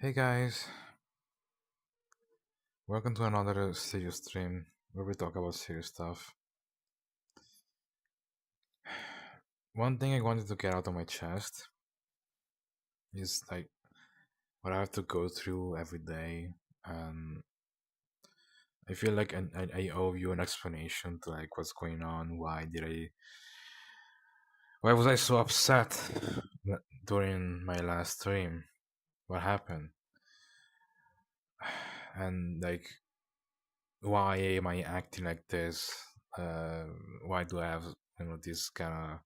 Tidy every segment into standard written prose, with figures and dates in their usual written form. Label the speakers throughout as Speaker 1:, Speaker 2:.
Speaker 1: Hey guys, welcome to another serious stream where we talk about serious stuff. One thing I wanted to get out of my chest is like what I have to go through every day, and I feel like I owe you an explanation to like what's going on. Why was I so upset during my last stream? What happened? And like, why am I acting like this? Uh, why do I have this kind of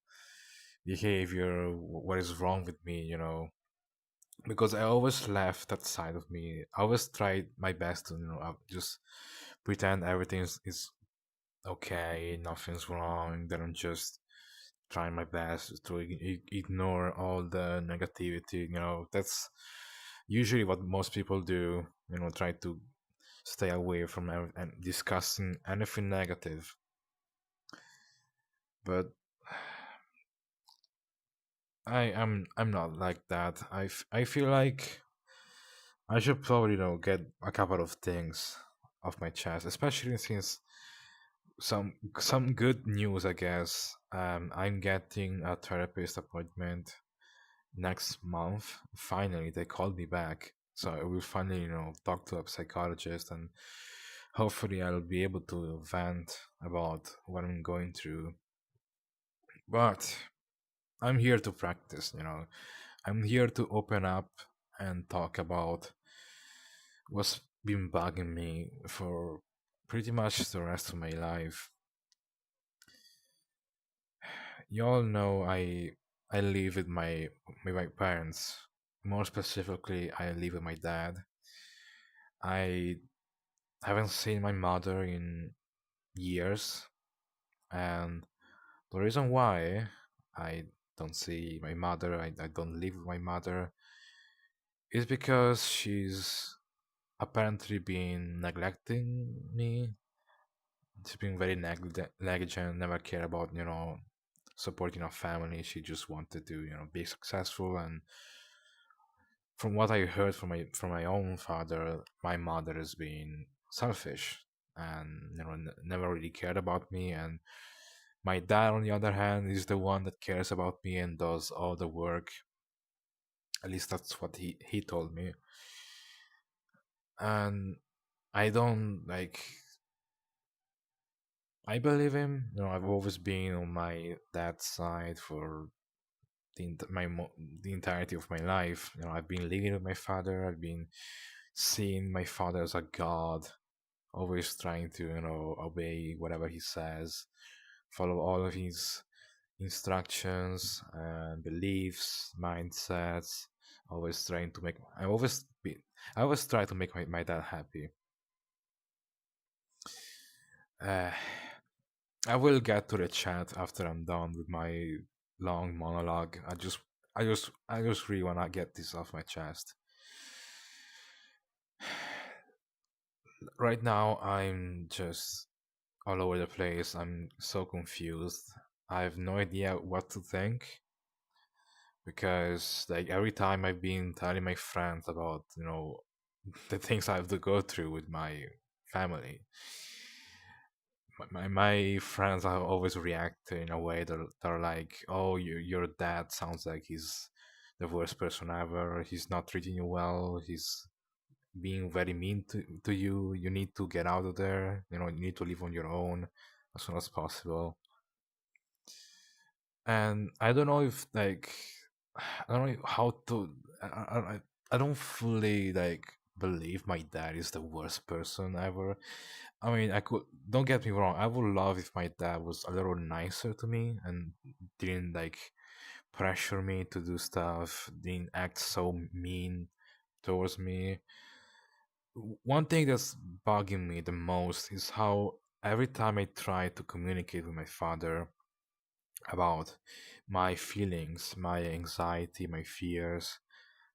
Speaker 1: behavior? What is wrong with me? Because I always left that side of me. I always tried my best to just pretend everything is okay, nothing's wrong. That I'm just trying my best to ignore all the negativity. That's usually what most people do. Try to stay away from and discussing anything negative. But I'm not like that. I feel like I should probably get a couple of things off my chest, especially since some good news, I guess. I'm getting a therapist appointment next month. Finally, they called me back, so I will finally talk to a psychologist, and hopefully I'll be able to vent about what I'm going through. But I'm here to practice. I'm here to open up and talk about what's been bugging me for pretty much the rest of my life. You all know I live with my parents. More specifically, I live with my dad. I haven't seen my mother in years, and the reason why I don't see my mother, I don't live with my mother, is because she's apparently been neglecting me. She's been very negligent, never care about, supporting our family. She just wanted to, be successful. And from what I heard from my own father, my mother has been selfish and never really cared about me. And my dad, on the other hand, is the one that cares about me and does all the work. At least that's what he told me. And I don't like I believe him. I've always been on my dad's side for the entirety of my life. I've been living with my father. I've been seeing my father as a god, always trying to obey whatever he says, follow all of his instructions and beliefs, mindsets. Always trying to make. I always try to make my dad happy. Uh, I will get to the chat after I'm done with my long monologue. I just really wanna get this off my chest. Right now, I'm just all over the place. I'm so confused. I have no idea what to think because, like, every time I've been telling my friends about, the things I have to go through with my family, my friends have always reacted in a way that they're like, "Oh, your dad sounds like he's the worst person ever. He's not treating you well. He's being very mean to you. You need to get out of there. You need to live on your own as soon as possible." And I don't know if like I don't know how to. I don't fully like believe my dad is the worst person ever. I mean, I could don't get me wrong. I would love if my dad was a little nicer to me and didn't like pressure me to do stuff, didn't act so mean towards me. One thing that's bugging me the most is how every time I try to communicate with my father about my feelings, my anxiety, my fears,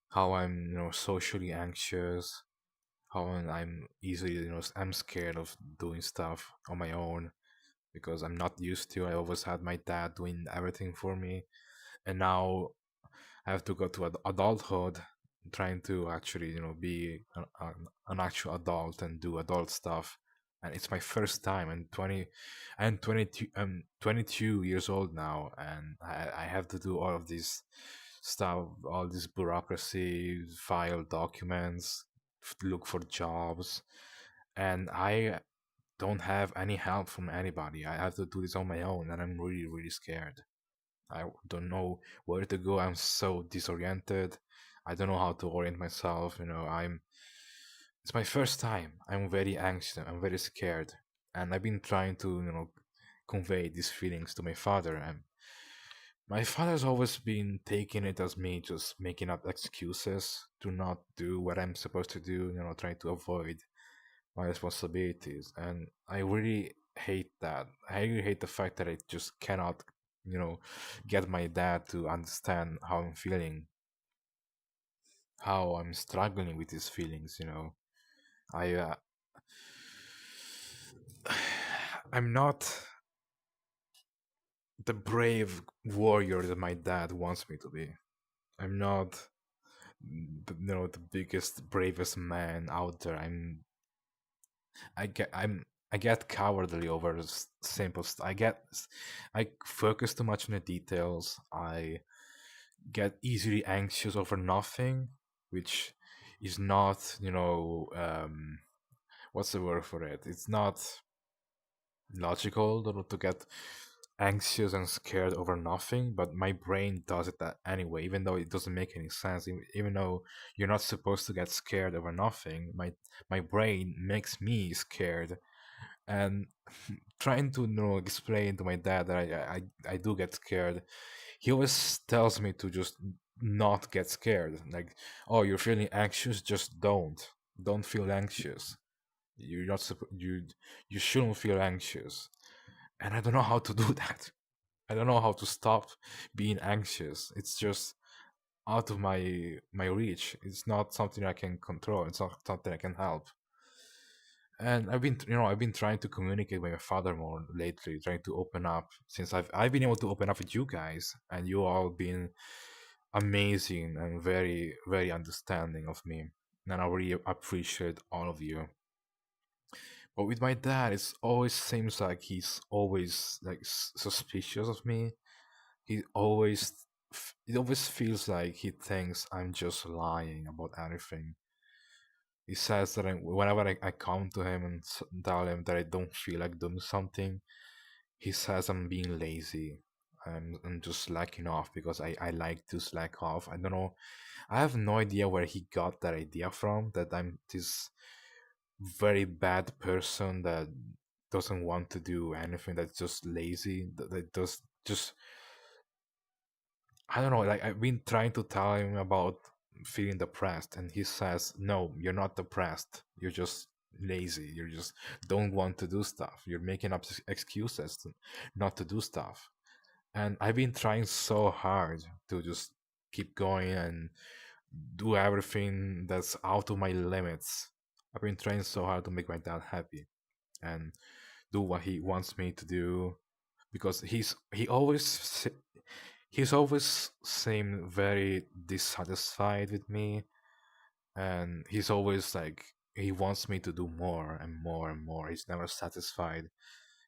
Speaker 1: how I'm, socially anxious, how I'm easily, I'm scared of doing stuff on my own because I'm not used to. I always had my dad doing everything for me, and now I have to go to adulthood. trying to actually, be an actual adult and do adult stuff. And it's my first time. I'm 22, I'm 22 years old now, and I have to do all of this stuff, all this bureaucracy, file documents, look for jobs, and I don't have any help from anybody. I have to do this on my own, and I'm really, really scared. I don't know where to go. I'm so disoriented. I don't know how to orient myself. It's my first time. I'm very anxious. I'm very scared. And I've been trying to, convey these feelings to my father. And my father's always been taking it as me just making up excuses to not do what I'm supposed to do, trying to avoid my responsibilities. And I really hate that. I really hate the fact that I just cannot, get my dad to understand how I'm feeling, how I'm struggling with these feelings. I I'm not the brave warrior that my dad wants me to be. I'm not the biggest bravest man out there. I get cowardly over simple stuff. I focus too much on the details. I get easily anxious over nothing, which is not, what's the word for it? It's not logical to get anxious and scared over nothing, but my brain does it that anyway, even though it doesn't make any sense. Even though you're not supposed to get scared over nothing, my brain makes me scared. And trying to explain to my dad that I do get scared, he always tells me to just not get scared. Like, oh, you're feeling anxious, just don't feel anxious. You're not you shouldn't feel anxious. And I don't know how to do that. I don't know how to stop being anxious. It's just out of my reach. It's not something I can control. It's not something I can help. And I've been trying to communicate with my father more lately, trying to open up, since I've been able to open up with you guys, and you all been amazing and very, very understanding of me. And I really appreciate all of you. But with my dad, it always seems like he's always like suspicious of me. It always feels like he thinks I'm just lying about everything. He says that whenever I come to him and tell him that I don't feel like doing something, he says I'm being lazy. I'm just slacking off because I like to slack off. I don't know. I have no idea where he got that idea from, that I'm this very bad person that doesn't want to do anything, that's just lazy, that does just, I don't know. Like, I've been trying to tell him about feeling depressed, and he says, "No, you're not depressed. You're just lazy. You just don't want to do stuff. You're making up excuses not to do stuff." And I've been trying so hard to just keep going and do everything that's out of my limits. I've been trying so hard to make my dad happy and do what he wants me to do, because he's always seemed very dissatisfied with me, and he's always like he wants me to do more and more and more. He's never satisfied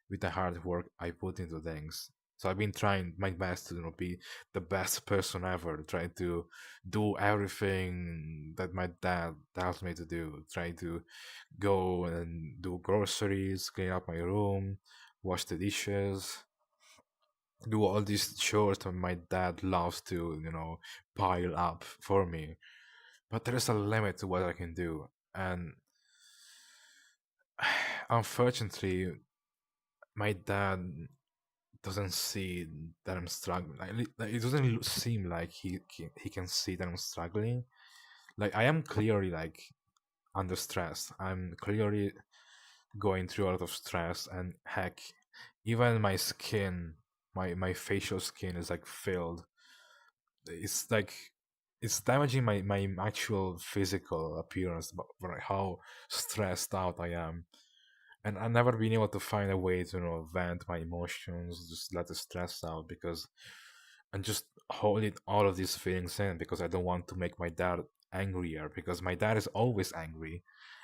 Speaker 1: with the hard work I put into things. So I've been trying my best to be the best person ever, trying to do everything that my dad tells me to do, trying to go and do groceries, clean up my room, wash the dishes, do all these chores that my dad loves to, pile up for me. But there is a limit to what I can do. And unfortunately, my dad doesn't see that I'm struggling. Like, it doesn't seem like he can see that I'm struggling. Like, I am clearly like under stress. I'm clearly going through a lot of stress, and heck, even my skin, my facial skin is like filled. It's like it's damaging my actual physical appearance, but like how stressed out I am. And I've never been able to find a way to vent my emotions, just let the stress out, because I'm just holding all of these feelings in because I don't want to make my dad angrier because my dad is always angry,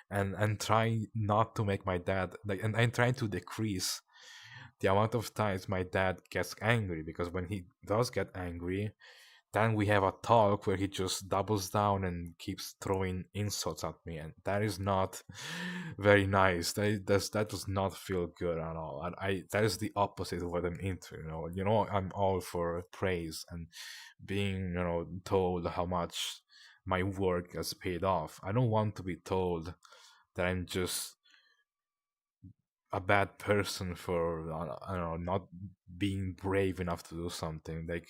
Speaker 1: and try not to make my dad like, and I'm trying to decrease the amount of times my dad gets angry, because when he does get angry, then we have a talk where he just doubles down and keeps throwing insults at me, and that is not very nice. That does not feel good at all. And I that is the opposite of what I'm into. I'm all for praise and being told how much my work has paid off. I don't want to be told that I'm just a bad person for I don't know, not being brave enough to do something. Like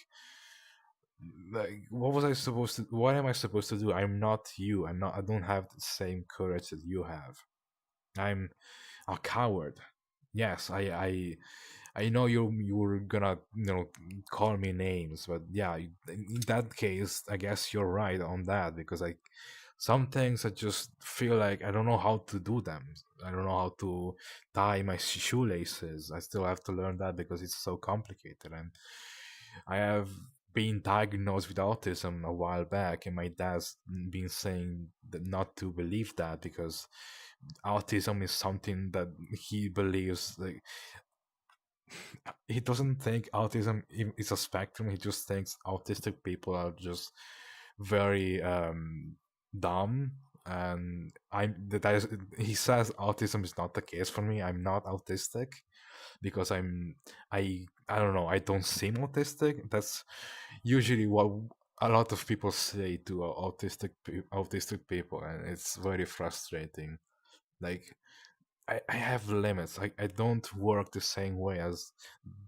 Speaker 1: what was I supposed to what am I supposed to do? I'm not you. I don't have the same courage that you have. I'm a coward. Yes, I know you were gonna call me names, but yeah, in that case, I guess you're right on that, because some things I just feel like I don't know how to do them. I don't know how to tie my shoelaces. I still have to learn that because it's so complicated, and I have been diagnosed with autism a while back, and my dad's been saying that not to believe that, because autism is something that he believes like he doesn't think autism is a spectrum. He just thinks autistic people are just very dumb. And he says autism is not the case for me. I'm not autistic because I don't know. I don't seem autistic. That's usually what a lot of people say to autistic people, and it's very frustrating. Like I have limits. I don't work the same way as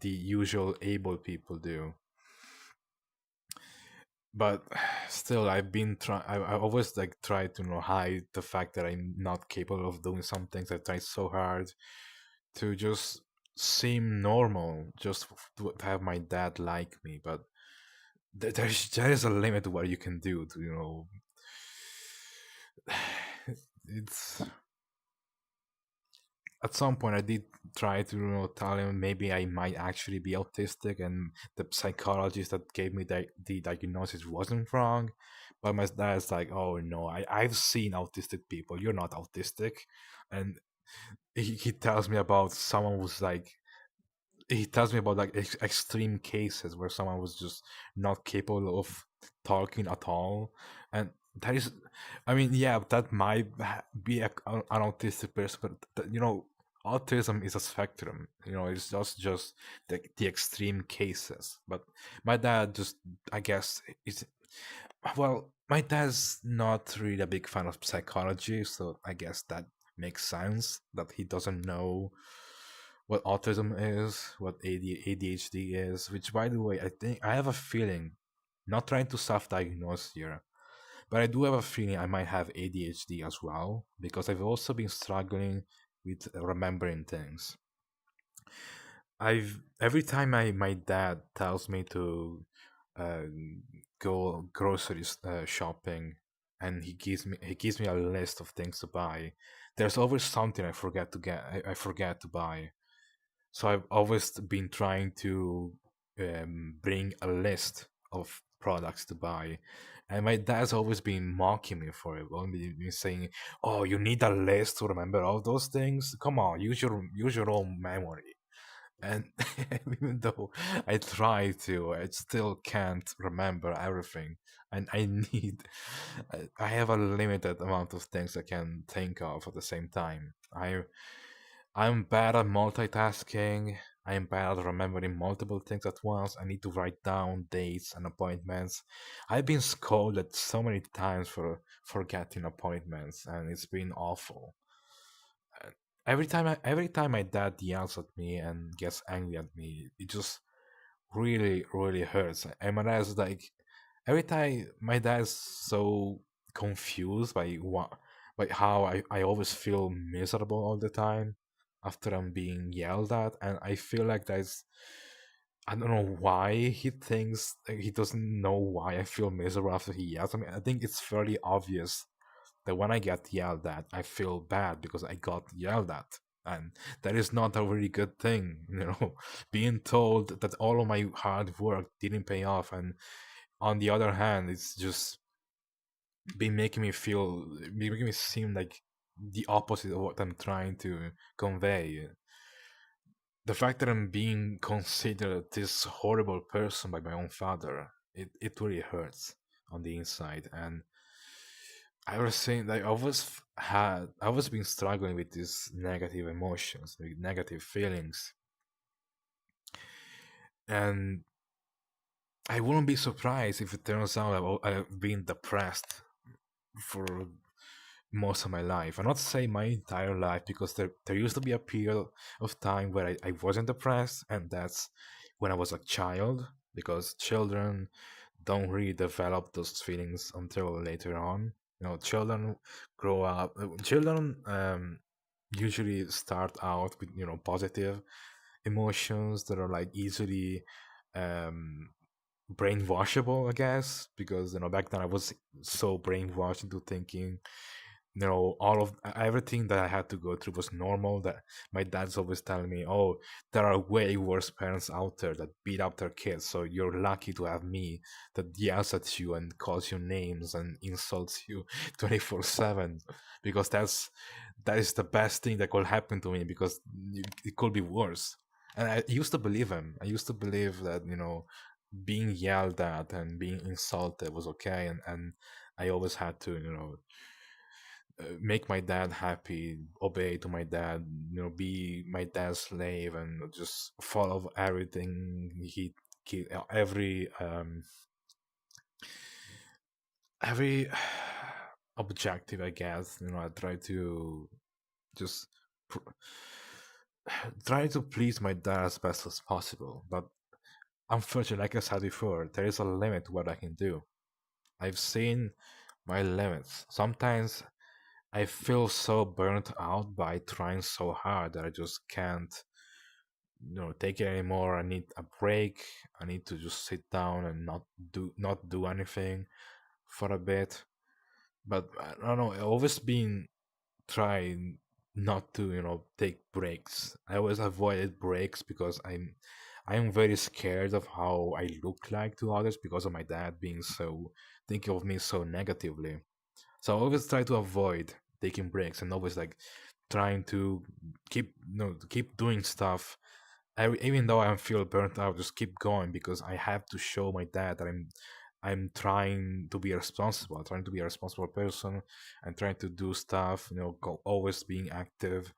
Speaker 1: the usual able people do. But still, I've been trying. I always like try to hide the fact that I'm not capable of doing some things. I try so hard to just seem normal, just to have my dad like me. But there is a limit to what you can do. It's at some point I did try to tell him maybe I might actually be autistic, and the psychologist that gave me the diagnosis wasn't wrong. But my dad's like, oh no, I've seen autistic people, you're not autistic. And he tells me about someone who's like he tells me about like extreme cases where someone was just not capable of talking at all. And that is, I mean, yeah, that might be an autistic person, but autism is a spectrum. It's just the extreme cases. But my dad just, I guess, is well, my dad's not really a big fan of psychology, so I guess that makes sense that he doesn't know what autism is, what ADHD is, which, by the way, I think I have a feeling, not trying to self diagnose here, but I do have a feeling I might have ADHD as well, because I've also been struggling with remembering things. Every time my dad tells me to uh, go grocery shopping, and he gives me a list of things to buy. There's always something I forget to buy. So I've always been trying to bring a list of products to buy, and my dad's always been mocking me for it. Only been saying, "Oh, you need a list to remember all those things. Come on, use your own memory." And even though I try to, I still can't remember everything. And I have a limited amount of things I can think of at the same time. I'm bad at multitasking. I'm bad at remembering multiple things at once. I need to write down dates and appointments. I've been scolded so many times for forgetting appointments, and it's been awful. And every time my dad yells at me and gets angry at me, it just really, really hurts. And my dad's like, every time my dad's so confused by how I always feel miserable all the time after I'm being yelled at, and I feel like I don't know why he thinks like, he doesn't know why I feel miserable after he yells at me. I think it's fairly obvious that when I get yelled at, I feel bad because I got yelled at. And that is not a really good thing, being told that all of my hard work didn't pay off. And on the other hand, it's just be making me feel, be making me seem like the opposite of what I'm trying to convey. The fact that I'm being considered this horrible person by my own father, it really hurts on the inside. And I was saying like I was been struggling with these negative emotions, with negative feelings, and I wouldn't be surprised if it turns out I've been depressed for most of my life. I'm not saying my entire life because there used to be a period of time where I wasn't depressed, and that's when I was a child, because children don't really develop those feelings until later on. Children grow up, children usually start out with, positive emotions that are like easily um, brainwashable, I guess, because back then I was so brainwashed into thinking all of everything that I had to go through was normal. That my dad's always telling me, "Oh, there are way worse parents out there that beat up their kids. So you're lucky to have me that yells at you and calls you names and insults you 24/7, because that is the best thing that could happen to me, because it could be worse." And I used to believe him. I used to believe that being yelled at and being insulted was okay, and I always had to make my dad happy, obey to my dad, be my dad's slave, and just follow everything every objective, I guess. I try to just pr- try to please my dad as best as possible. But unfortunately, like I said before, there is a limit to what I can do. I've seen my limits. Sometimes I feel so burnt out by trying so hard that I just can't, take it anymore. I need a break. I need to just sit down and not do anything for a bit. But I don't know. I always been trying not to, take breaks. I always avoided breaks because I'm very scared of how I look like to others because of my dad being so thinking of me so negatively. So I always try to avoid taking breaks and always like trying to keep doing stuff. Even though I feel burnt out, just keep going because I have to show my dad that I'm trying to be responsible, trying to be a responsible person, and trying to do stuff. Always being active,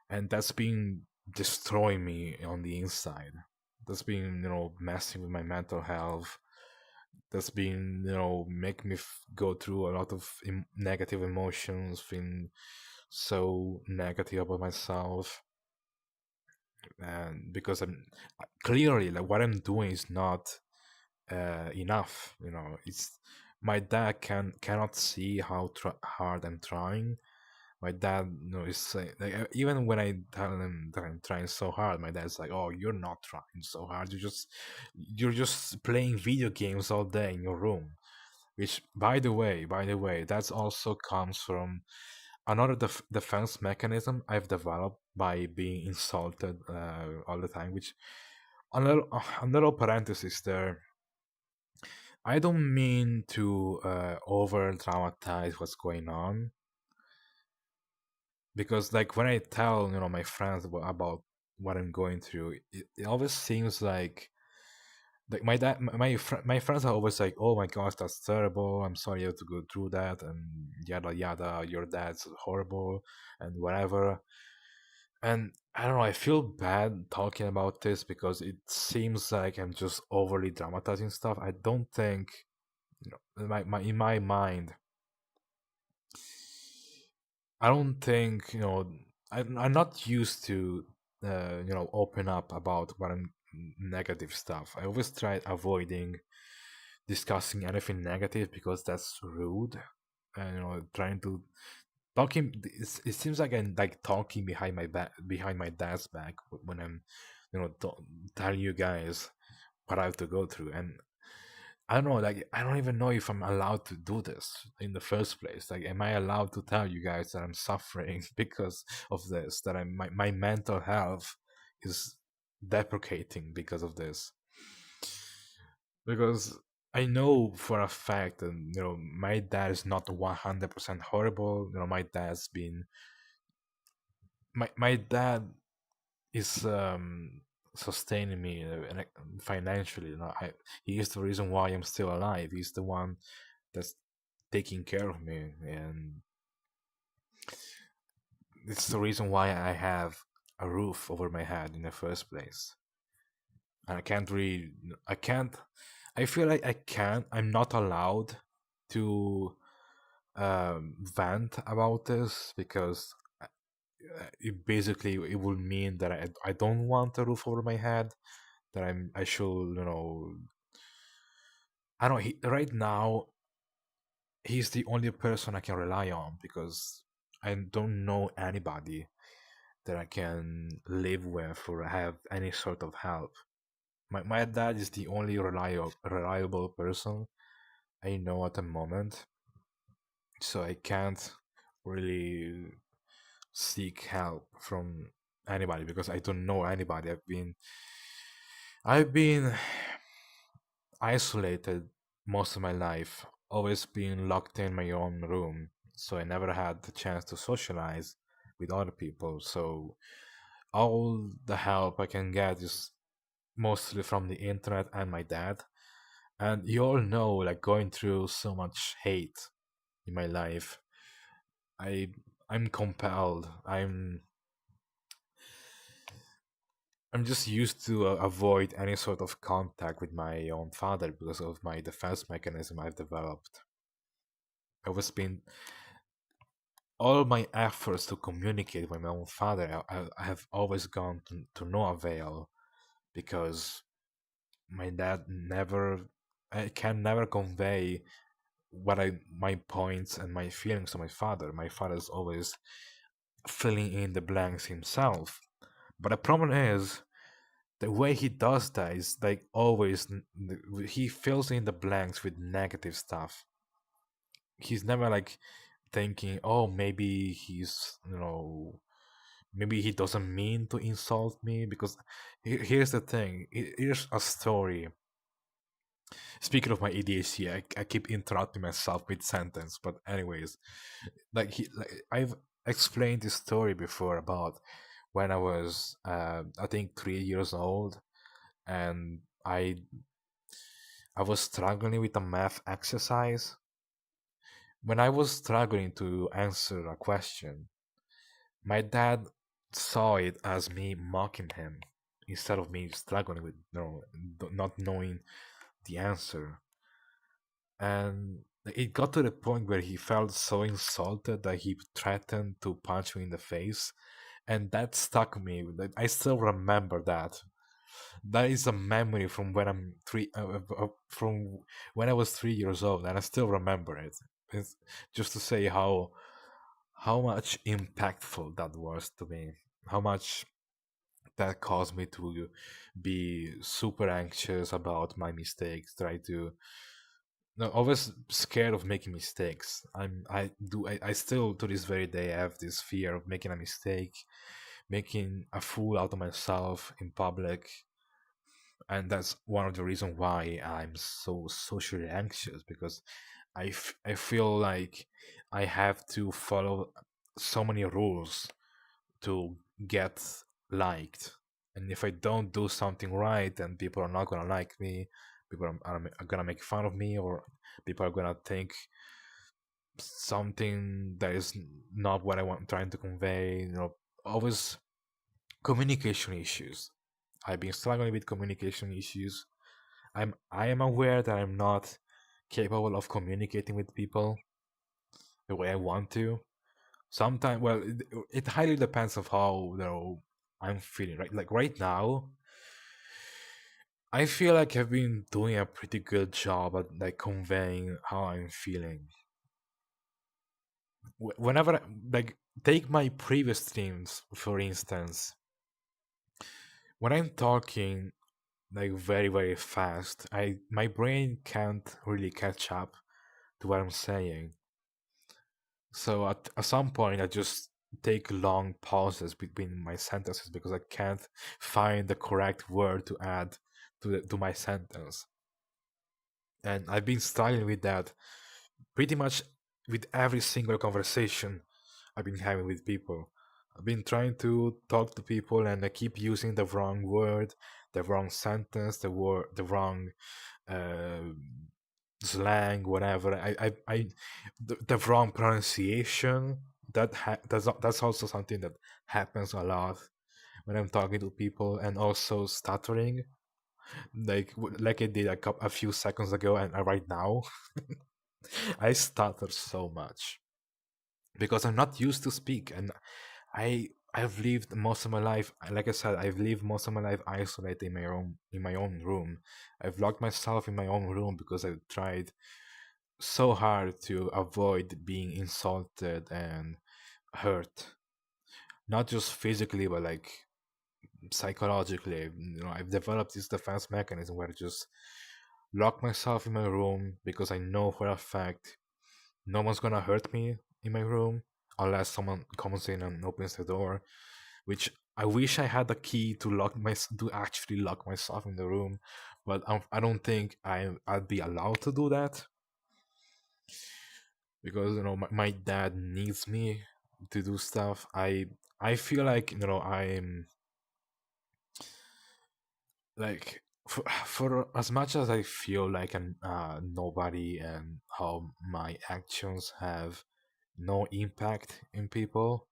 Speaker 1: and that's been destroying me on the inside. That's been messing with my mental health. That's been make me go through a lot of negative emotions, feeling so negative about myself. And because I'm clearly like what I'm doing is not enough. It's my dad cannot see how hard I'm trying. My dad is saying, like, even when I tell him that I'm trying so hard, my dad's like, "Oh, you're not trying so hard. You're just playing video games all day in your room." Which, by the way, that's also comes from another defense mechanism I've developed by being insulted all the time. Which, a little parenthesis there. I don't mean to over dramatize what's going on, because like when I tell my friends about what I'm going through, it always seems like my dad, my friends are always like, "Oh my gosh, that's terrible. I'm sorry you have to go through that," and yada yada. Your dad's horrible and whatever. And I don't know. I feel bad talking about this because it seems like I'm just overly dramatizing stuff. I don't think, in my mind, I don't think I'm not used to open up about what I'm negative stuff. I always try avoiding discussing anything negative because that's rude, and trying to talking. It seems like I'm like talking behind my back, behind my dad's back when I'm telling you guys what I have to go through. And I don't know, like I don't even know if I'm allowed to do this in the first place. Like, am I allowed to tell you guys that I'm suffering because of this? That my mental health is deprecating because of this? Because I know for a fact that my dad is not 100% horrible. My dad's been my dad is sustaining me financially. He is the reason why I'm still alive. He's the one that's taking care of me, and it's the reason why I have a roof over my head in the first place. And I can't, I feel like I can't, I'm not allowed to vent about this because it basically it would mean that I don't want a roof over my head, that I should, I don't, right now, he's the only person I can rely on because I don't know anybody that I can live with or have any sort of help. My dad is the only reliable person I know at the moment, so I can't really seek help from anybody because I don't know anybody. I've been isolated most of my life, always been locked in my own room, so I never had the chance to socialize with other people. So all the help I can get is mostly from the internet and my dad. And you all know, like going through so much hate in my life, I I'm compelled. I'm just used to avoid any sort of contact with my own father because of my defense mechanism I've developed. I've always been all my efforts to communicate with my own father. I have always gone to no avail because my dad never. I can never convey my points and my feelings to my father. My father's always filling in the blanks himself. But the problem is the way he does that is like always he fills in the blanks with negative stuff. He's never like thinking, oh, maybe maybe he doesn't mean to insult me because here's the thing. Here's a story. Speaking of my ADHD, I keep interrupting myself mid sentence, but anyways, I've explained this story before about when I was I think 3 years old, and I was struggling with a math exercise. When I was struggling to answer a question, my dad saw it as me mocking him instead of me struggling with not knowing the answer. And it got to the point where he felt so insulted that he threatened to punch me in the face, and that stuck me. Like, I still remember that. That is a memory from when from when I was 3 years old, and I still remember it. It's just to say how much impactful that was to me, how much that caused me to be super anxious about my mistakes, try to no, always scared of making mistakes. I still to this very day have this fear of making a mistake, making a fool out of myself in public, and that's one of the reasons why I'm so socially anxious because I feel like I have to follow so many rules to get liked, and if I don't do something right, then people are not gonna like me. People are gonna make fun of me, or people are gonna think something that is not what I want trying to convey. Always communication issues. I've been struggling with communication issues. I am aware that I'm not capable of communicating with people the way I want to. Sometimes, well, it highly depends of how I'm feeling. Right, like right now, I feel like I've been doing a pretty good job at like conveying how I'm feeling. Whenever like take my previous streams for instance, when I'm talking like very fast, I my brain can't really catch up to what I'm saying. So at some point, I just take long pauses between my sentences because I can't find the correct word to add to my sentence. And I've been struggling with that pretty much with every single conversation I've been having with people. I've been trying to talk to people and I keep using the wrong word, the wrong sentence, the wrong uh, slang, whatever. The wrong pronunciation. That's also something that happens a lot when I'm talking to people, and also stuttering, like I did a few seconds ago, and right now I stutter so much because I'm not used to speak, and I've lived most of my life, like I said, I've lived most of my life isolated in my own room. I've locked myself in my own room because I've tried so hard to avoid being insulted and hurt, not just physically but like psychologically. I've developed this defense mechanism where I just lock myself in my room because I know for a fact no one's gonna hurt me in my room unless someone comes in and opens the door. Which I wish I had a key to to actually lock myself in the room, but I don't think I'd be allowed to do that because my dad needs me to do stuff. I feel like I'm like for as much as I feel like an nobody and how my actions have no impact in people,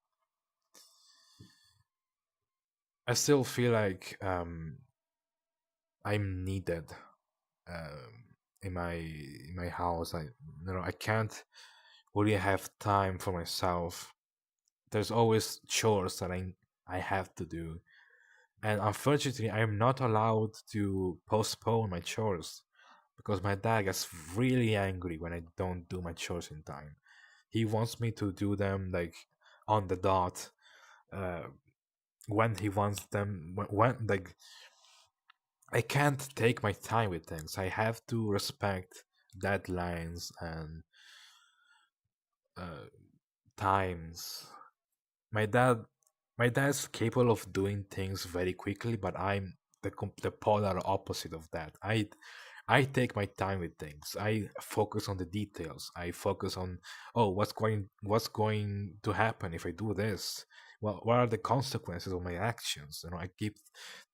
Speaker 1: I still feel like I'm needed in my house. I can't really have time for myself. There's always chores that I have to do, and unfortunately, I'm not allowed to postpone my chores because my dad gets really angry when I don't do my chores in time. He wants me to do them like on the dot, uh, when he wants them. When like I can't take my time with things. I have to respect deadlines and uh, times. My dad, my dad's capable of doing things very quickly, but I'm the polar opposite of that. I take my time with things. I focus on the details. I focus on, oh, what's going to happen if I do this? Well, what are the consequences of my actions? I keep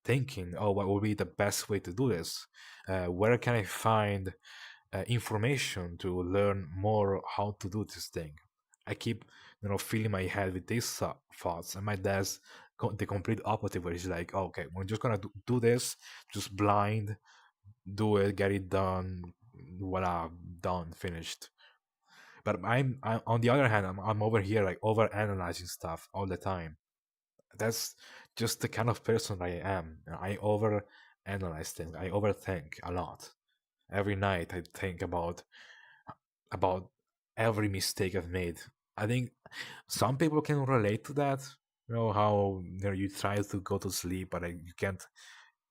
Speaker 1: thinking, oh, what would be the best way to do this? Where can I find information to learn more how to do this thing? I keep, filling my head with these thoughts, and my dad's the complete opposite, where he's like, oh, "Okay, we're just gonna do this, just blind, do it, get it done, voila, done, finished." But I'm on the other hand, I'm over here like over analyzing stuff all the time. That's just the kind of person I am. I over analyze things. I overthink a lot. Every night I think about every mistake I've made. I think some people can relate to that. How you try to go to sleep, but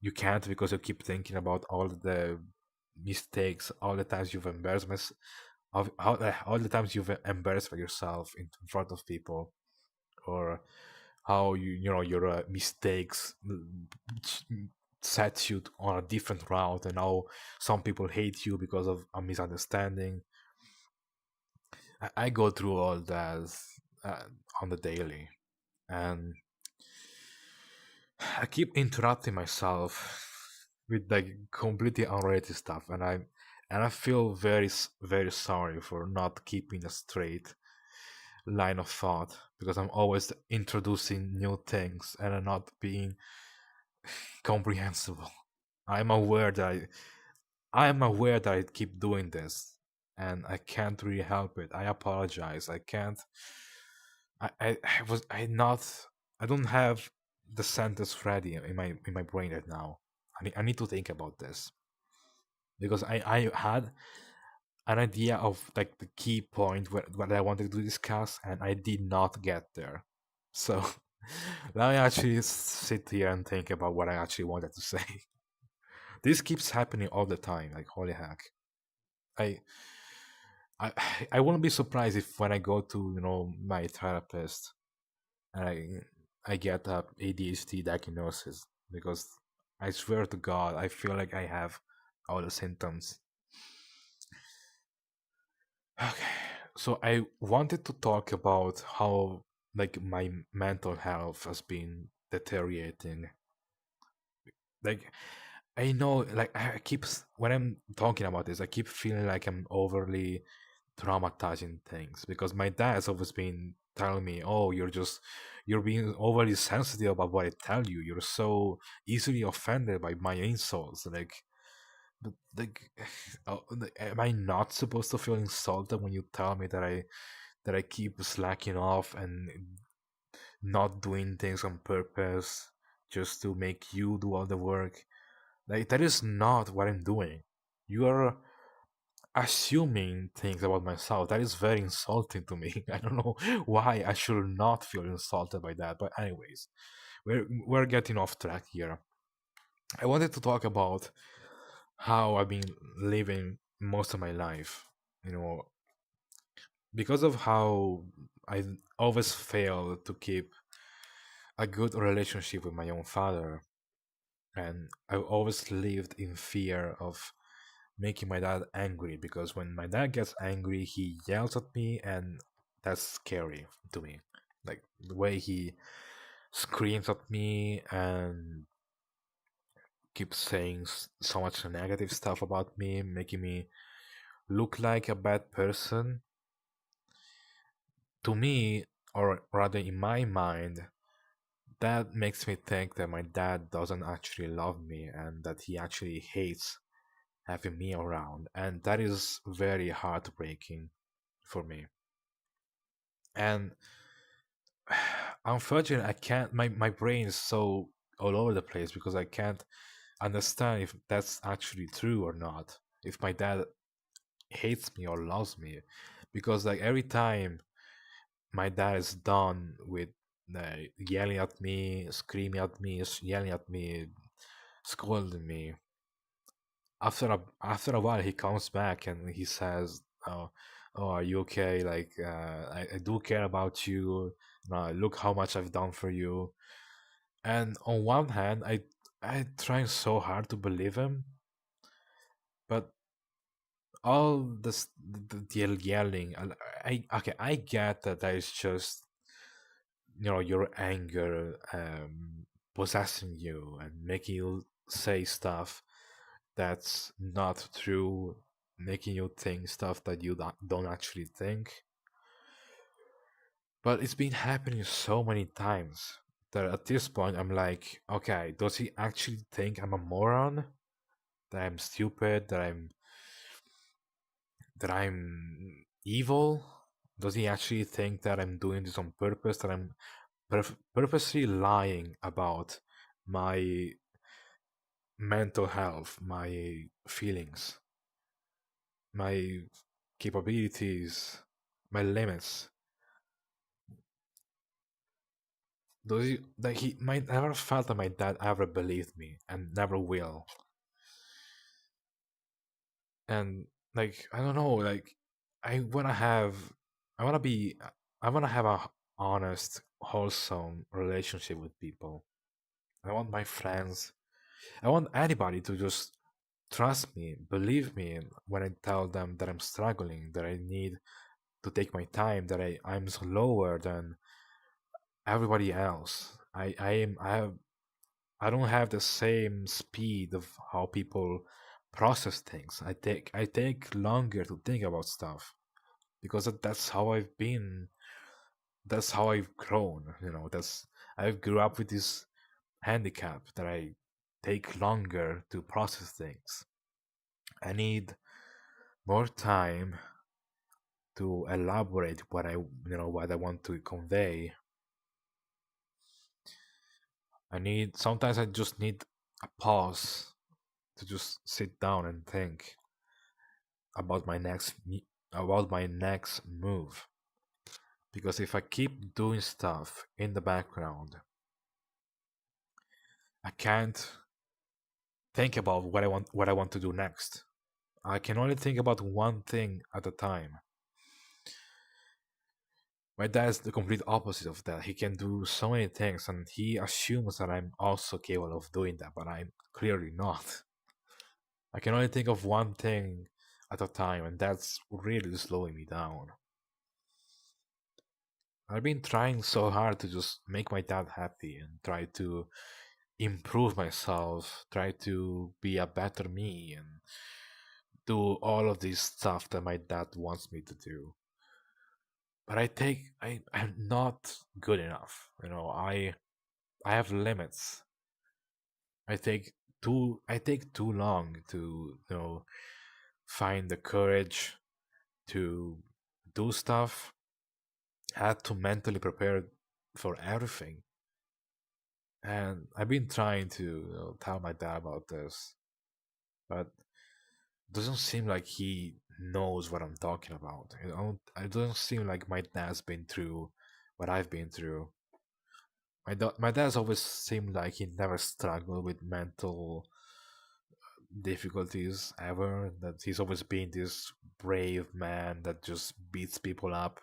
Speaker 1: you can't because you keep thinking about all the mistakes, all the times you've embarrassed all the times you've embarrassed yourself in front of people, or how your mistakes set you on a different route, and how some people hate you because of a misunderstanding. I go through all that uh, on the daily, and I keep interrupting myself with like completely unrelated stuff, and I feel very sorry for not keeping a straight line of thought because I'm always introducing new things and I'm not being comprehensible. I'm aware that I'm aware that I keep doing this, and I can't really help it. I apologize. I can't. I not. I don't have the sentence ready in my brain right now. I need to think about this because I had an idea of like the key point what I wanted to discuss, and I did not get there. So let me actually sit here and think about what I actually wanted to say. This keeps happening all the time. Like holy heck. I I I wouldn't be surprised if when I go to my therapist and I get a ADHD diagnosis because I swear to God I feel like I have all the symptoms. Okay, so I wanted to talk about how like my mental health has been deteriorating. Like I know, like I keep when I'm talking about this, I keep feeling like I'm overly traumatizing things because my dad has always been telling me, "Oh, you're being overly sensitive about what I tell you. You're so easily offended by my insults." But like, am I not supposed to feel insulted when you tell me that I keep slacking off and not doing things on purpose just to make you do all the work? Like that is not what I'm doing. You are assuming things about myself. That is very insulting to me. I don't know why I should not feel insulted by that. But anyways, we're getting off track here. I wanted to talk about how I've been living most of my life. You know, because of how I always fail to keep a good relationship with my own father, and I always lived in fear of making my dad angry because when my dad gets angry, he yells at me, and that's scary to me. Like the way he screams at me and keeps saying so much negative stuff about me, making me look like a bad person. To me, or rather in my mind, that makes me think that my dad doesn't actually love me and that he actually hates having me around. And that is very heartbreaking for me. And unfortunately, I can't, my brain is so all over the place because I can't understand if that's actually true or not. If my dad hates me or loves me. Because, like, every time my dad is done with yelling at me, screaming at me, yelling at me, scolding me. After a while, he comes back and he says, "Oh, oh, are you okay? Like, I do care about you. Look how much I've done for you." And on one hand, I try so hard to believe him, but all this the yelling, okay, I get that that is just your anger possessing you and making you say stuff that's not true, making you think stuff that you don't actually think. But it's been happening so many times that at this point I'm like, okay, does he actually think I'm a moron? That I'm stupid? That I'm evil? Does he actually think that I'm doing this on purpose? That I'm purposely lying about my mental health, my feelings, my capabilities, my limits. Does he like he might never felt that my dad ever believed me and never will. And like I don't know, like I wanna have I wanna be I wanna have a honest, wholesome relationship with people. I want my friends, I want anybody to just trust me, believe me when I tell them that I'm struggling, that I need to take my time, that I'm slower than everybody else. I don't have the same speed of how people process things. I take longer to think about stuff because that's how I've been. That's how I've grown. That's I grew up with this handicap that I take longer to process things. I need more time to elaborate what I want to convey. Sometimes I just need a pause to just sit down and think about my next move. Because if I keep doing stuff in the background, I can't think about what I want to do next. I can only think about one thing at a time. My dad is the complete opposite of that. He can do so many things and he assumes that I'm also capable of doing that, but I'm clearly not. I can only think of one thing at a time, and that's really slowing me down. I've been trying so hard to just make my dad happy and try to improve myself, try to be a better me, and do all of this stuff that my dad wants me to do. But I'm not good enough. I have limits. I take too long to, find the courage to do stuff. I had to mentally prepare for everything. And I've been trying to, tell my dad about this, but it doesn't seem like he knows what I'm talking about. It doesn't seem like my dad's been through what I've been through. My dad's always seemed like he never struggled with mental difficulties ever. That he's always been this brave man that just beats people up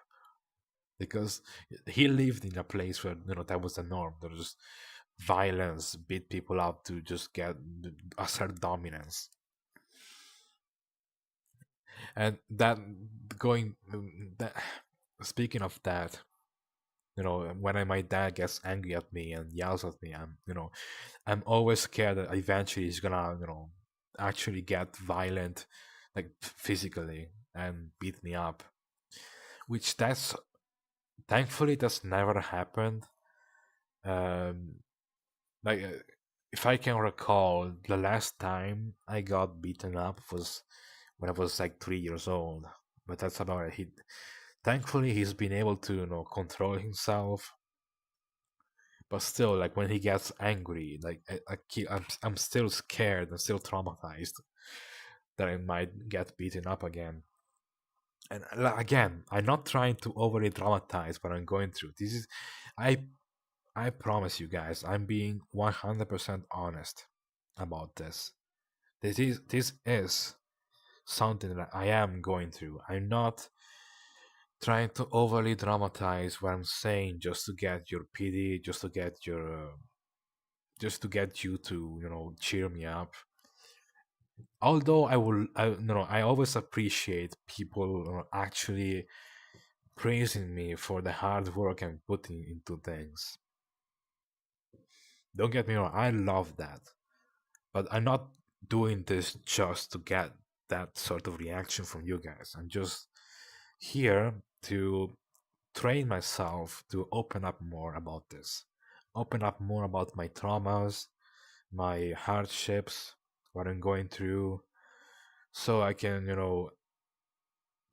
Speaker 1: because he lived in a place where that was the norm. There was just violence, beat people up to just get assert dominance, and that going that. Speaking of that, when my dad gets angry at me and yells at me, I'm always scared that eventually he's gonna actually get violent, like physically, and beat me up, which that's thankfully that's never happened. um like if I can recall, the last time I got beaten up was when I was like 3 years old, but that's about it. Thankfully he's been able to control himself. But still, like when he gets angry, like I'm still scared and still traumatized that I might get beaten up again. And again, I'm not trying to overly dramatize what I'm going through. I, I promise you guys, I'm being 100% honest about this. This is something that I am going through. I'm not trying to overly dramatize what I'm saying just to get your pity, just to get you to cheer me up. Although I always appreciate people actually praising me for the hard work I'm putting into things. Don't get me wrong, I love that, but I'm not doing this just to get that sort of reaction from you guys. I'm just here to train myself to open up more about this, open up more about my traumas, my hardships, what I'm going through, so I can,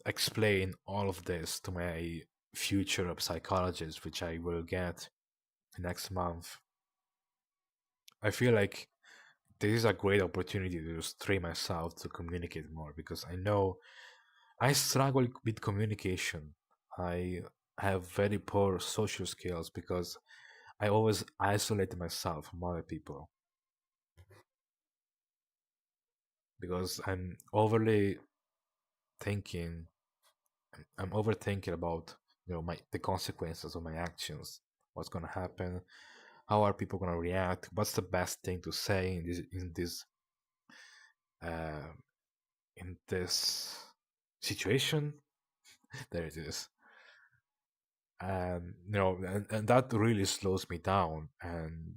Speaker 1: explain all of this to my future psychologist, which I will get next month. I feel like this is a great opportunity to just train myself to communicate more because I know I struggle with communication. I have very poor social skills because I always isolate myself from other people because thinking I'm overthinking about my the consequences of my actions. What's gonna happen? How are people gonna react? What's the best thing to say uh, in this situation? There it is. And and that really slows me down. And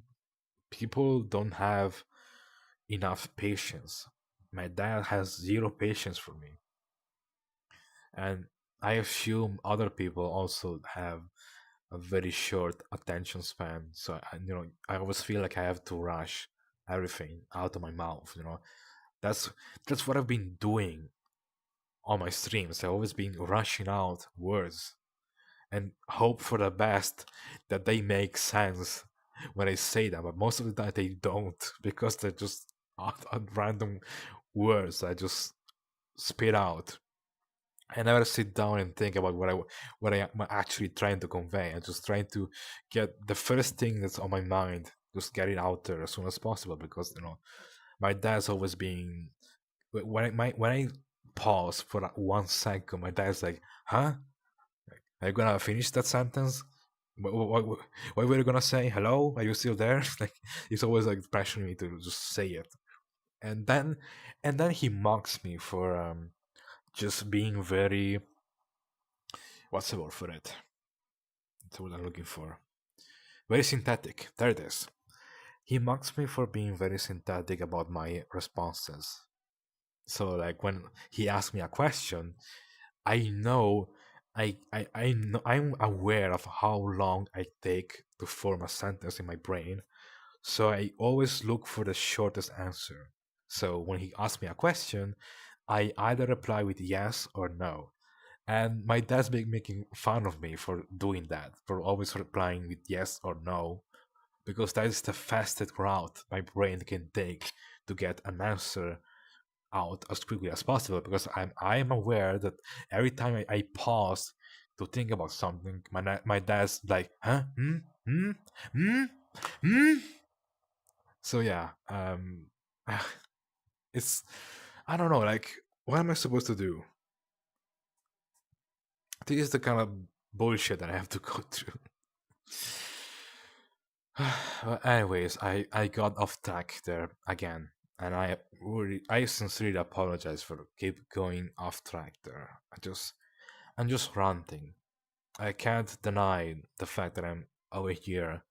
Speaker 1: people don't have enough patience. My dad has zero patience for me, and I assume other people also have a very short attention span. So I always feel like I have to rush everything out of my mouth. That's that's what I've been doing on my streams. I've always been rushing out words and hope for the best that they make sense when I say them. But most of the time they don't because they're just random words I just spit out. I never sit down and think about what I am actually trying to convey. I'm just trying to get the first thing that's on my mind, just get it out there as soon as possible. Because my dad's always been when I pause for that 1 second, my dad's like, "Huh? Are you gonna finish that sentence? What were you gonna say? Hello? Are you still there?" Like he's always like pressuring me to just say it, and then he mocks me for just being very, what's the word for it? That's what I'm looking for. Very synthetic. There it is. He mocks me for being very synthetic about my responses. So like when he asks me a question, I know I know I'm aware of how long I take to form a sentence in my brain. So I always look for the shortest answer. So when he asks me a question, I either reply with yes or no. And my dad's been making fun of me for doing that, for always replying with yes or no, because that is the fastest route my brain can take to get an answer out as quickly as possible. Because I am aware that every time I pause to think about something, my dad's like, huh, hmm, hmm, hmm. So yeah, it's, I don't know, like, what am I supposed to do? This is the kind of bullshit that I have to go through. Well, anyways, I got off track there again, and I sincerely apologize for keep going off track there. I'm just ranting. I can't deny the fact that I'm over here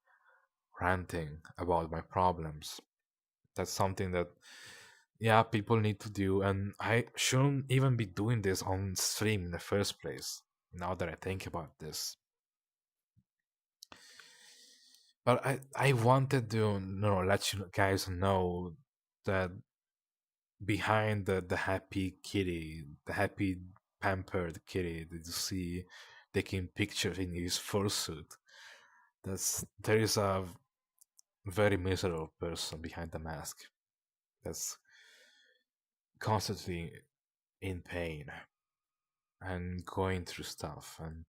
Speaker 1: ranting about my problems. That's something that, yeah, people need to do, and I shouldn't even be doing this on stream in the first place. Now that I think about this, but I wanted to, let you guys know that behind the happy kitty, the happy pampered kitty that you see taking pictures in his fursuit, there is a very miserable person behind the mask that's constantly in pain and going through stuff, and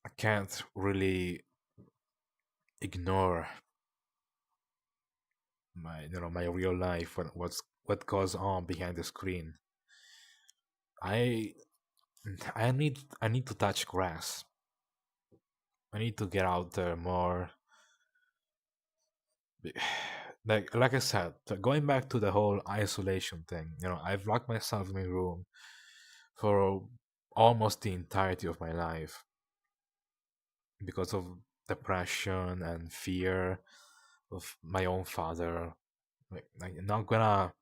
Speaker 1: I can't really ignore my real life, what goes on behind the screen. I I need to touch grass. I need to get out there more. Be- like I said, going back to the whole isolation thing, I've locked myself in my room for almost the entirety of my life because of depression and fear of my own father. I'm not gonna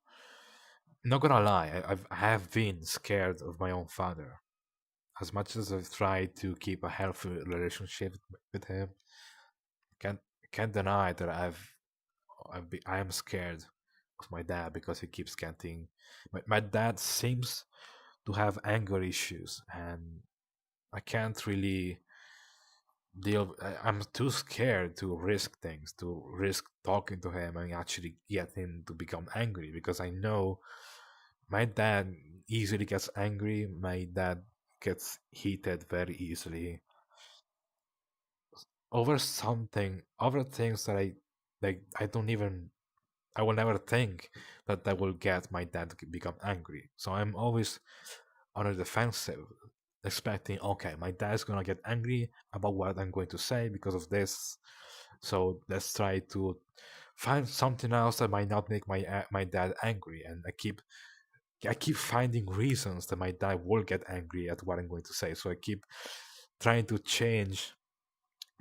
Speaker 1: lie, I have been scared of my own father. As much as I've tried to keep a healthy relationship with him, can't can't deny that I am scared of my dad because he keeps getting. My dad seems to have anger issues, and I can't really I'm too scared to risk things, to risk talking to him and actually get him to become angry, because I know my dad easily gets angry. My dad gets heated very easily over something, over things that I like. I will never think that will get my dad to become angry. So I'm always on the defensive, expecting, okay, my dad's gonna get angry about what I'm going to say because of this. So let's try to find something else that might not make my dad angry. And I keep finding reasons that my dad will get angry at what I'm going to say. So I keep trying to change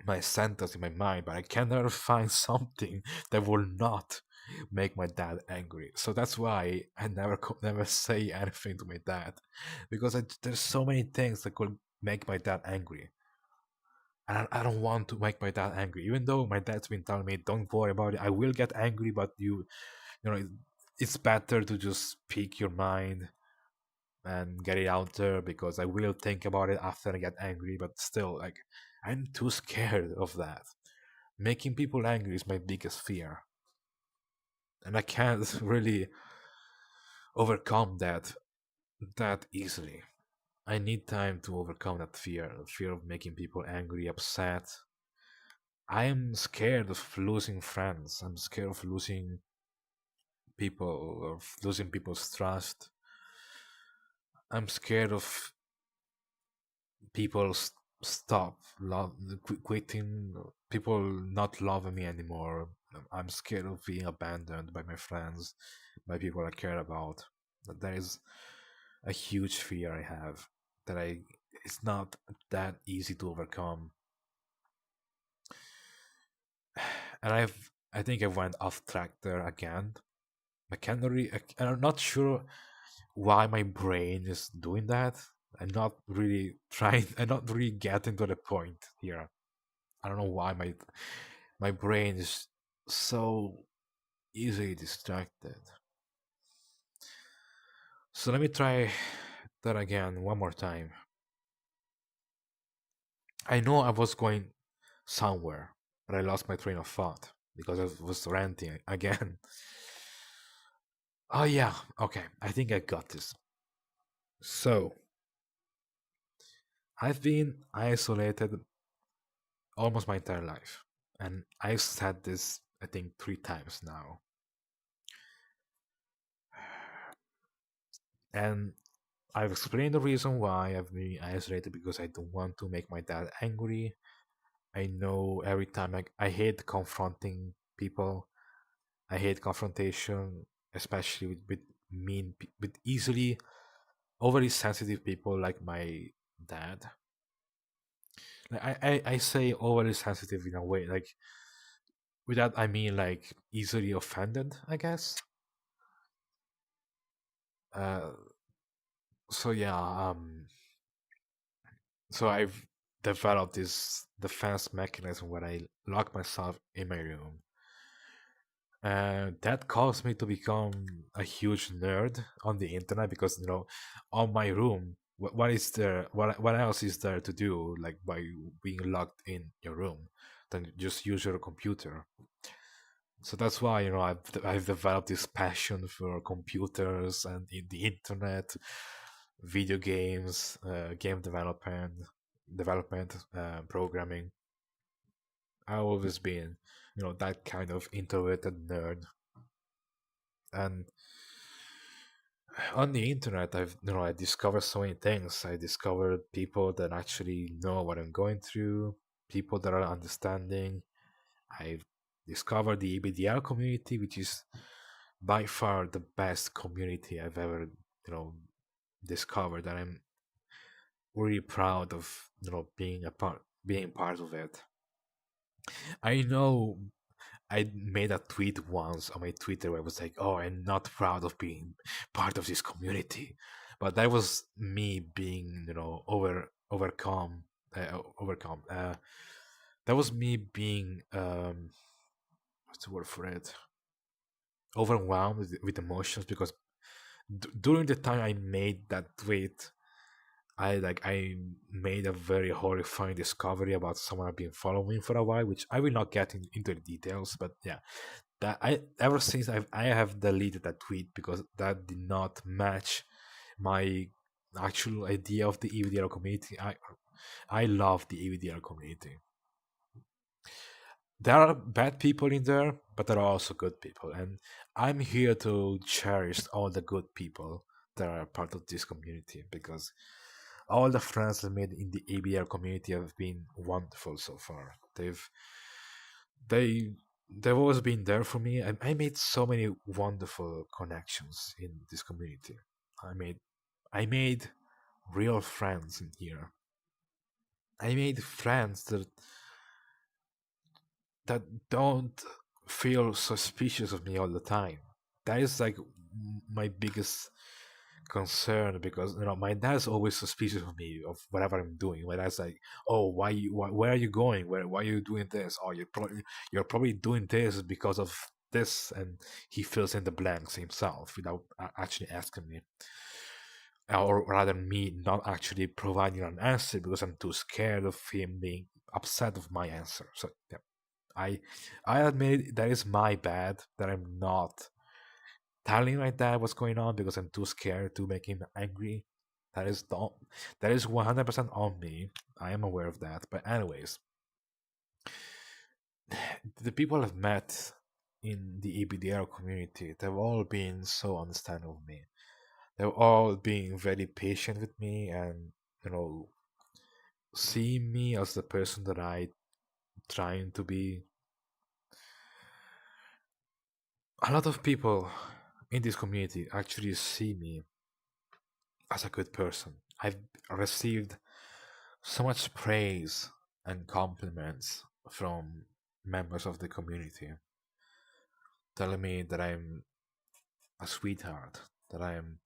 Speaker 1: my sentence in my mind, but I can never find something that will not make my dad angry. So that's why I never say anything to my dad, because there's so many things that could make my dad angry, and I don't want to make my dad angry. Even though my dad's been telling me, "Don't worry about it. I will get angry, but you know, it's better to just speak your mind and get it out there, because I will think about it after I get angry." But still, like, I'm too scared of that. Making people angry is my biggest fear, and I can't really overcome that easily. I need time to overcome that fear, the fear of making people angry, upset. I am scared of losing friends. I'm scared of losing people, of losing people's trust. I'm scared of people stop quitting, people not loving me anymore. I'm scared of being abandoned by my friends, by people I care about. There is a huge fear I have that I it's not that easy to overcome. And I think I went off track there again. I can't really, I'm not sure why my brain is doing that. I'm not really trying. I'm not really getting to the point here. I don't know why my brain is so easily distracted. So let me try that again one more time. I know I was going somewhere, but I lost my train of thought because I was ranting again. Oh yeah, okay. I think I got this. So I've been isolated almost my entire life, and I've said this I think 3 times now. And I've explained the reason why I've been isolated because I don't want to make my dad angry. I know every time I hate confronting people. I hate confrontation, especially with with easily overly sensitive people like my dad. Like I say overly sensitive in a way, like with that I mean like easily offended, I guess. Uh, so yeah, so I've developed this defense mechanism where I lock myself in my room. That caused me to become a huge nerd on the internet because on my room, what is there? What else is there to do? Like by being locked in your room, than just use your computer. So that's why I've developed this passion for computers and in the internet, video games, game development, programming. I've always been, that kind of introverted nerd. And on the internet, I discovered so many things. I discovered people that actually know what I'm going through, people that are understanding. I've discovered the EBDL community, which is by far the best community I've ever, discovered, and I'm really proud of, being part of it. I know I made a tweet once on my Twitter where I was like, "Oh, I'm not proud of being part of this community," but that was me being, overcome. That was me being, what's the word for it? Overwhelmed with emotions because during the time I made that tweet, I made a very horrifying discovery about someone I've been following for a while, which I will not get into the details, but yeah, that I ever since I have deleted that tweet because that did not match my actual idea of the EVDR community. I love the EVDR community. There are bad people in there, but there are also good people, and I'm here to cherish all the good people that are part of this community because all the friends I made in the ABR community have been wonderful so far. They they've always been there for me. I made so many wonderful connections in this community. I made real friends in here. I made friends that don't feel suspicious of me all the time. That is like my biggest concern because my dad's always suspicious of me of whatever I'm doing. My dad's like, "Oh, where are you going? Why are you doing this? Oh, you're probably doing this because of this," and he fills in the blanks himself without actually asking me, or rather, me not actually providing an answer because I'm too scared of him being upset of my answer. So yeah, I I admit that is my bad that I'm not telling my dad what's going on because I'm too scared to make him angry. That is 100% on me. I am aware of that. But anyways, the people I've met in the EBDR community, they've all been so understanding of me. They've all been very patient with me and you know seeing me as the person that I trying to be. A lot of people in this community actually see me as a good person. I've received so much praise and compliments from members of the community telling me that I'm a sweetheart, that I am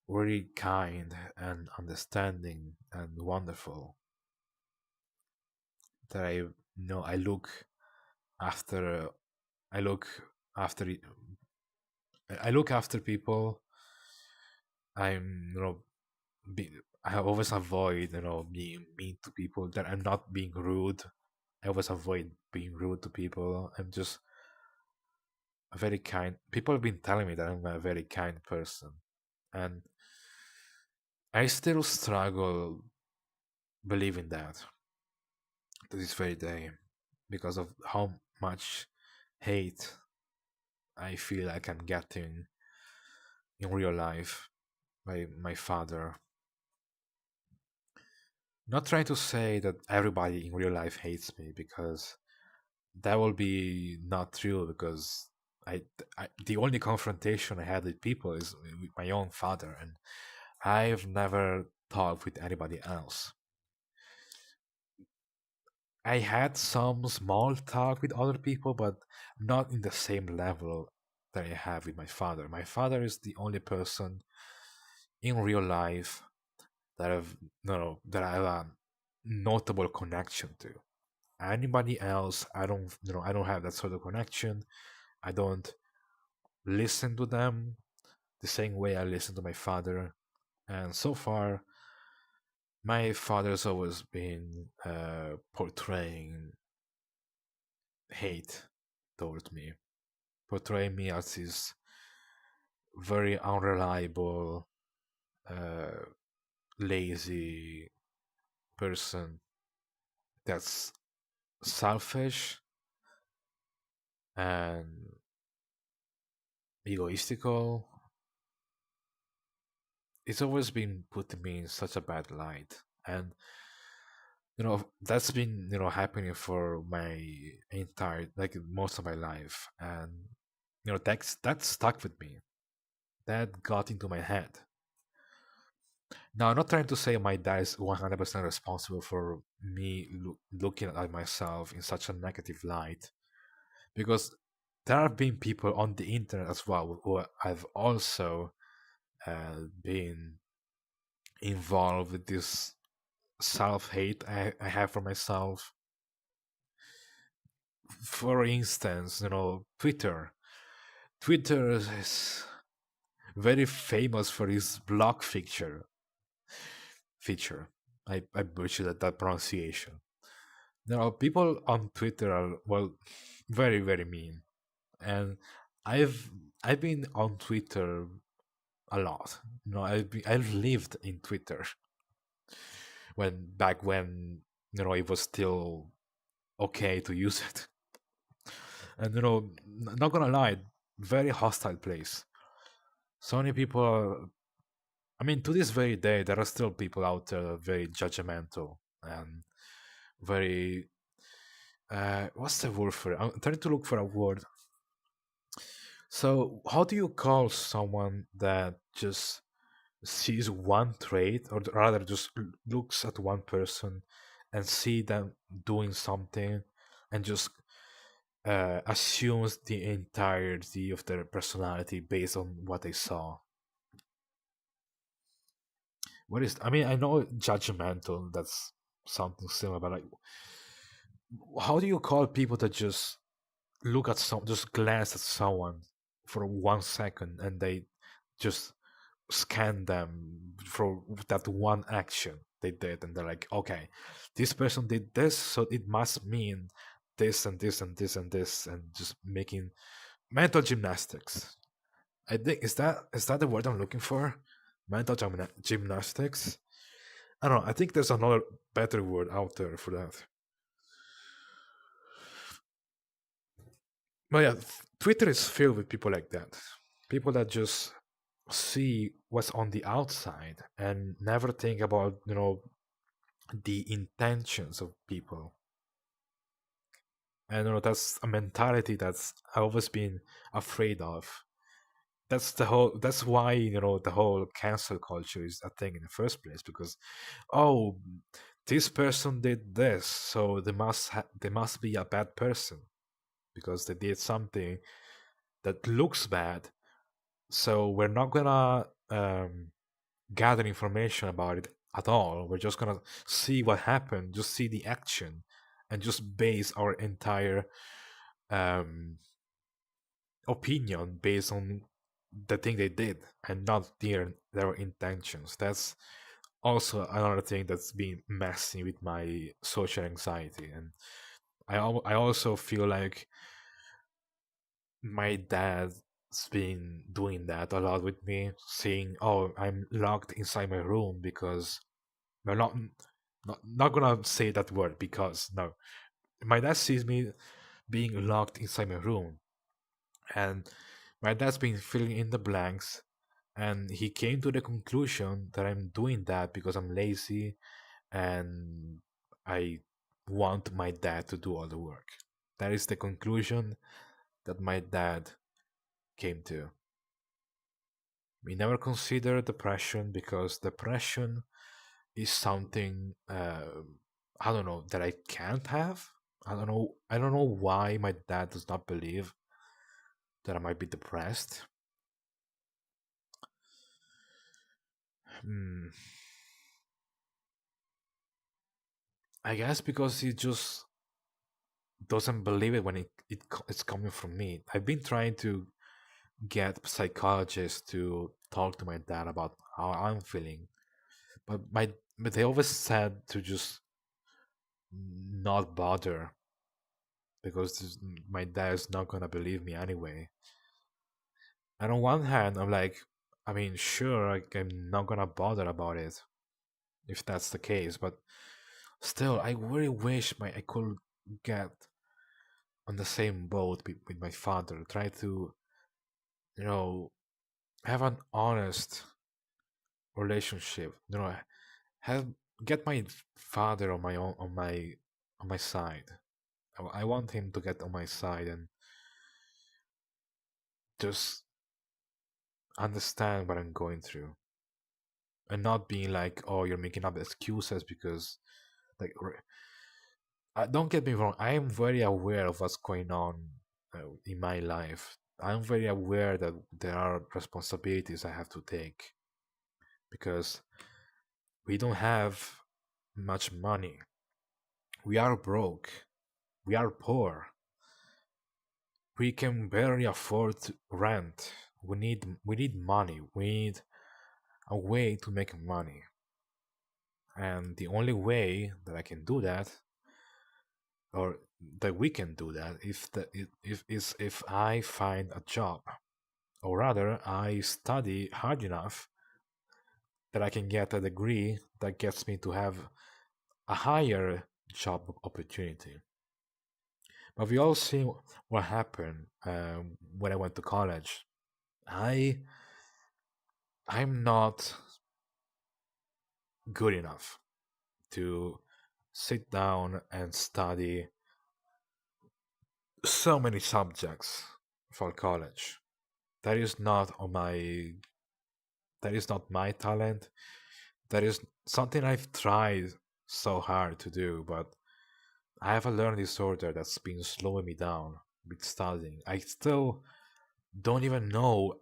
Speaker 1: very kind and understanding and wonderful, that I look after I look after I look after people. I'm be, I always avoid being mean to people. That I'm not being rude. I always avoid being rude to people. I'm just a very kind. People have been telling me that I'm a very kind person, and I still struggle believing that to this very day because of how much hate I feel like I'm getting in real life by my father. Not trying to say that everybody in real life hates me because that will be not true because the only confrontation I had with people is with my own father, and I've never talked with anybody else. I had some small talk with other people, but not in the same level that I have with my father. My father is the only person in real life that I've that I have a notable connection to. Anybody else, I don't have that sort of connection. I don't listen to them the same way I listen to my father. And so far, my father's always been portraying hate towards me, portraying me as this very unreliable, uh, lazy person that's selfish and egoistical. It's always been putting me in such a bad light, and that's been happening for my entire, like, most of my life, and that stuck with me. That got into my head. Now, I'm not trying to say my dad is 100% responsible for me looking at myself in such a negative light, because there have been people on the internet as well who have also been involved with this self hate I have for myself. For instance, Twitter. Twitter is very famous for its block feature. I butchered that pronunciation. People on Twitter are, well, very, very mean. And I've I've been on Twitter a lot. I've lived in Twitter when it was still okay to use it. And not gonna lie, very hostile place. So many people I mean, to this very day, there are still people out there very judgmental and very. What's the word for it? I'm trying to look for a word. So, how do you call someone that just sees one trait, or rather, just looks at one person and see them doing something, and just assumes the entirety of their personality based on what they saw? What is? I mean, I know judgmental. That's something similar, but like, how do you call people that just look at just glance at someone for 1 second and they just scan them for that one action they did, and they're like, okay, this person did this, so it must mean this and this and this and this, and just making mental gymnastics. I think is that the word I'm looking for? Mental gymnastics. I don't know. I think there's another better word out there for that. But yeah, Twitter is filled with people like that. People that just see what's on the outside and never think about, the intentions of people. And that's a mentality that's I've always been afraid of. That's why, the whole cancel culture is a thing in the first place, because, oh, this person did this, so they must be a bad person because they did something that looks bad. So we're not gonna gather information about it at all. We're just gonna see what happened, just see the action, and just base our entire um, opinion based on the thing they did and not their intentions. That's also another thing that's been messing with my social anxiety. And I also feel like my dad's been doing that a lot with me, saying, "Oh, I'm locked inside my room because." No, not gonna say that word, because no, my dad sees me being locked inside my room, and my dad's been filling in the blanks, and he came to the conclusion that I'm doing that because I'm lazy and I want my dad to do all the work. That is the conclusion that my dad came to. We never consider depression, because depression is something, I don't know, that I can't have. I don't know. I don't know why my dad does not believe that I might be depressed. Hmm. I guess because he just doesn't believe it when it's coming from me. I've been trying to get psychologists to talk to my dad about how I'm feeling, but they always said to just not bother, because my dad is not gonna believe me anyway. And on one hand, I'm like, I mean, sure, I'm not gonna bother about it if that's the case, but still, I really wish I could get on the same boat with my father. Try to, you know, have an honest relationship. Have get my father on my own on my side. I want him to get on my side and just understand what I'm going through, and not being like, oh, you're making up excuses because, like, don't get me wrong, I am very aware of what's going on in my life. I'm very aware that there are responsibilities I have to take, because we don't have much money. We are broke. We are poor. We can barely afford rent. We need money. We need a way to make money. And the only way that I can do that, or that we can do that, if I find a job, or rather I study hard enough that I can get a degree that gets me to have a higher job opportunity. But we all see what happened when I went to college. I I'm not good enough to sit down and study so many subjects for college. That is not on my that is not my talent. That is something I've tried so hard to do, but I have a learning disorder that's been slowing me down with studying. I still don't even know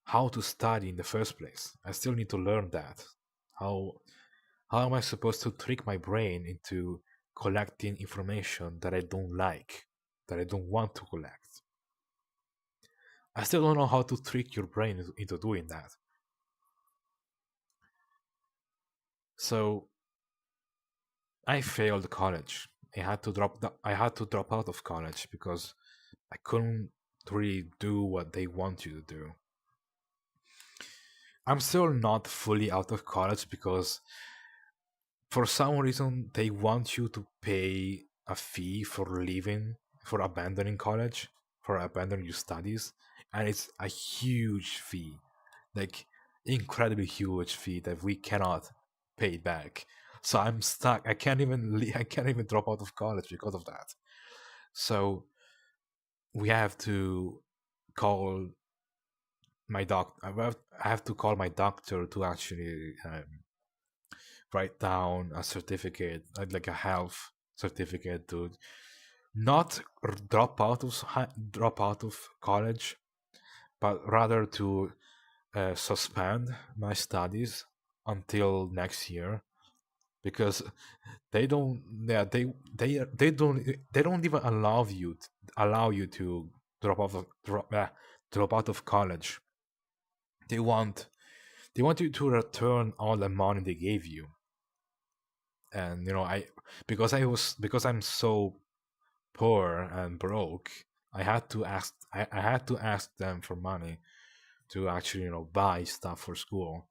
Speaker 1: how to study in the first place. I still need to learn that. How how am I supposed to trick my brain into collecting information that I don't like, that I don't want to collect? I still don't know how to trick your brain into doing that. So I failed college. I had to drop out of college because I couldn't really do what they want you to do. I'm still not fully out of college because for some reason they want you to pay a fee for leaving, for abandoning college, for abandoning your studies, and it's a huge fee, like incredibly huge fee that we cannot pay back. So I'm stuck. I can't even drop out of college because of that. So we have to call I have to call my doctor to actually write down a certificate, like a health certificate, to not drop out of college, but rather to suspend my studies until next year, because they don't yeah they don't even allow you to drop out of college. They want they want you to return all the money they gave you. And I because I'm so poor and broke, I had to ask them for money to actually buy stuff for school.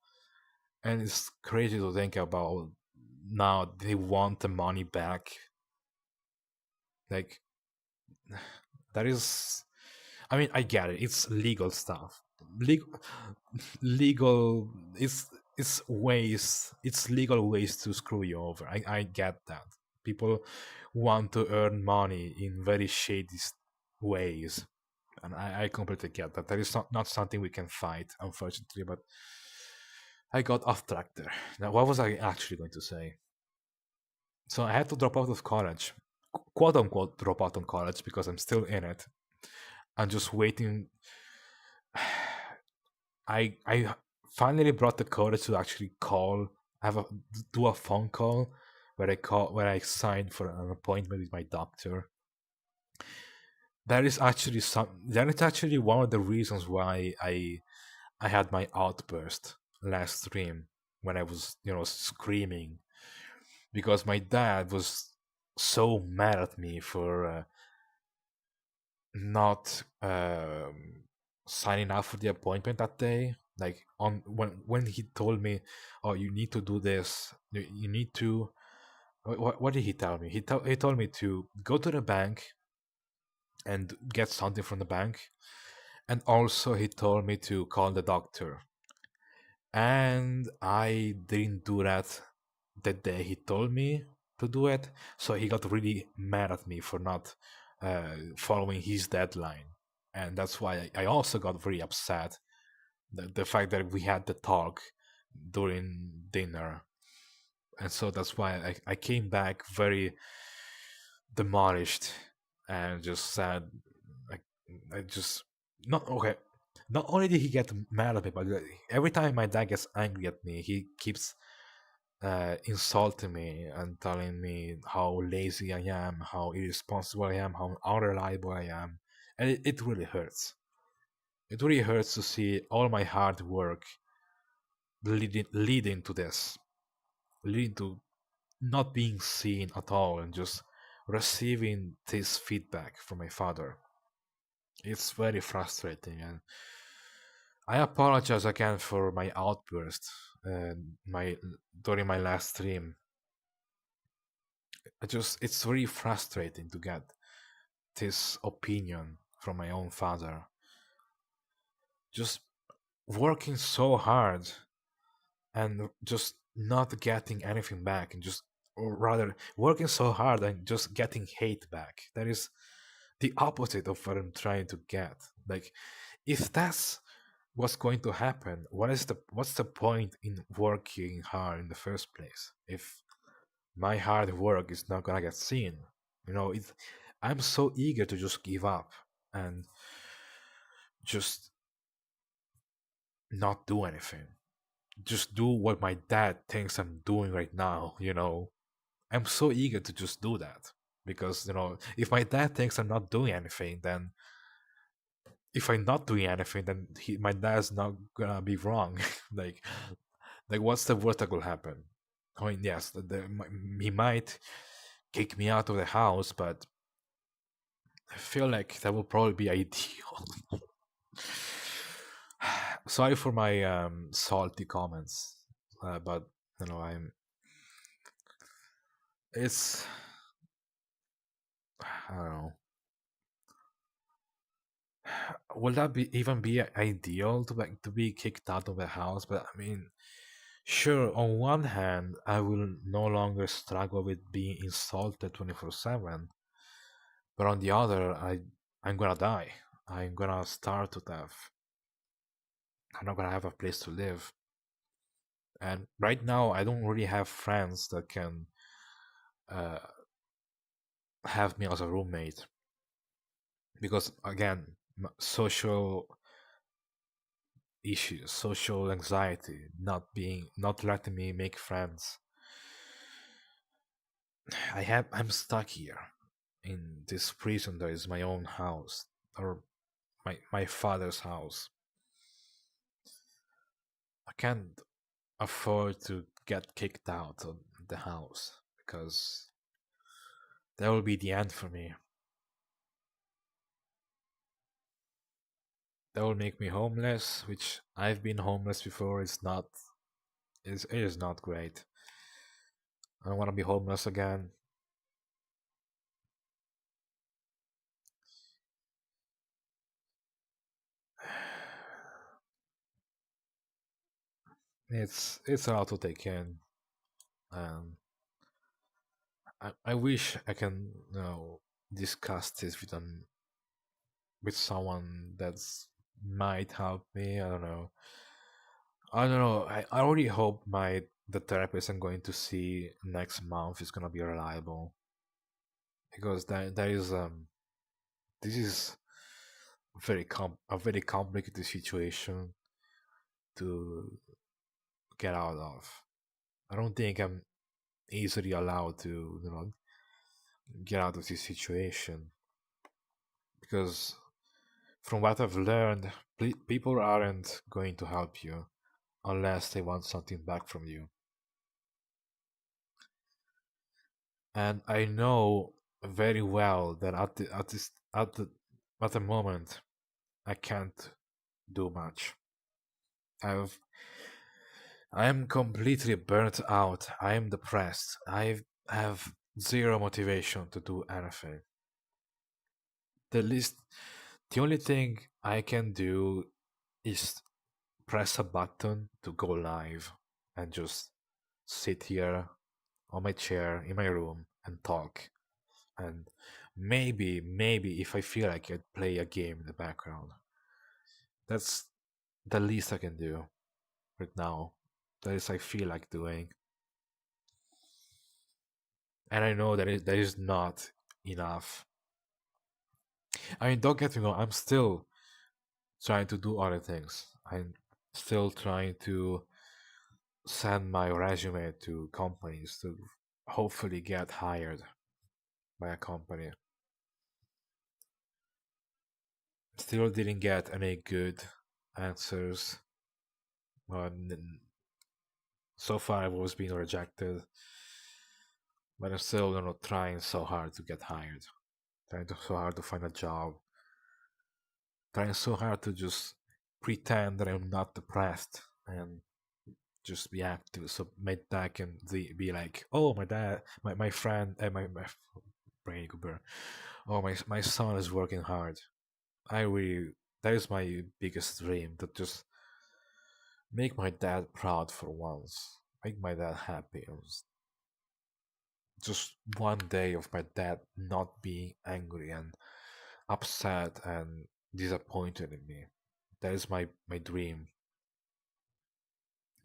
Speaker 1: And it's crazy to think about. Now they want the money back. Like, that is, I mean, I get it, it's legal stuff. Legal legal it's legal ways to screw you over. I get that. People want to earn money in very shady ways, and I completely get that. That is not something we can fight, unfortunately. But I got off track there. Now, what was I actually going to say? So I had to drop out of college, quote unquote drop out of college, because I'm still in it. I'm just waiting. I finally brought the courage to actually do a phone call where I signed for an appointment with my doctor. That is actually one of the reasons why I had my outburst last stream, when I was screaming, because my dad was so mad at me for not signing up for the appointment that day. Like, on when he told me, "Oh, you need to do this. You need to." What did he tell me? He told me to go to the bank and get something from the bank, and also he told me to call the doctor. And I didn't do that the day he told me to do it, so he got really mad at me for not following his deadline. And that's why I also got very upset, the fact that we had the talk during dinner. And so that's why I came back very demolished, and just said, like, I just not okay. Not only did he get mad at me, but every time my dad gets angry at me, he keeps insulting me and telling me how lazy I am, how irresponsible I am, how unreliable I am. And it really hurts. It really hurts to see all my hard work leading to this, leading to not being seen at all, and just receiving this feedback from my father. It's very frustrating, and I apologize again for my outburst my during my last stream. It's really frustrating to get this opinion from my own father. Just working so hard and just not getting anything back, and just, or rather, working so hard and just getting hate back. That is the opposite of what I'm trying to get. Like, if that's what's going to happen, what's the point in working hard in the first place if my hard work is not gonna get seen? I'm so eager to just give up and just not do anything. Just do what my dad thinks I'm doing right now. I'm so eager to just do that, because if my dad thinks I'm not doing anything, then if I'm not doing anything, then my dad's not gonna be wrong. like, what's the worst that will happen? I mean, yes, he might kick me out of the house, but I feel like that would probably be ideal. Sorry for my salty comments, but I'm. It's, I don't know. Will that be ideal to be kicked out of the house? But I mean, sure. On one hand, I will no longer struggle with being insulted 24/7, but on the other, I'm gonna die. I'm gonna starve to death. I'm not gonna have a place to live. And right now, I don't really have friends that can uh, have me as a roommate because, again, social issues, social anxiety, not letting me make friends. I'm stuck here in this prison that is my own house or my father's house. I can't afford to get kicked out of the house because that will be the end for me. That will make me homeless, which I've been homeless before. It is not great. I don't want to be homeless again. It's a lot to take in, and I wish I can discuss this with someone that's might help me. I don't know. I don't know. I already hope my the therapist I'm going to see next month is gonna be reliable because that is this is a very complicated situation to get out of. I don't think I'm easily allowed to get out of this situation because from what I've learned, people aren't going to help you unless they want something back from you. And I know very well that at the moment I can't do much. I've I am completely burnt out. I am depressed. I have zero motivation to do anything. The least the only thing I can do is press a button to go live and just sit here on my chair in my room and talk. And maybe if I feel like it, play a game in the background. That's the least I can do right now. That is I feel like doing. And I know that is not enough. I mean, don't get me wrong, I'm still trying to do other things. I'm still trying to send my resume to companies to hopefully get hired by a company. Still didn't get any good answers. So far, I've always been rejected, but I'm still, trying so hard to get hired, so hard to find a job, trying so hard to just pretend that I'm not depressed and just be active. So my dad can be like, "Oh, my dad, my friend, and my brain goober. Oh, my son is working hard." I really that is my biggest dream to just make my dad proud for once, make my dad happy. Just one day of my dad not being angry and upset and disappointed in me. That is my dream.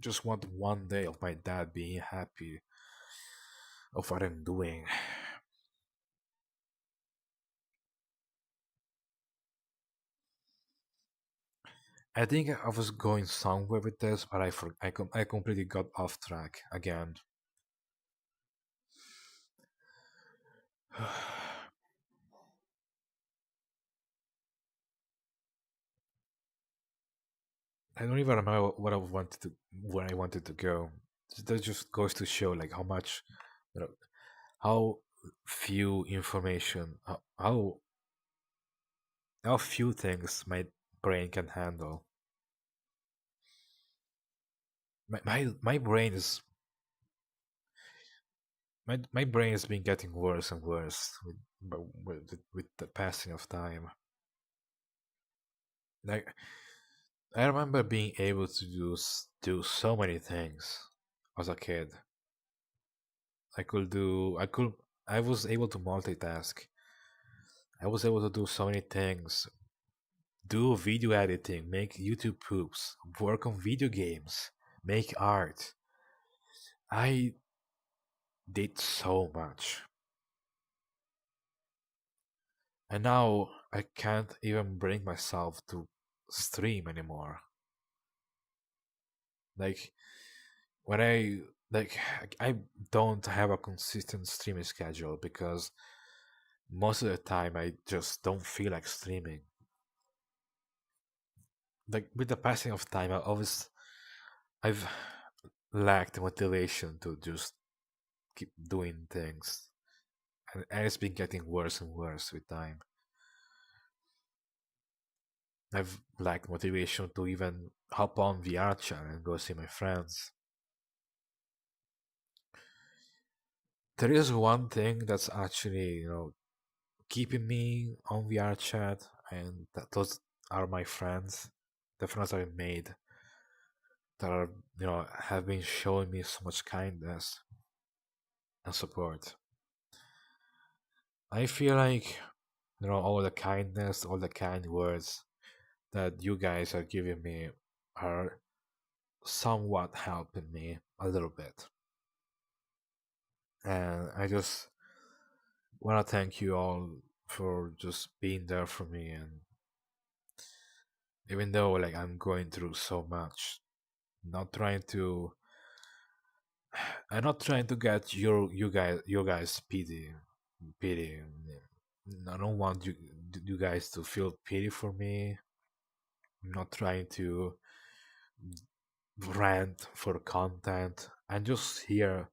Speaker 1: Just want one day of my dad being happy of what I'm doing. I think I was going somewhere with this, but I completely got off track again. I don't even remember what I wanted to where I wanted to go. That just goes to show like how much, you know, how few information, how few things my brain can handle. My brain is my brain has been getting worse and worse with the passing of time. Like I remember being able to do so many things as a kid. I was able to multitask. I was able to do so many things do video editing, make YouTube poops, work on video games, make art. I did so much. And now I can't even bring myself to stream anymore. Like when like I don't have a consistent streaming schedule because most of the time I just don't feel like streaming. Like with the passing of time, I've lacked motivation to just keep doing things, and it's been getting worse and worse with time. I've lacked motivation to even hop on VR chat and go see my friends. There is one thing that's actually, keeping me on VR chat, and those are my friends, the friends I've made that are, have been showing me so much kindness and support. I feel like, all the kindness, all the kind words that you guys are giving me are somewhat helping me a little bit. And I just want to thank you all for just being there for me. And even though like I'm going through so much, not trying to I'm not trying to get you guys pity. I don't want you guys to feel pity for me. I'm not trying to rant for content. I'm just here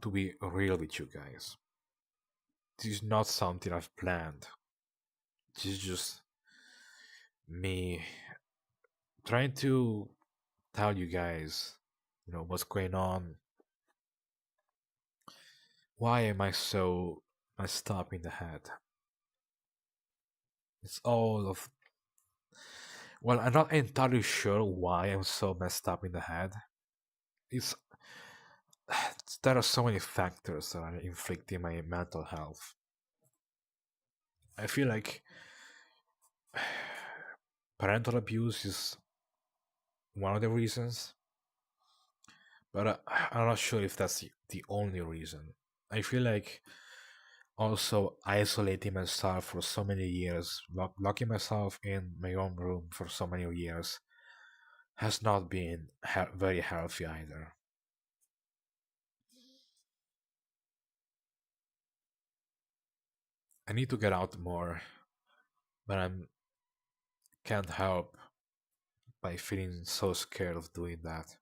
Speaker 1: to be real with you guys. This is not something I've planned. This is just me trying to tell you guys, what's going on. Why am I so messed up in the head? It's all of. Well, I'm not entirely sure why I'm so messed up in the head. It's. There are so many factors that are inflicting my mental health. I feel like parental abuse is one of the reasons, but I'm not sure if that's the only reason. I feel like also isolating myself for so many years, locking myself in my own room for so many years, has not been very healthy either. I need to get out more, but I can't help by feeling so scared of doing that.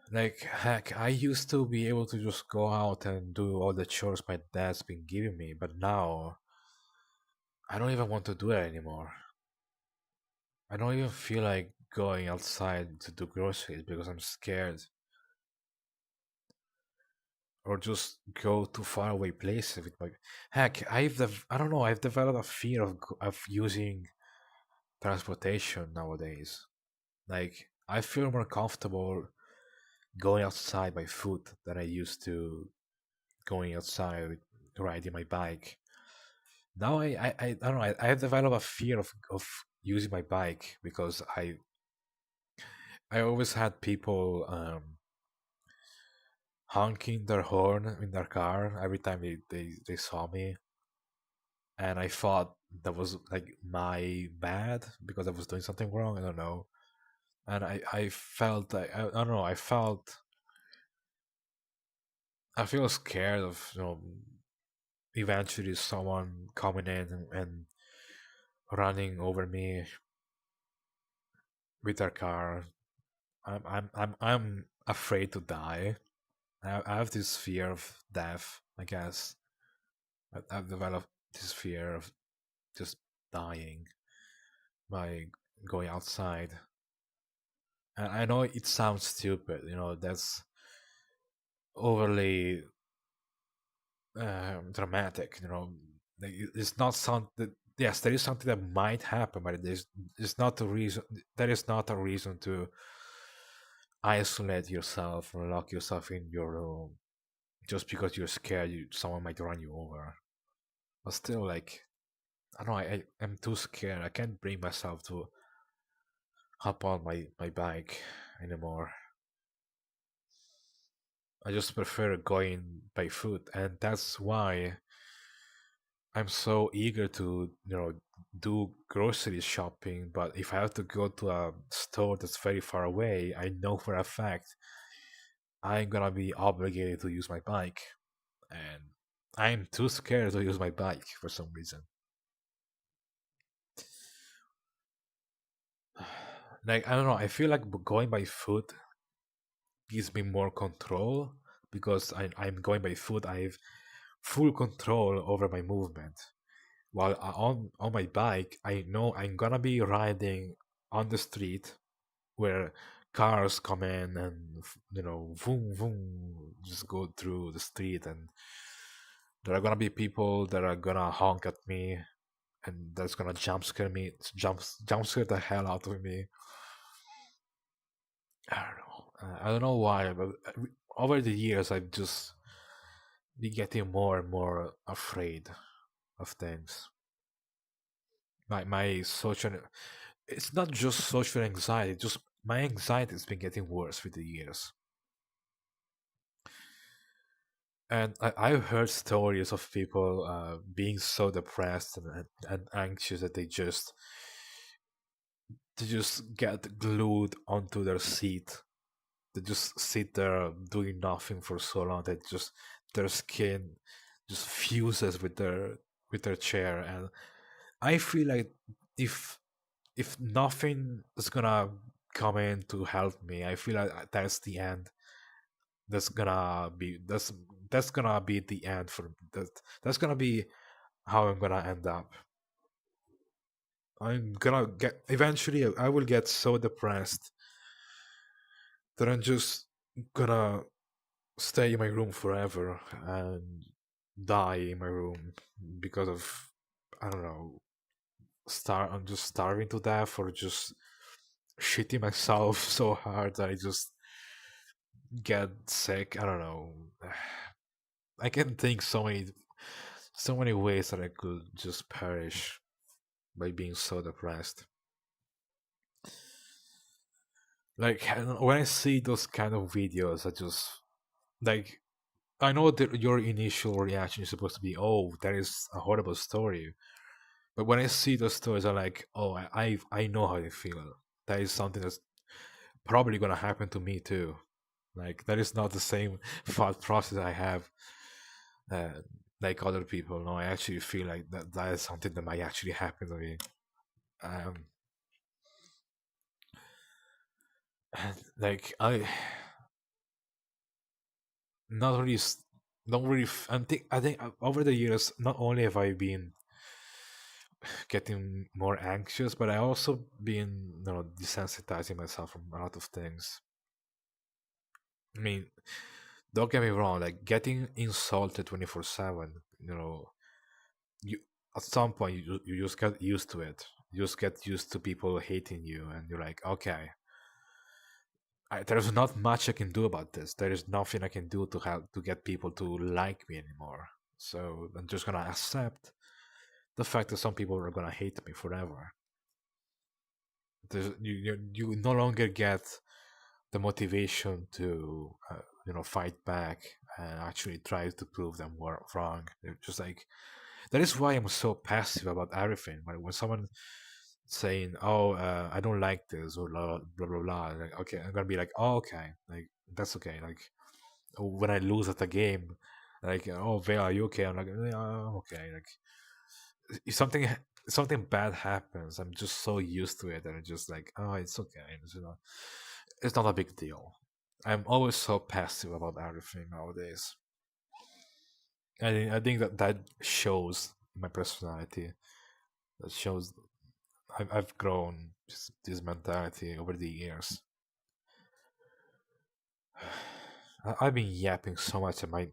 Speaker 1: Like, heck, I used to be able to just go out and do all the chores my dad's been giving me, but now I don't even want to do it anymore. I don't even feel like going outside to do groceries because I'm scared, or just go to faraway places with my. Heck, I don't know. I've developed a fear of using transportation nowadays. Like, I feel more comfortable going outside by foot than I used to going outside riding my bike. Now I don't know. I have developed a fear of using my bike because I always had people honking their horn in their car every time they saw me, and I thought that was like my bad because I was doing something wrong. I don't know, and I felt I don't know. I feel scared of eventually someone coming in and running over me with their car. I'm afraid to die. I have this fear of death. I guess I've developed this fear of just dying by going outside. And I know it sounds stupid. That's overly dramatic. Like, it's not something. Yes, there is something that might happen, but it's not a reason. That is not a reason to isolate yourself or lock yourself in your room just because you're scared someone might run you over. But still, like, I don't know. I'm too scared. I can't bring myself to hop on my bike anymore. I just prefer going by foot, and that's why I'm so eager to do grocery shopping. But if I have to go to a store that's very far away, I know for a fact I'm gonna be obligated to use my bike, and I'm too scared to use my bike for some reason. Like I don't know, I feel like going by foot gives me more control because I'm going by foot. I have full control over my movement. While on my bike, I know I'm gonna be riding on the street where cars come in and boom boom just go through the street, and there are gonna be people that are gonna honk at me, and that's gonna jump scare the hell out of me. I don't know. I don't know why, but over the years, I've just been getting more and more afraid of things. My social, it's not just social anxiety, just my anxiety has been getting worse with the years. And I've heard stories of people being so depressed and anxious that they just get glued onto their seat. They just sit there doing nothing for so long that just their skin just fuses with their chair. And I feel like if if nothing is gonna come in to help me, I feel like that's the end. That's gonna be the end for that. That's gonna be how I'm gonna end up. I'm gonna get eventually. I will get so depressed that I'm just gonna stay in my room forever and die in my room because of I don't know. I'm just starving to death or just shitting myself so hard that I just get sick. I don't know. I can think so many ways that I could just perish by being so depressed. Like I don't know, when I see those kind of videos, I just like I know that your initial reaction is supposed to be, "Oh, that is a horrible story." But when I see those stories, I'm like, "Oh, I know how you feel. That is something that's probably gonna happen to me too." Like that is not the same thought process I have uh, like other people. No, I actually feel like that is something that might actually happen to me. Um, like not really, don't really. I think over the years, not only have I been getting more anxious, but I also been desensitizing myself from a lot of things. I mean, don't get me wrong, like getting insulted 24/7. You at some point you just get used to it. You just get used to people hating you, and you're like, okay, there's not much I can do about this. There is nothing I can do to help to get people to like me anymore. So I'm just gonna accept the fact that some people are gonna hate me forever. You no longer get the motivation to fight back and actually try to prove them wrong. They're just like that is why I'm so passive about everything. When someone saying, "Oh, I don't like this," or blah blah blah, blah like, okay, I'm gonna be like, "Oh, okay, like that's okay." Like when I lose at a game, like, "Oh, Vale, are you okay?" I'm like, "Yeah, I'm okay." Like if something bad happens, I'm just so used to it that I'm just like, "Oh, it's okay." It's not a big deal. I'm always so passive about everything nowadays. I think that shows my personality. That shows I've grown this mentality over the years. I've been yapping so much, and my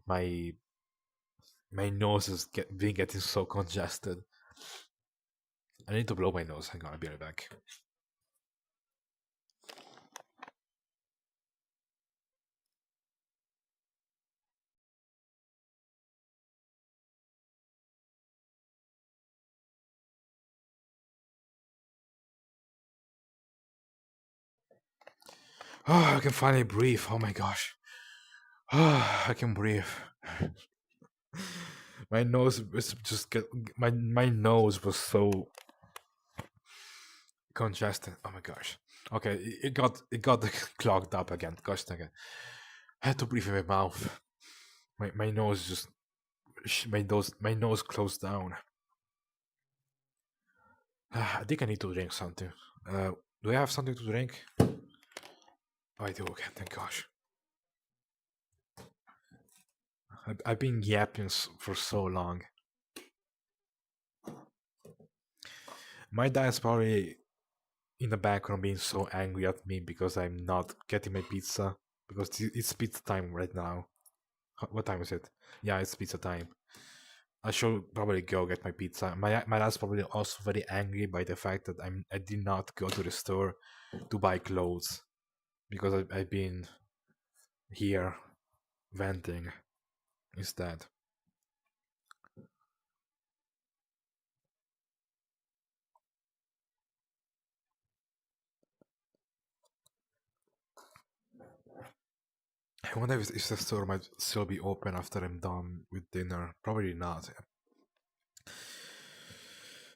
Speaker 1: nose is been getting so congested. I need to blow my nose. Hang on, I'll be right back. Oh, I can finally breathe. Oh my gosh. Oh, I can breathe. My nose was just get my nose was so congested. Oh my gosh. Okay, it got clogged up again. Gosh dang it. I had to breathe in my mouth. My nose just my nose closed down. I think I need to drink something. Uh, do I have something to drink? Oh, I do. Okay, thank gosh. I've been yapping for so long. My dad's probably in the background being so angry at me because I'm not getting my pizza because it's pizza time right now. What time is it? Yeah, it's pizza time. I should probably go get my pizza. My dad's probably also very angry by the fact that I did not go to the store to buy clothes because I've been here venting instead. I wonder if the store might still be open after I'm done with dinner. Probably not.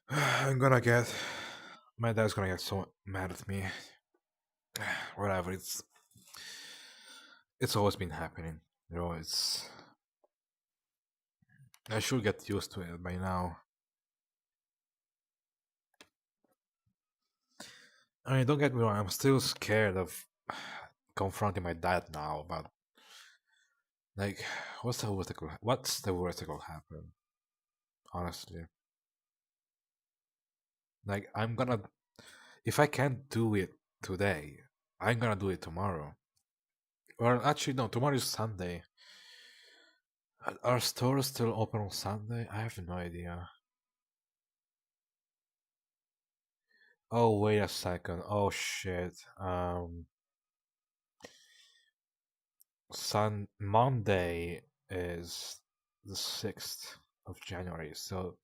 Speaker 1: I'm gonna get. My dad's gonna get so mad at me. Whatever. It's always been happening. It's. I should get used to it by now. I mean, don't get me wrong. I'm still scared of confronting my dad now. But like, What's the worst that could happen? Honestly, like I'm gonna. If I can't do it today, I'm gonna do it tomorrow. Or actually, no. Tomorrow is Sunday. Are stores still open on Sunday? I have no idea. Oh, wait a second. Oh shit. Monday is the 6th of January, so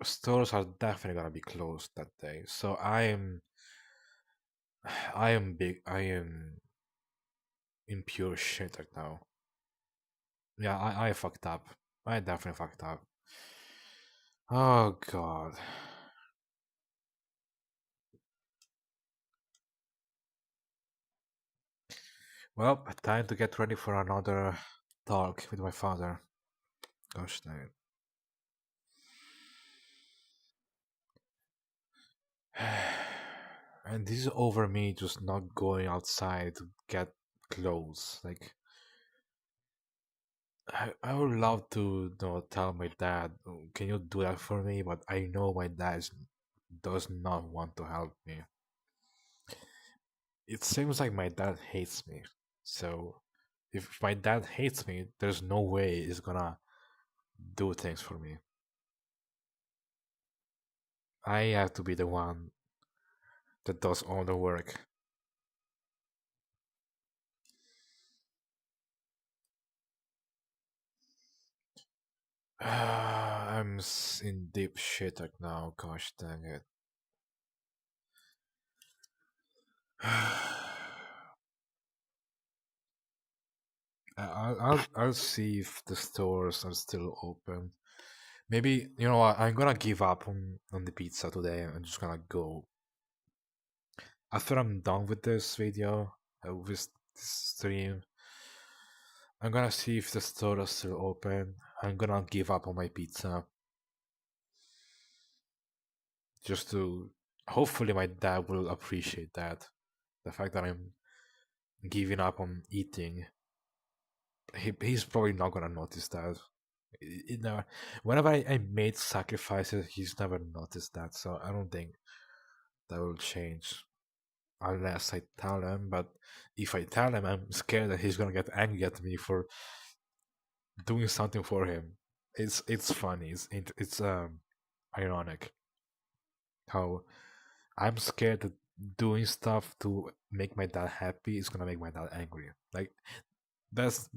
Speaker 1: stores are definitely gonna be closed that day. So I am in pure shit right now. Yeah, I fucked up. I definitely fucked up. Oh god. Well, time to get ready for another talk with my father. Gosh dang it. And this is over me just not going outside to get clothes. Like, I would love to tell my dad, "Oh, can you do that for me?" But I know my does not want to help me. It seems like my dad hates me. So, if my dad hates me, there's no way he's gonna do things for me. I have to be the one that does all the work. In deep shit right now. Gosh dang it. I'll see if the stores are still open. Maybe you know what? I'm gonna give up on the pizza today. I'm just gonna go after I'm done with this video, with this stream. I'm gonna see if the store is still open. I'm gonna give up on my pizza just to hopefully my dad will appreciate that. The fact that I'm giving up on eating. He's probably not gonna notice that. It never, whenever I made sacrifices, he's never noticed that. So I don't think that will change unless I tell him. But if I tell him, I'm scared that he's gonna get angry at me for doing something for him. It's funny. It's ironic how I'm scared that doing stuff to make my dad happy is gonna make my dad angry. Like that's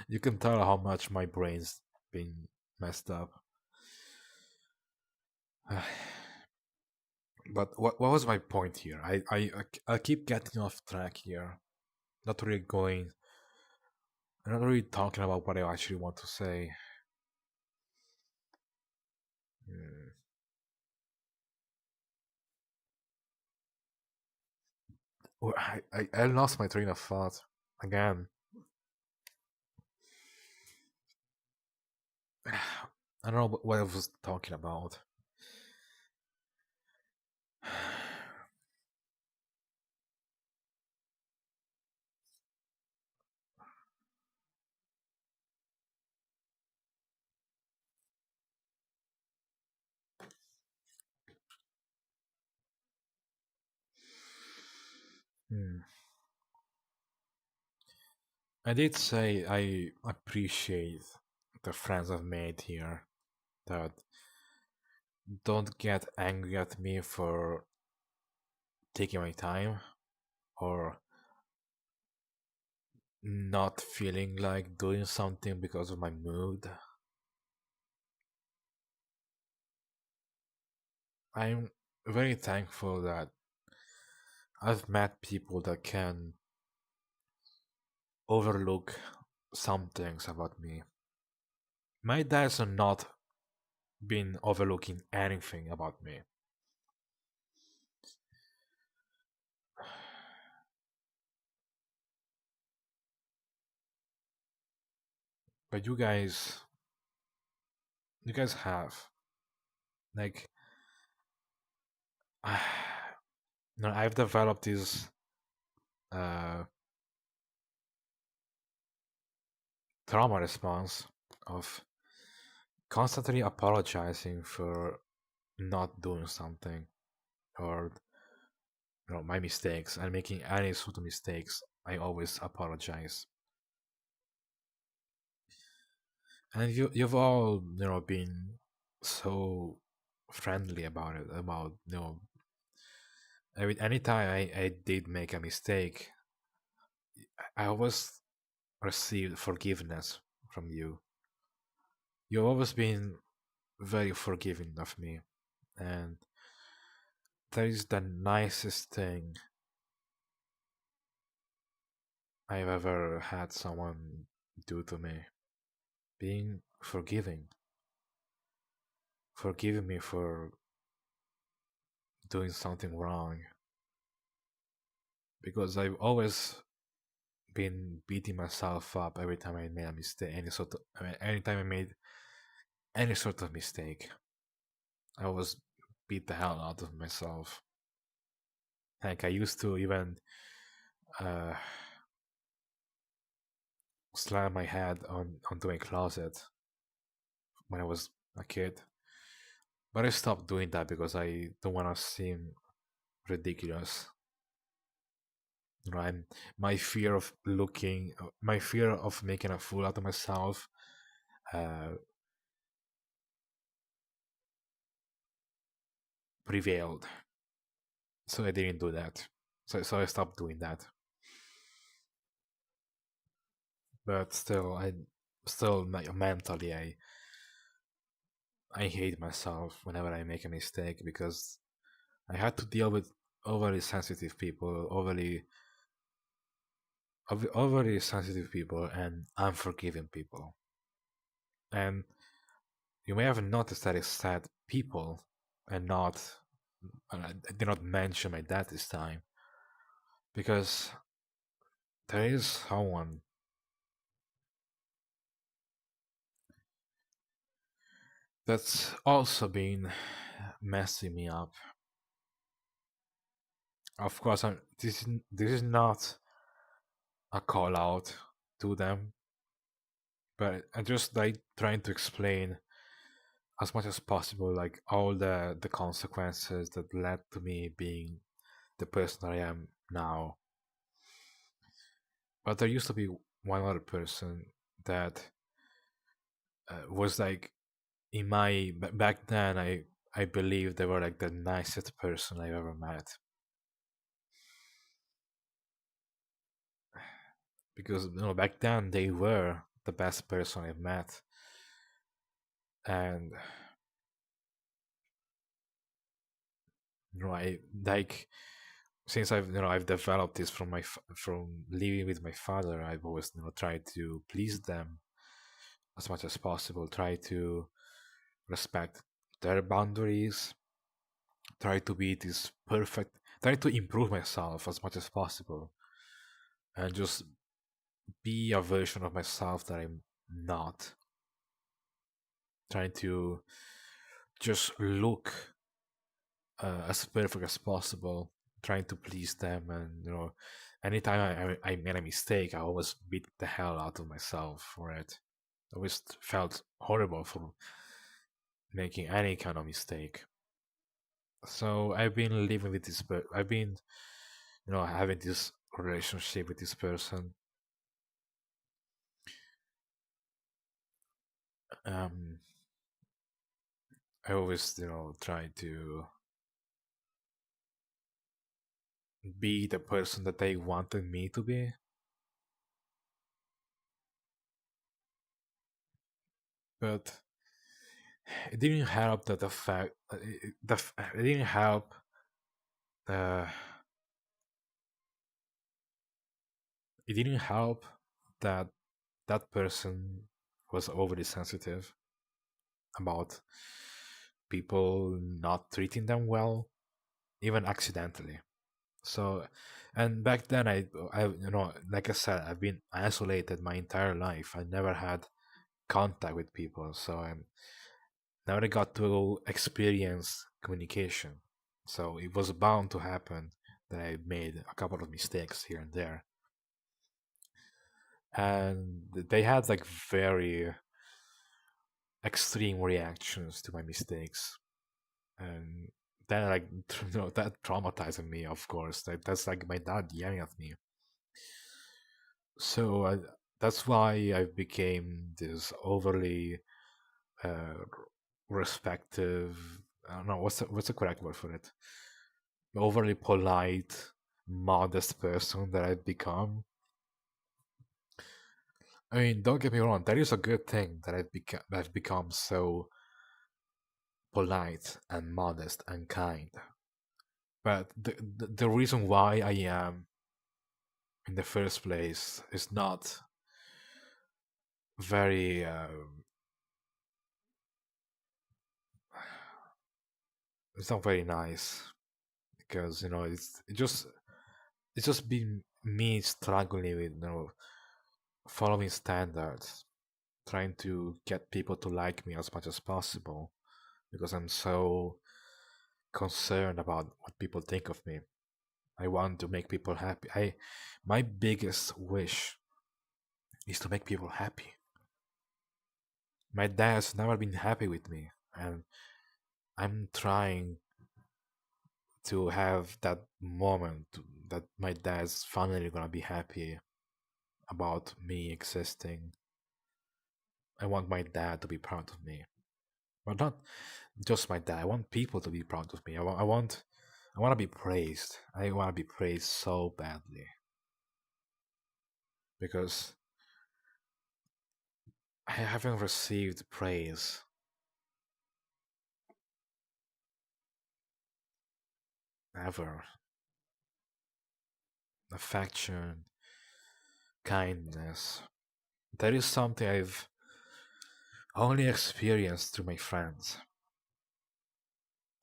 Speaker 1: you can tell how much my brain's been messed up. But what was my point here? I keep getting off track here. not really going, not really talking about what I actually want to say. Hmm. Oh, I lost my train of thought again. I don't know what I was talking about. Hmm. I did say I appreciate the friends I've made here that don't get angry at me for taking my time or not feeling like doing something because of my mood. I'm very thankful that I've met people that can overlook some things about me. My dad's not been overlooking anything about me. But you guys have. Like, I've developed this uh, trauma response of constantly apologizing for not doing something or my mistakes and making any sort of mistakes. I always apologize, and you've all been so friendly about it. About anytime I did make a mistake, I always received forgiveness from you. You've always been very forgiving of me, and that is the nicest thing I've ever had someone do to me. Being forgiving me for doing something wrong, because I've always been beating myself up every time I made a mistake, anytime I made any sort of mistake. I always beat the hell out of myself. Like I used to even uh, slam my head onto a closet when I was a kid. But I stopped doing that because I don't want to seem ridiculous. I'm my fear of my fear of making a fool out of myself uh, prevailed. So I didn't do that. So I stopped doing that. But still mentally, I hate myself whenever I make a mistake because I had to deal with overly sensitive people, overly sensitive people, and unforgiving people. And you may have noticed that I said people and not, and I did not mention my dad this time because there is someone that's also been messing me up. Of course, this is not a call out to them, but I just like trying to explain as much as possible, like all the consequences that led to me being the person I am now. But there used to be one other person that was like in back then. I believe they were like the nicest person I've ever met because back then they were the best person I've met, and I like since I've developed this from from living with my father. I've always tried to please them as much as possible, try to respect their boundaries, try to be this perfect, try to improve myself as much as possible, and just be a version of myself that I'm not. Trying to just look as perfect as possible, trying to please them, and anytime I made a mistake, I always beat the hell out of myself for it. I always felt horrible for making any kind of mistake. So I've been living with this, but I've been, having this relationship with this person. Um, I always, try to be the person that they wanted me to be, but it didn't help that the fact it didn't help uh, it didn't help that that person was overly sensitive about people not treating them well, even accidentally. So, and back then like I said, I've been isolated my entire life. I never had contact with people, so I never got to experience communication. So it was bound to happen that I made a couple of mistakes here and there. And they had like very extreme reactions to my mistakes. And then like that traumatized me, of course. That's like my dad yelling at me. So that's why I became this overly uh, respective. I don't know what's the correct word for it. Overly polite, modest person that I've become. I mean, don't get me wrong. That is a good thing that I've become so polite and modest and kind. But the reason why I am in the first place is not very. It's not very nice because it's just been me struggling with following standards, trying to get people to like me as much as possible because I'm so concerned about what people think of me. I want to make people happy. My biggest wish is to make people happy. My dad's never been happy with me, and I'm trying to have that moment that my dad's finally gonna be happy about me existing. I want my dad to be proud of me, but not just my dad. I want people to be proud of me. I want to be praised. I want to be praised so badly because I haven't received praise ever. Affection, kindness. That is something I've only experienced through my friends,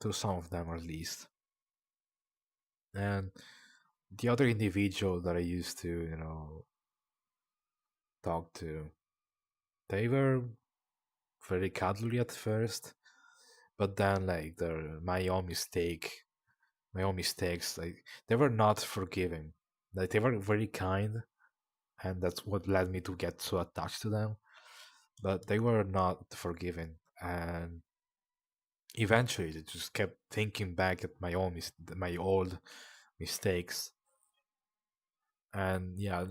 Speaker 1: through some of them at least. And the other individual that I used to, talk to, they were very cuddly at first, but then like my own mistakes, like they were not forgiving. Like they were very kind, and that's what led me to get so attached to them. But they were not forgiving, and eventually they just kept thinking back at my old mistakes. And yeah,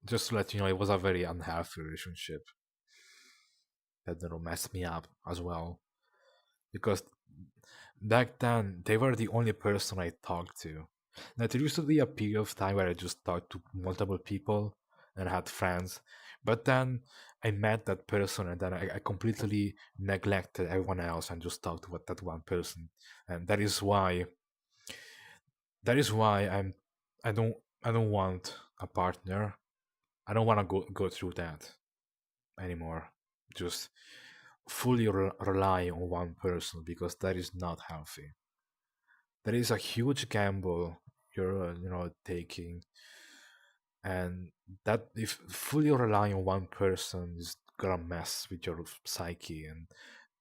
Speaker 1: just to let you know, it was a very unhealthy relationship that messed me up as well because back then they were the only person I talked to. Now there used to be a period of time where I just talked to multiple people and had friends, but then I met that person and then I completely neglected everyone else and just talked to that one person, and that is why That is why I don't I don't want a partner. I don't want to go through that anymore. Just fully rely on one person, because that is not healthy. That is a huge gamble you're taking, and that if fully relying on one person is gonna mess with your psyche and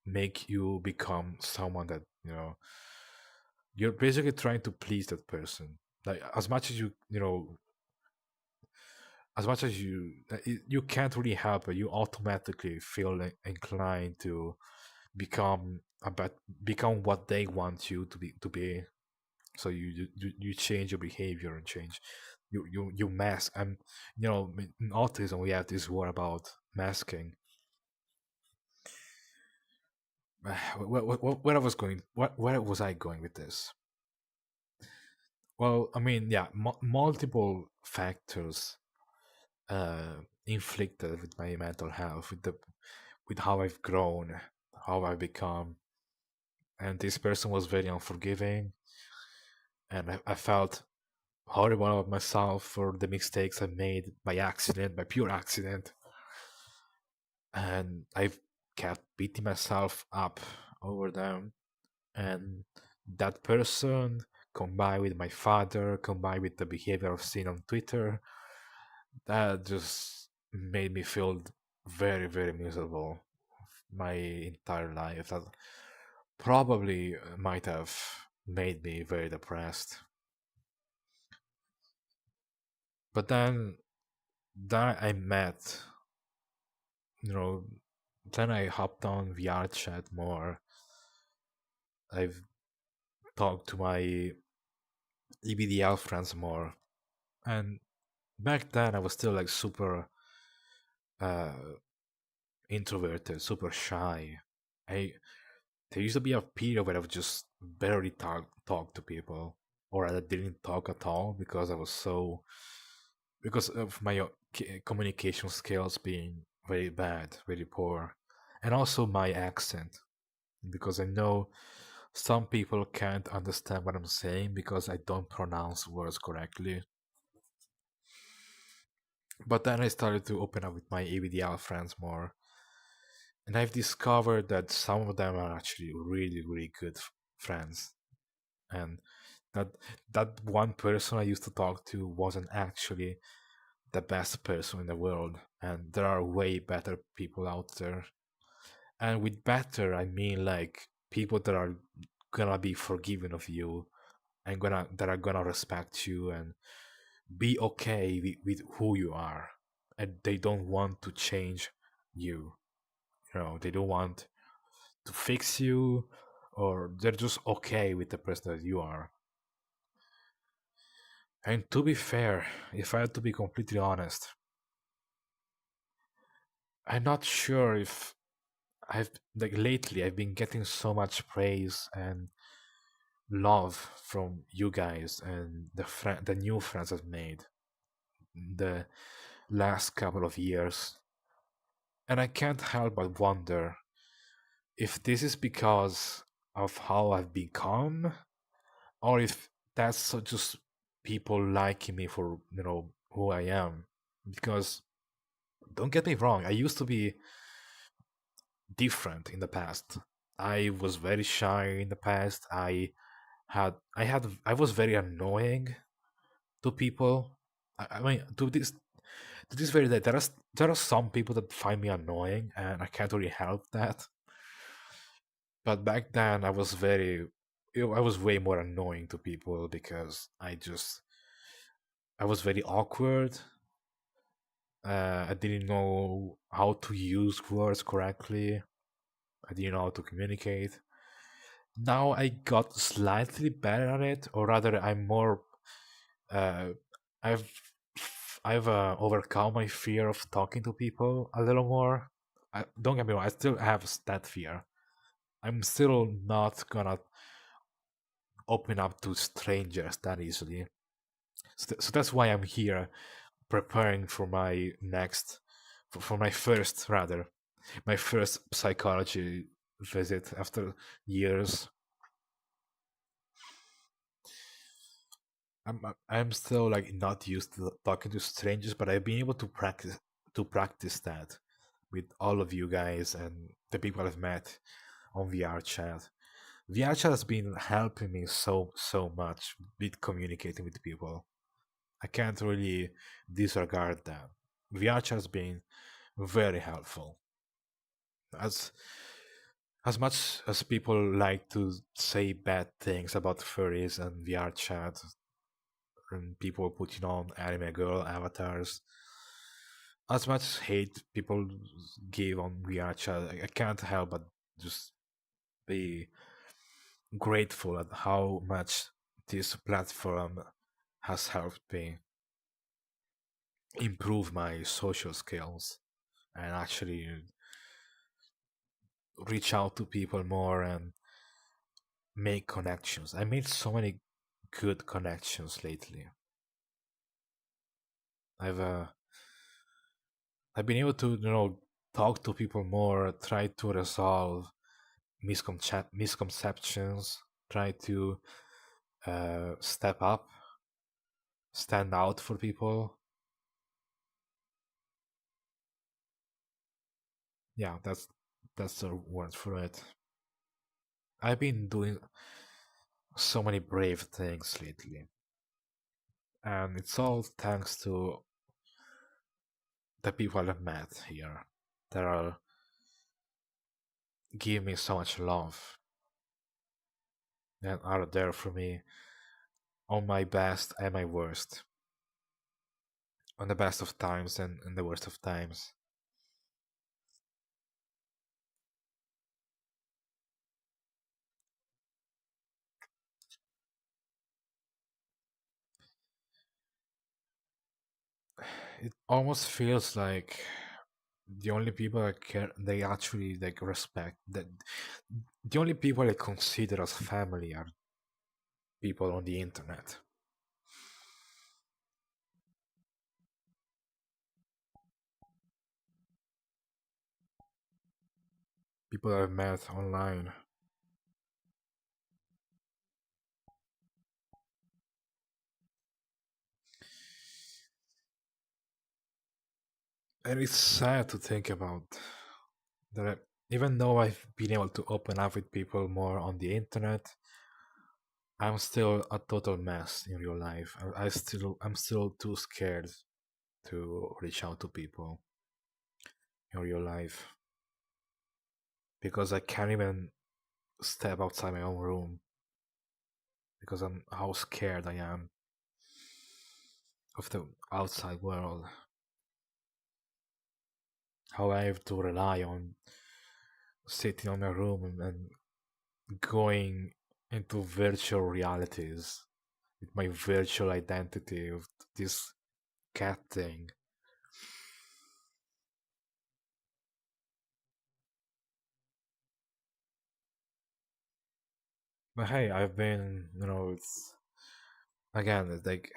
Speaker 1: make you become someone that you're basically trying to please that person. Like, as much as as much as you can't really help it, you automatically feel inclined to become about become what they want you to be. So you change your behavior and change you mask. And in autism we have this word about masking. Where I was going, where was I going with this? Well, I mean, yeah, multiple factors inflicted with my mental health, with how I've grown, how I've become. And this person was very unforgiving, and I felt horrible about myself for the mistakes I made by accident, by pure accident. And I've kept beating myself up over them. And that person, combined with my father, combined with the behavior I've seen on Twitter, that just made me feel very, very miserable my entire life. That probably might have made me very depressed. But then I met, you know, then I hopped on VR chat more. I've talked to my EBDL friends more. And back then I was still like super uh, introverted, super shy. I There used to be a period where I would just barely talk to people, or I didn't talk at all because I was so because of my communication skills being very bad, very poor, and also my accent, because I know some people can't understand what I'm saying because I don't pronounce words correctly. But then I started to open up with my ABDL friends more, and I've discovered that some of them are actually really, really good friends, and that that one person I used to talk to wasn't actually the best person in the world, and there are way better people out there. And with better, I mean like people that are gonna be forgiving of you, and that are gonna respect you and be okay with who you are, and they don't want to change you. They don't want to fix you, or they're just okay with the person that you are. And to be fair, if I had to be completely honest, I'm not sure if I've like lately I've been getting so much praise and love from you guys and the new friends I've made the last couple of years. And I can't help but wonder if this is because of how I've become, or if that's just people liking me for who I am. Because don't get me wrong, I used to be different in the past. I was very shy in the past. I was very annoying to people. I mean, to this very day, there are some people that find me annoying, and I can't really help that. But back then, I was way more annoying to people because I was very awkward. I didn't know how to use words correctly. I didn't know how to communicate. Now I got slightly better at it, or rather, I'm more. Uh, I've overcome my fear of talking to people a little more. Don't get me wrong, I still have that fear. I'm still not gonna open up to strangers that easily. So that's why I'm here, preparing for my for my first, rather, my first psychology visit after years. I'm still like not used to talking to strangers, but I've been able to practice that with all of you guys and the people I've met on VR chat. VR chat has been helping me so much with communicating with people. I can't really disregard that. VR chat has been very helpful. As as much as people like to say bad things about furries and VR chat, and people putting on anime girl avatars, as much hate people give on VR chat, I can't help but just be grateful at how much this platform has helped me improve my social skills and actually reach out to people more and make connections. I made so many good connections lately. I've uh, I've been able to talk to people more, try to resolve misconceptions, try to step up, stand out for people. Yeah, that's the word for it. I've been doing so many brave things lately, and it's all thanks to the people I've met here that are give me so much love and are there for me on my best and my worst, on the best of times and the worst of times. It almost feels like the only people I care, they actually like respect that the only people I consider as family are people on the internet, people I've met online. And it's sad to think about that even though I've been able to open up with people more on the internet, I'm still a total mess in real life. I'm still too scared to reach out to people in real life because I can't even step outside my own room because I'm how scared I am of the outside world. How I have to rely on sitting on my room and going into virtual realities with my virtual identity of this cat thing. But hey, I've been, it's again, it's like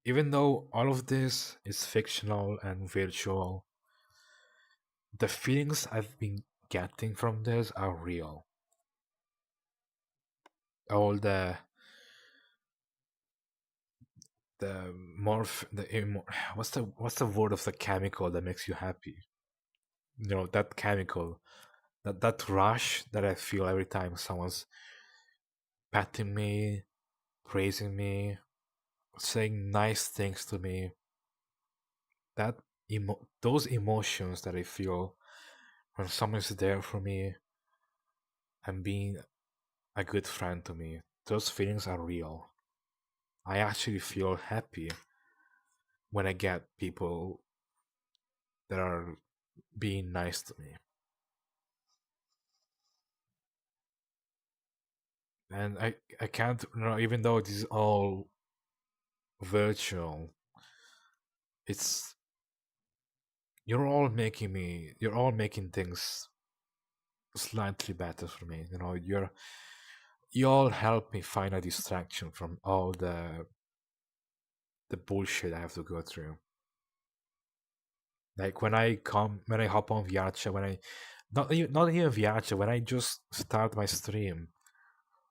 Speaker 1: even though all of this is fictional and virtual, the feelings I've been getting from this are real. All the what's the word of the chemical that makes you happy? That chemical, that rush that I feel every time someone's patting me, praising me, saying nice things to me. Those emotions that I feel when someone's there for me and being a good friend to me, those feelings are real. I actually feel happy when I get people that are being nice to me. And I can't, even though it is all virtual, it's you're all making things slightly better for me. You all help me find a distraction from all the bullshit I have to go through. Like when I hop on Viacha, when I not even Viacha, when I just start my stream,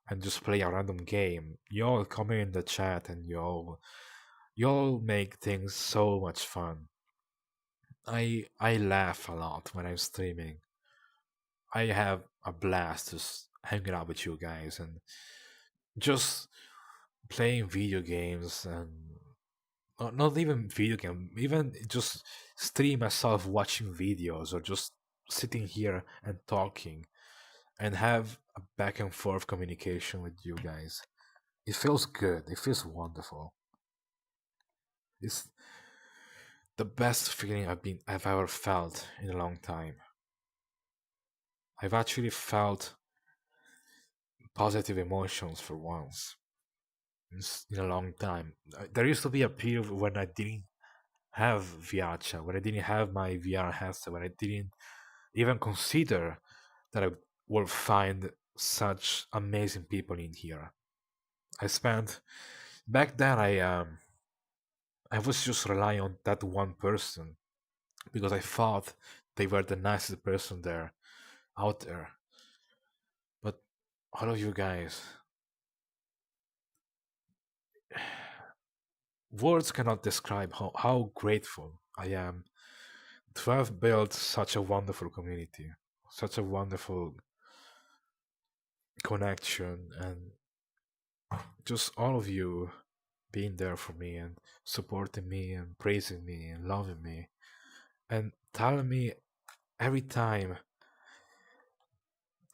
Speaker 1: and just play a random game. You all come in the chat and you all make things so much fun. I laugh a lot when I'm streaming. I have a blast just hanging out with you guys and just playing video games and not even video game, even just stream myself watching videos or just sitting here and talking and have a back and forth communication with you guys. It feels good. It feels wonderful. It's the best feeling I've ever felt in a long time. I've actually felt positive emotions for once in a long time. There used to be a period when I didn't have VR chat, when I didn't have my VR headset, when I didn't even consider that I would find such amazing people in here. I spent back then. I was just relying on that one person because I thought they were the nicest person there out there. But all of you guys, words cannot describe how grateful I am to have built such a wonderful community, such a wonderful connection, and just all of you being there for me and supporting me and praising me and loving me and telling me every time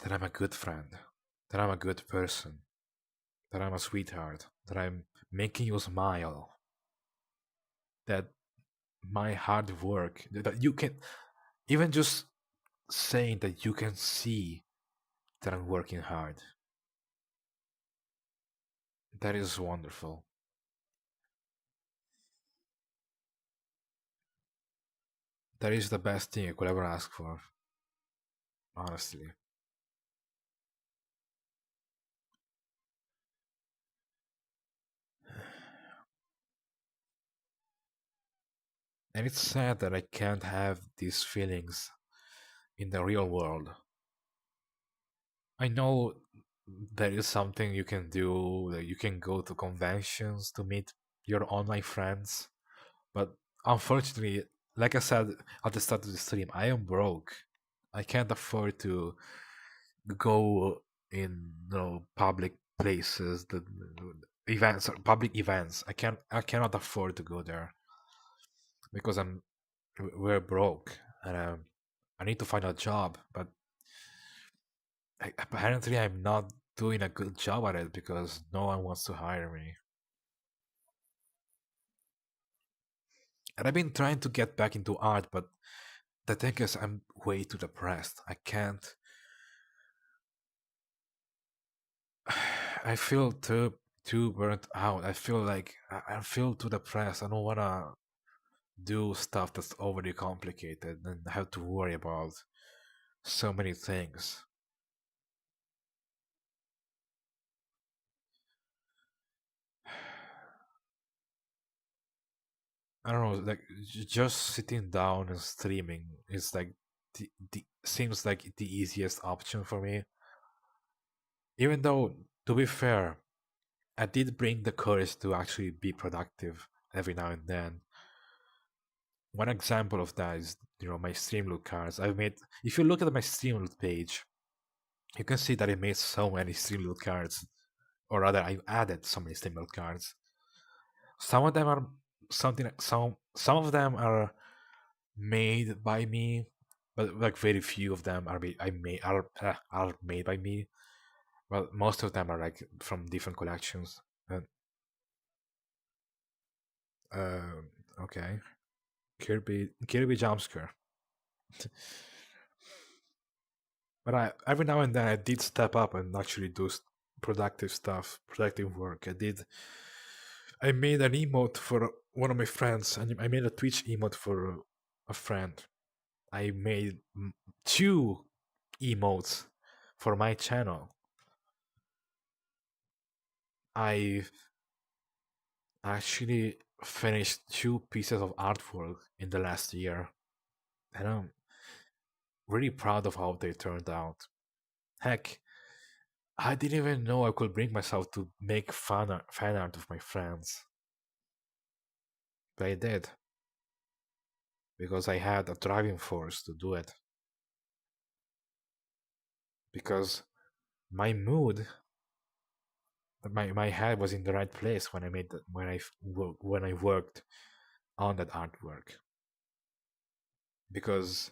Speaker 1: that I'm a good friend, that I'm a good person, that I'm a sweetheart, that I'm making you smile, that my hard work, that you can, even just saying that you can see that I'm working hard, that is wonderful. That is the best thing I could ever ask for, honestly. And it's sad that I can't have these feelings in the real world. I know there is something you can do, that you can go to conventions to meet your online friends, but unfortunately, like I said at the start of the stream, I am broke. I can't afford to go in public places, the events, public events. I cannot afford to go there because we're broke and I need to find a job, but apparently I'm not doing a good job at it because no one wants to hire me. And I've been trying to get back into art, but the thing is, I'm way too depressed. I can't. I feel too burnt out. I feel like I feel too depressed. I don't wanna do stuff that's overly complicated and have to worry about so many things. I don't know, like just sitting down and streaming is like the seems like the easiest option for me. Even though, to be fair, I did bring the courage to actually be productive every now and then. One example of that is, my Streamloot cards. I've made. If you look at my Streamloot page, you can see that I made so many Streamloot cards, or rather, I added so many Streamloot cards. Some of them are some of them are made by me, but like very few of them are made by me. Well, most of them are like from different collections. And, uh, okay, Kirby Jumpscare. But I every now and then I did step up and actually do productive stuff, productive work. I made an emote for one of my friends, and I made a Twitch emote for a friend. I made two emotes for my channel. I actually finished two pieces of artwork in the last year, and I'm really proud of how they turned out. Heck, I didn't even know I could bring myself to make fan art of my friends, but I did because I had a driving force to do it. Because my mood, my head was in the right place when I made the, when I worked on that artwork. Because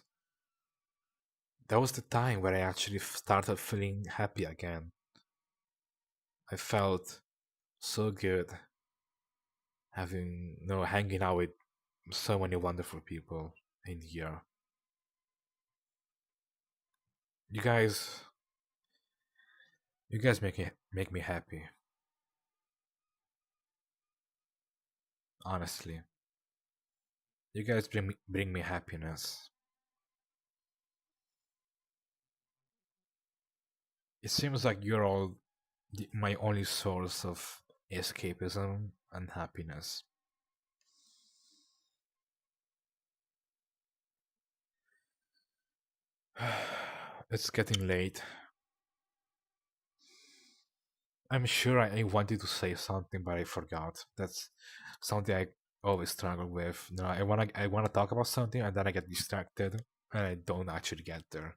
Speaker 1: that was the time where I actually started feeling happy again. I felt so good having, hanging out with so many wonderful people in here. You guys, you guys make me happy. Honestly, you guys bring me happiness. It seems like you're all my only source of escapism and happiness. It's getting late. I'm sure I wanted to say something, but I forgot. That's something I always struggle with. I wanna talk about something, and then I get distracted, and I don't actually get there.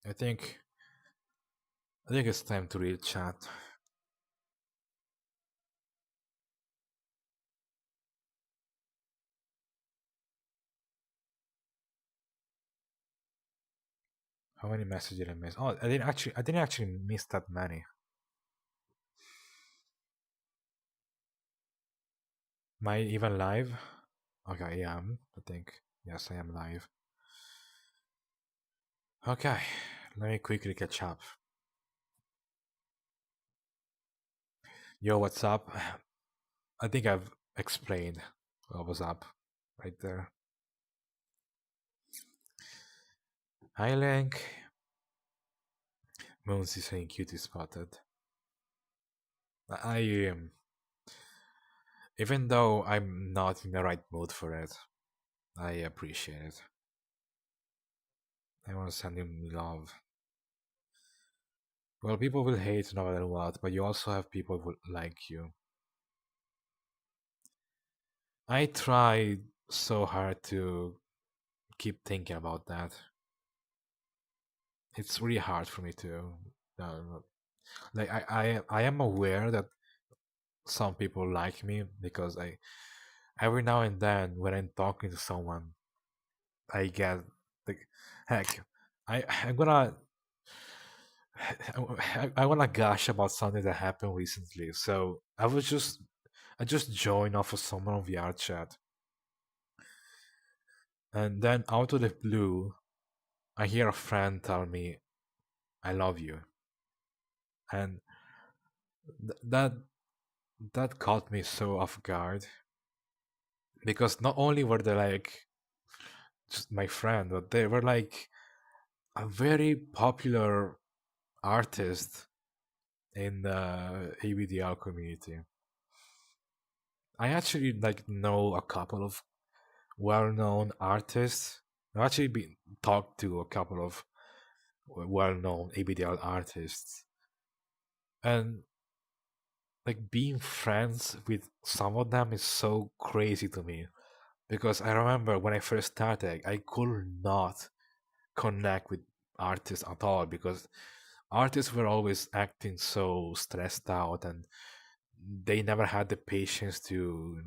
Speaker 1: I think I think it's time to read chat. How many messages did I miss? Oh, I didn't actually miss that many. Am I even live? Okay, yeah, I think yes, I am live. Okay, let me quickly catch up. Yo, what's up? I think I've explained what was up right there. Hi, Link. Moons is saying cutie spotted. I even though I'm not in the right mood for it, I appreciate it. I want to send him love. Well, people will hate no matter what, but you also have people who like you. I try so hard to keep thinking about that. It's really hard for me to. Uh, like I am aware that some people like me because I every now and then when I'm talking to someone, I get like, heck, I'm gonna I wanna gush about something that happened recently. So I just joined off of someone on VR chat, and then out of the blue, I hear a friend tell me, "I love you," and that that caught me so off guard because not only were they like just my friend, but they were like a very popular artist in the ABDL community. I actually like know a couple of well-known artists. I've actually been talked to a couple of well-known ABDL artists, and like being friends with some of them is so crazy to me because I remember when I first started, I could not connect with artists at all because artists were always acting so stressed out and they never had the patience to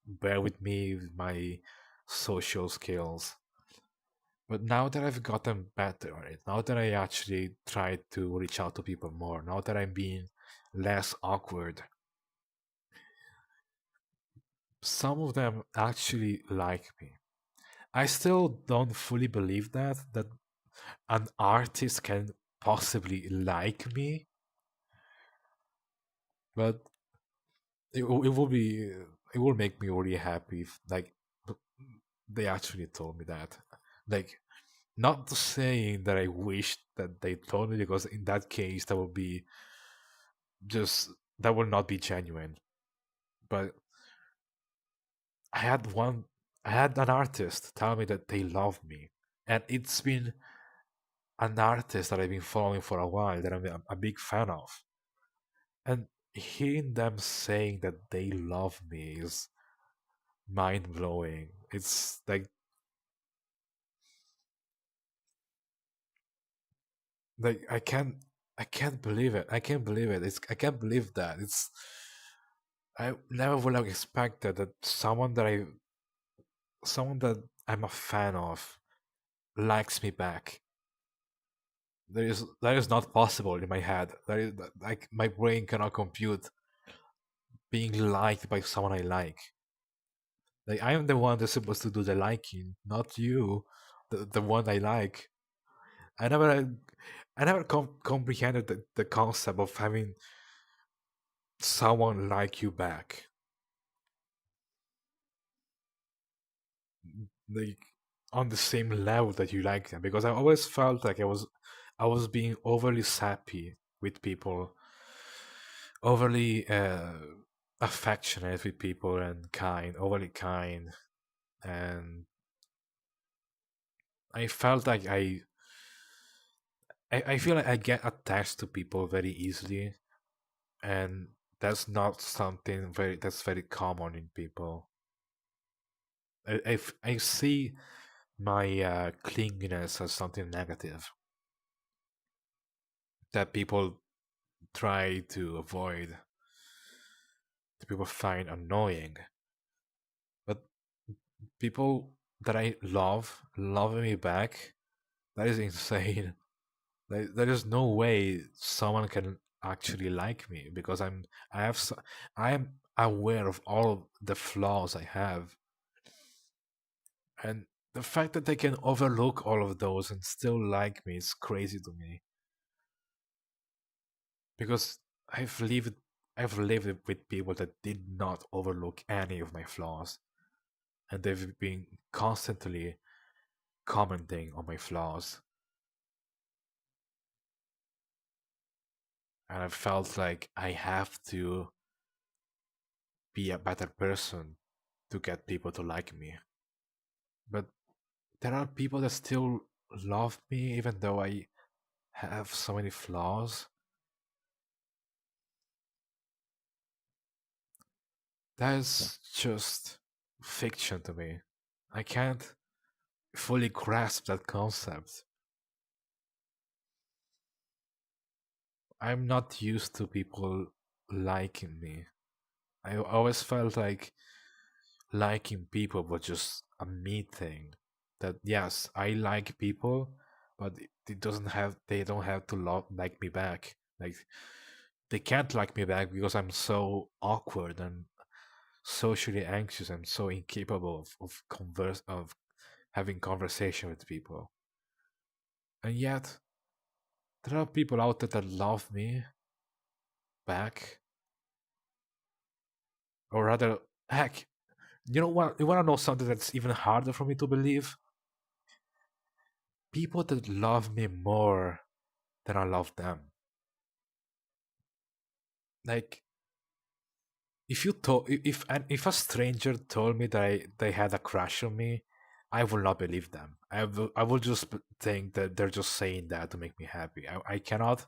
Speaker 1: bear with me with my social skills. But now that I've gotten better at it, now that I actually try to reach out to people more, now that I'm being less awkward, some of them actually like me. I still don't fully believe that an artist can possibly like me, but it will be it will make me really happy if like they actually told me that. Like, not saying that I wish that they told me, because in that case that would be just, that would not be genuine. But I had one, I had an artist tell me that they love me, and it's been an artist that I've been following for a while, that I'm a big fan of, and hearing them saying that they love me is mind blowing. It's like I can't believe it. I can't believe it. I can't believe that. I never would have expected that someone that I'm a fan of likes me back. That is not possible in my head. That is, like, my brain cannot compute being liked by someone I like. Like, I am the one that's supposed to do the liking, not you, the one I like. I never I never comprehended the concept of having someone like you back. Like, on the same level that you like them, because I always felt like I was being overly sappy with people, overly affectionate with people, and kind, overly kind, and I felt like I feel like I get attached to people very easily, and that's not something that's very common in people. I see my clinginess as something negative that people try to avoid, that people find annoying. But people that I loving me back, that is insane. There is no way someone can actually like me, because I have I am aware of all the flaws I have, and the fact that they can overlook all of those and still like me is crazy to me, because I've lived I've lived with people that did not overlook any of my flaws, and they've been constantly commenting on my flaws, and I felt like I have to be a better person to get people to like me. But there are people that still love me even though I have so many flaws. That is just fiction to me. I can't fully grasp that concept. I'm not used to people liking me. I always felt like liking people was just a me thing. That yes, I like people, but it doesn't have they don't have to like me back. Like, they can't like me back because I'm so awkward and socially anxious and so incapable of having conversation with people. And yet there are people out there that love me back, or rather, heck, you know what? You want to know something that's even harder for me to believe? People that love me more than I love them. Like, if you told if a stranger told me that they had a crush on me, I will not believe them. I will just think that they're just saying that to make me happy. I cannot.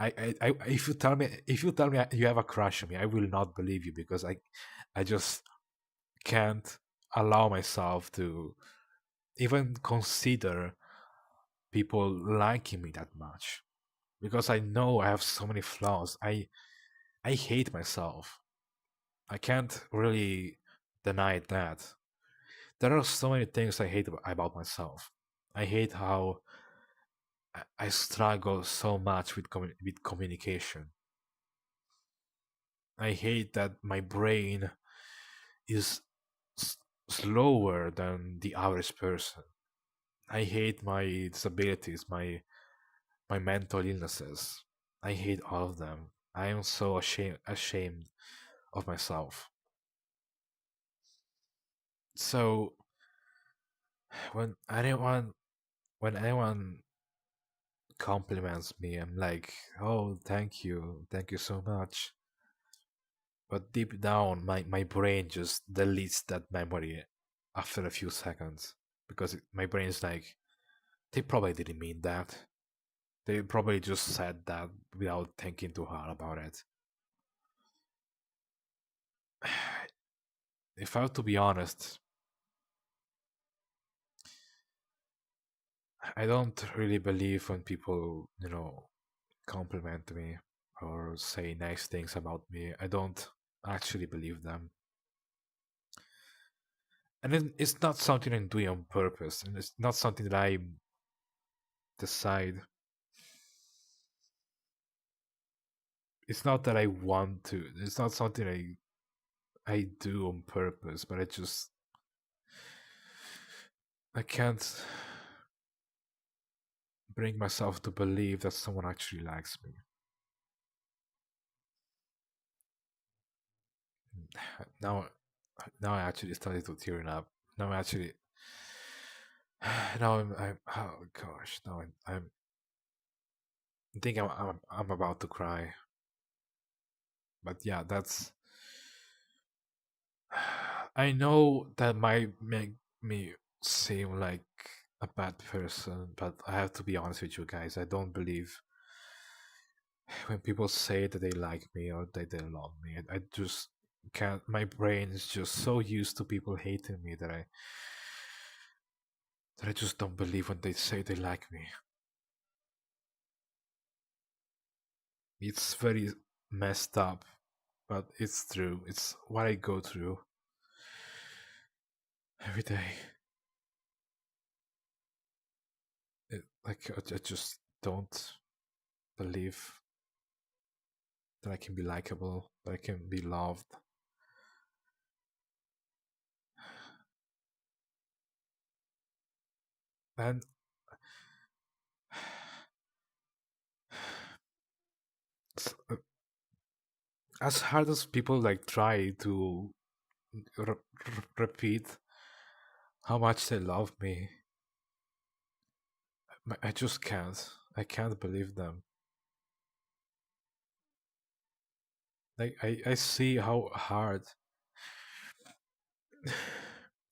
Speaker 1: If you tell me you have a crush on me, I will not believe you, because I just can't allow myself to even consider people liking me that much, because I know I have so many flaws. I hate myself. I can't really deny that. There are so many things I hate about myself. I hate how I struggle so much with with communication. I hate that my brain is s- slower than the average person. I hate my disabilities, my mental illnesses. I hate all of them. I am so ashamed of myself. So when anyone when anyone compliments me, I'm like, oh, thank you so much. But deep down, my brain just deletes that memory after a few seconds because my brain is like, they probably didn't mean that. They probably just said that without thinking too hard about it. If I have to be honest, I don't really believe when people, compliment me or say nice things about me. I don't actually believe them. And it's not something I'm doing on purpose, and it's not something that I decide. It's not that I want to. It's not something I do on purpose, but I can't bring myself to believe that someone actually likes me. Now, now I actually started to tearing up. Now I actually, now I'm oh gosh, now I think I'm about to cry. But yeah, that's. I know that might make me seem like a bad person, but I have to be honest with you guys. I don't believe when people say that they like me or that they love me. I just can't. My brain is just so used to people hating me that I just don't believe when they say they like me. It's very messed up, but it's true. It's what I go through every day. I just don't believe that I can be likable, that I can be loved. And as hard as people like try to repeat how much they love me, I just can't. I can't believe them. Like I see how hard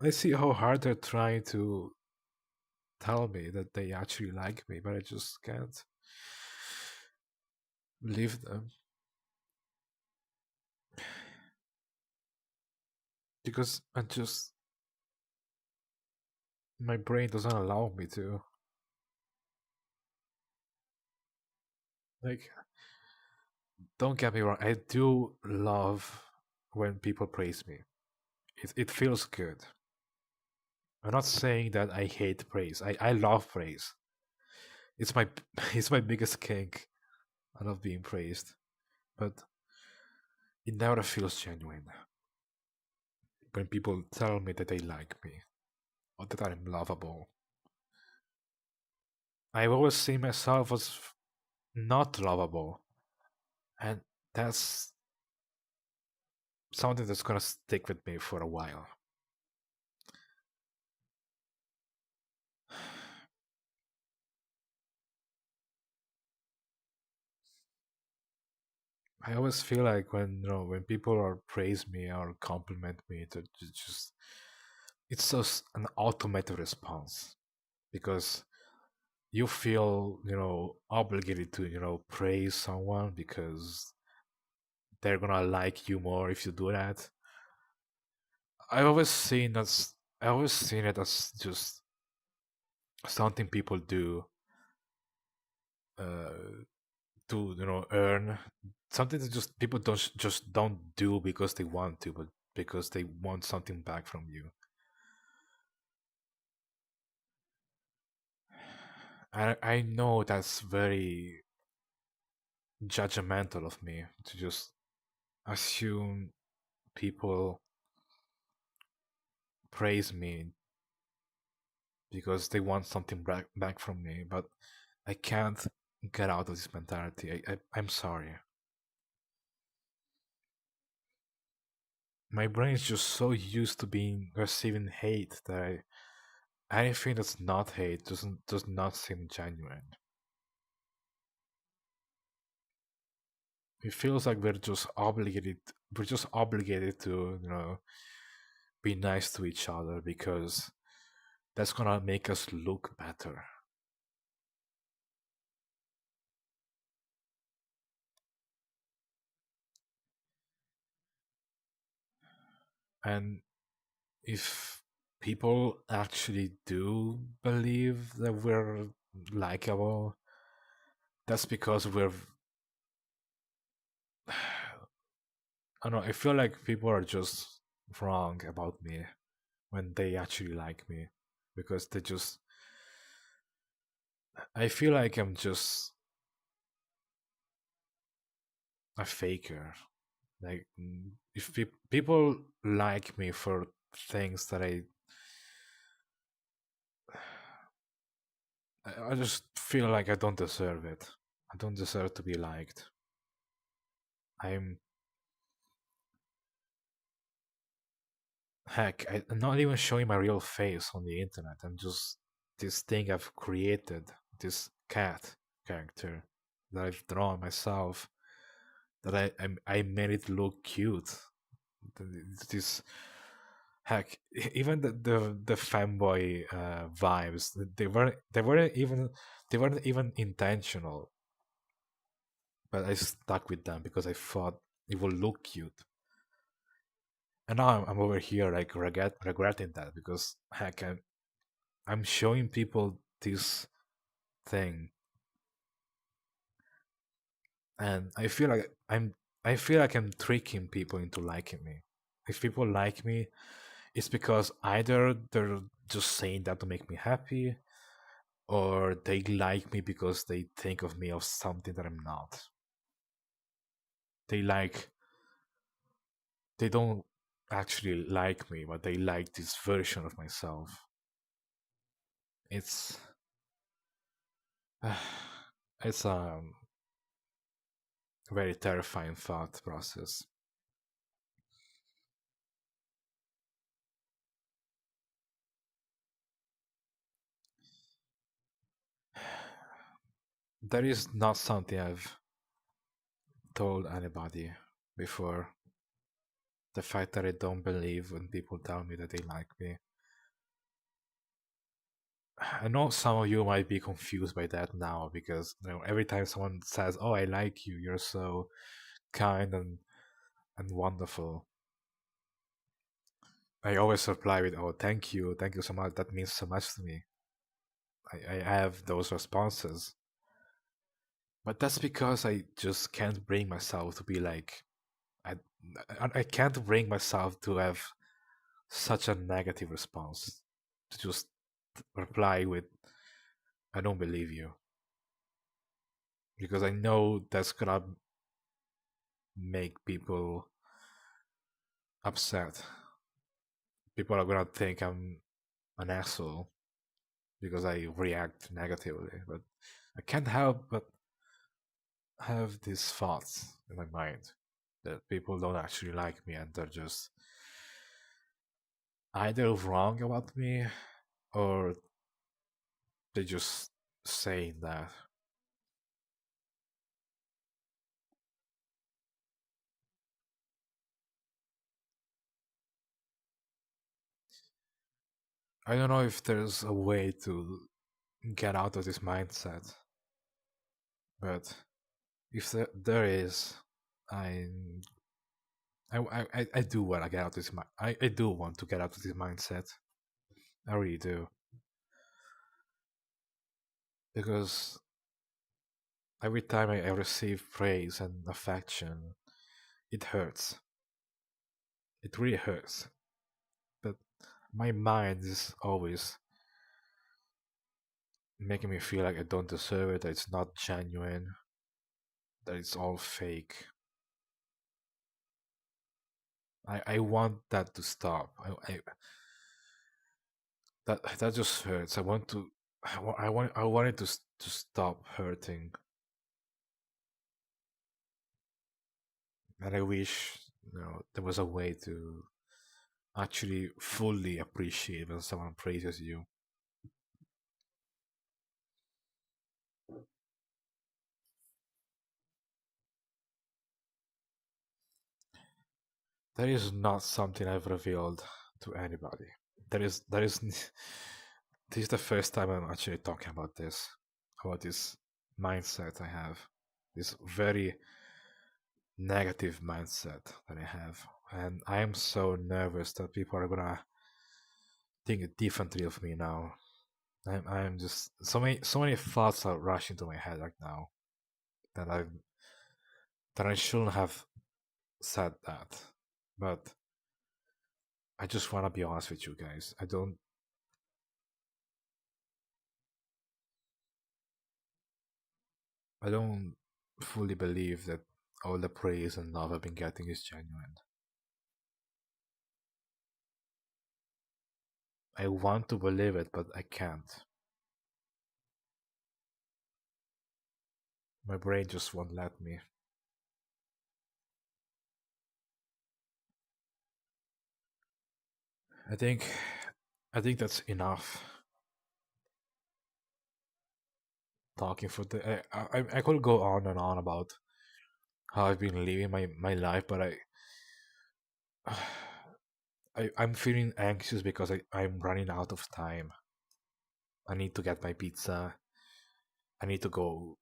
Speaker 1: I see how hard they're trying to tell me that they actually like me, but I just can't believe them because I just my brain doesn't allow me to. Like, don't get me wrong, I do love when people praise me. It feels good. I'm not saying that I hate praise. I love praise. It's my it's my biggest kink. I love being praised, but it never feels genuine when people tell me that they like me or that I'm lovable. I've always seen myself as not lovable, and that's something that's gonna stick with me for a while. I always feel like when people are praise me or compliment me, that just it's just an automated response because you feel obligated to praise someone because they're gonna like you more if you do that. I've always seen as I always seen it as just something people do uh, to earn something that just people just don't do because they want to, but because they want something back from you. I know that's very judgmental of me to just assume people praise me because they want something back from me, but I can't get out of this mentality. I'm sorry. My brain is just so used to being receiving hate that anything that's not hate does not seem genuine. It feels like we're just obligated to, be nice to each other because that's gonna make us look better. And if people actually do believe that we're likable, that's because I don't know, I feel like people are just wrong about me when they actually like me because I feel like I'm just a faker. Like, if people like me for things that I just feel like I don't deserve it. I don't deserve to be liked. I'm Heck, I'm not even showing my real face on the internet. I'm just this thing I've created, this cat character that I've drawn myself. That I made it look cute. This heck, even the fanboy vibes, they weren't even intentional. But I stuck with them because I thought it would look cute. And now I'm over here like regretting that because heck, I'm showing people this thing, and I feel like I'm tricking people into liking me. If people like me, it's because either they're just saying that to make me happy, or they like me because they think of me as something that I'm not. They like they don't actually like me, but they like this version of myself. It's it's a very terrifying thought process. That is not something I've told anybody before. The fact that I don't believe when people tell me that they like me. I know some of you might be confused by that now because every time someone says, "Oh, I like you. You're so kind and wonderful," I always reply with, "Oh, thank you so much. That means so much to me." I have those responses, but that's because I just can't bring myself to be like I I can't bring myself to have such a negative response to just reply with "I don't believe you," because I know that's gonna make people upset. People are gonna think I'm an asshole because I react negatively. But I can't help but have these thoughts in my mind that people don't actually like me and they're just either wrong about me or they just saying that. I don't know if there's a way to get out of this mindset, but if there is, I I do want to get out of this. I do want to get out of this mindset. I really do because every time I receive praise and affection, it hurts. It really hurts. But my mind is always making me feel like I don't deserve it. That it's not genuine. That it's all fake. I want that to stop. That just hurts. I want to. I want it to stop hurting, and I wish there was a way to actually fully appreciate when someone praises you. That is not something I've revealed to anybody. That is this is the first time I'm actually talking about this mindset I have. This very negative mindset that I have. And I am so nervous that people are gonna think differently of me now. I'm just so many thoughts are rushing to my head right now that I shouldn't have said that. But I just wanna be honest with you guys. I don't fully believe that all the praise and love I've been getting is genuine. I want to believe it, but I can't. My brain just won't let me. I think I think that's enough talking for the. I could go on and on about how I've been living my life, but I'm feeling anxious because I'm running out of time. I need to get my pizza. I need to go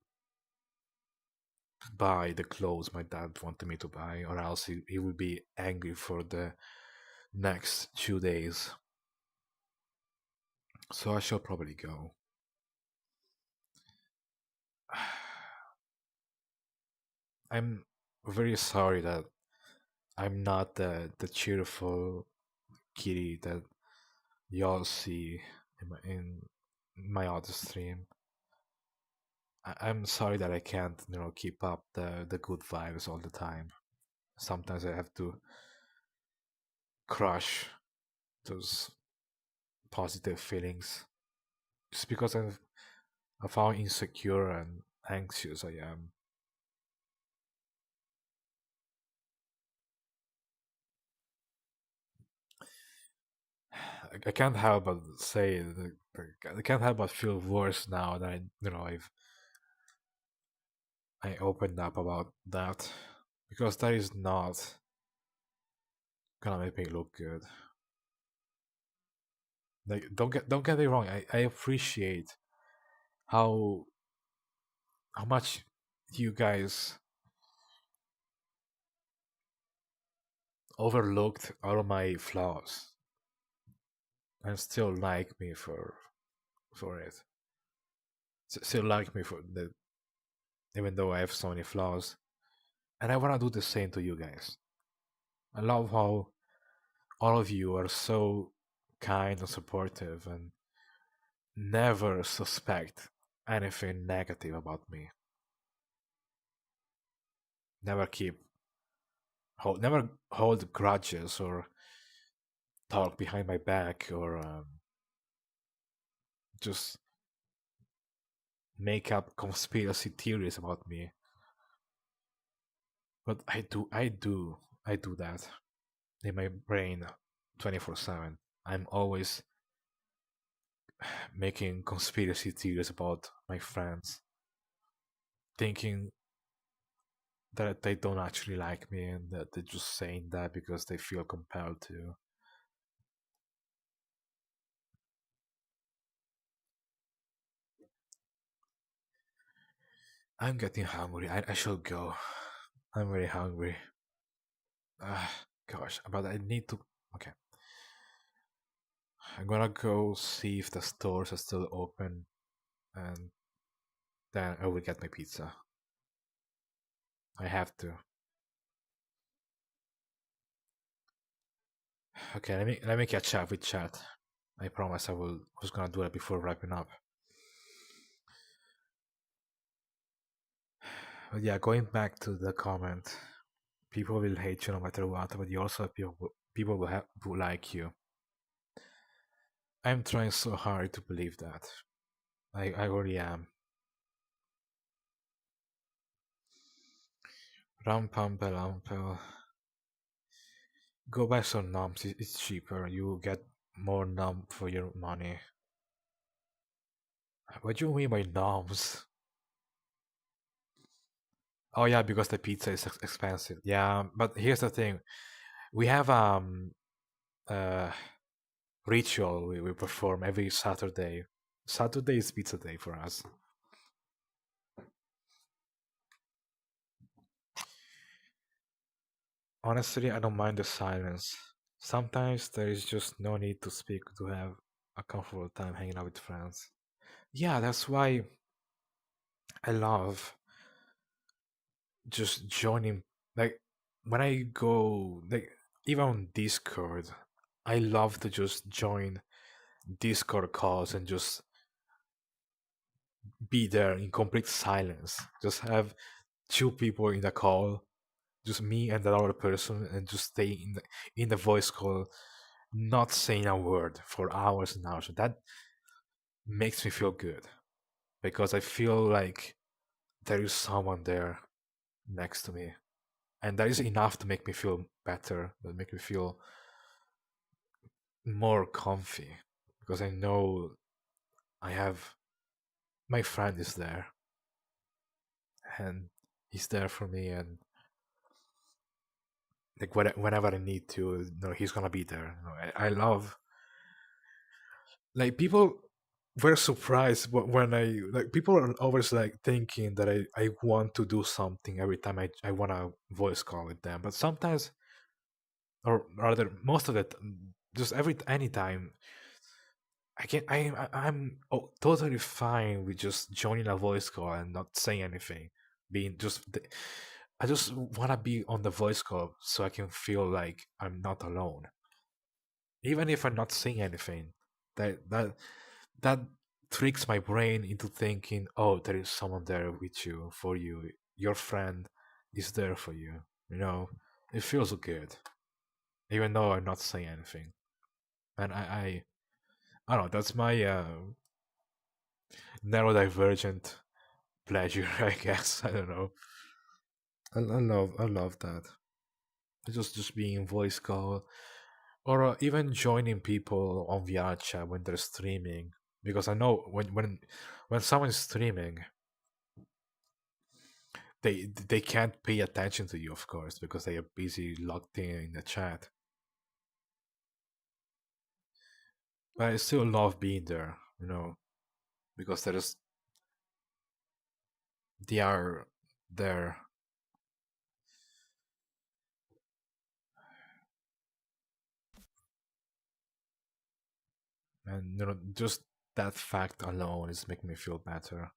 Speaker 1: buy the clothes my dad wanted me to buy, or else he will be angry for the next 2 days. So I shall probably go. I'm very sorry that I'm not the cheerful kitty that y'all see in my other stream. I'm sorry that I can't, keep up the good vibes all the time. Sometimes I have to crush those positive feelings just because of how insecure and anxious I am. I can't help but say that I can't help but feel worse now that I opened up about that because that is not gonna make me look good. Like don't get me wrong. I appreciate how how much you guys overlooked all of my flaws and still like me for it. Still like me for the even though I have so many flaws. And I wanna do the same to you guys. I love how all of you are so kind and supportive and never suspect anything negative about me. Never never hold grudges or talk behind my back or just make up conspiracy theories about me. But I do that in my brain 24/7. I'm always making conspiracy theories about my friends, thinking that they don't actually like me and that they're just saying that because they feel compelled to. I'm getting hungry. I should go. I'm very hungry. Gosh, but I need to. Okay. I'm gonna go see if the stores are still open and then I will get my pizza. I have to. Okay, let me catch up with chat. I promise I was gonna do that before wrapping up. But yeah, going back to the comment, people will hate you no matter what, but you also have people who like you. I'm trying so hard to believe that. I really am. Rampampel, Ampel. Go buy some numbs. It's cheaper. You get more numb for your money. What do you mean by numbs? Oh yeah, because the pizza is expensive. Yeah, but here's the thing. We have uh ritual we perform every Saturday. Saturday is pizza day for us. Honestly, I don't mind the silence. Sometimes there is just no need to speak to have a comfortable time hanging out with friends. Yeah, that's why I love just joining. Like when I go, like even on Discord, I love to just join Discord calls and just be there in complete silence. Just have two people in the call, just me and another person, and just stay in the voice call, not saying a word for hours and hours. That makes me feel good because I feel like there is someone there next to me, and that is enough to make me feel better. That make me feel more comfy because I know I have my friend is there and he's there for me, and like whenever I need to, he's gonna be there. I love like people were surprised when I like people are always like thinking that I want to do something every time I want to voice call with them, but sometimes or rather most of it just every anytime I can I'm totally fine with just joining a voice call and not saying anything, being I just want to be on the voice call so I can feel like I'm not alone, even if I'm not saying anything. That tricks my brain into thinking, oh, there is someone there with you, for you. Your friend is there for you. It feels good, even though I'm not saying anything. And I don't know. That's my neurodivergent pleasure, I guess. I don't know. I love that. Just being in voice call, or even joining people on VR chat when they're streaming, because I know when someone's streaming, they can't pay attention to you, of course, because they are busy locked in the chat. But I still love being there, because they are there, and just that fact alone is making me feel better.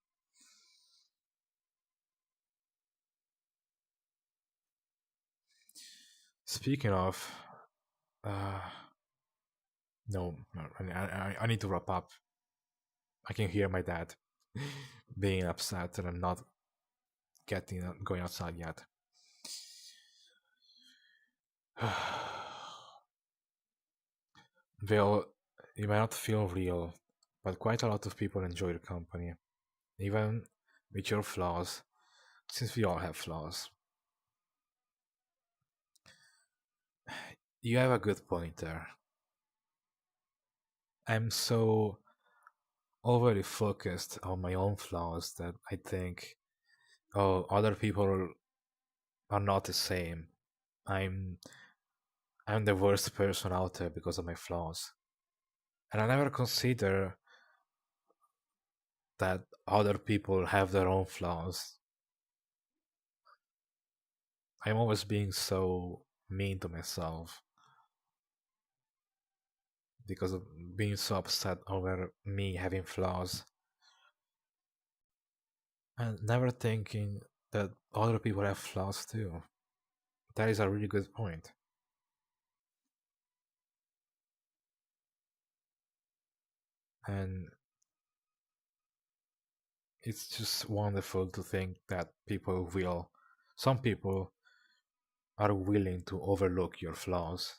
Speaker 1: Speaking of, uh, no, no, I need to wrap up. I can hear my dad being upset that I'm not going outside yet. Well, you might not feel real, but quite a lot of people enjoy your company, even with your flaws, since we all have flaws. You have a good point there. I'm so overly focused on my own flaws that I think, oh, other people are not the same. I'm I'm the worst person out there because of my flaws. And I never consider that other people have their own flaws. I'm always being so mean to myself because of being so upset over me having flaws and never thinking that other people have flaws too. That is a really good point. And it's just wonderful to think that some people are willing to overlook your flaws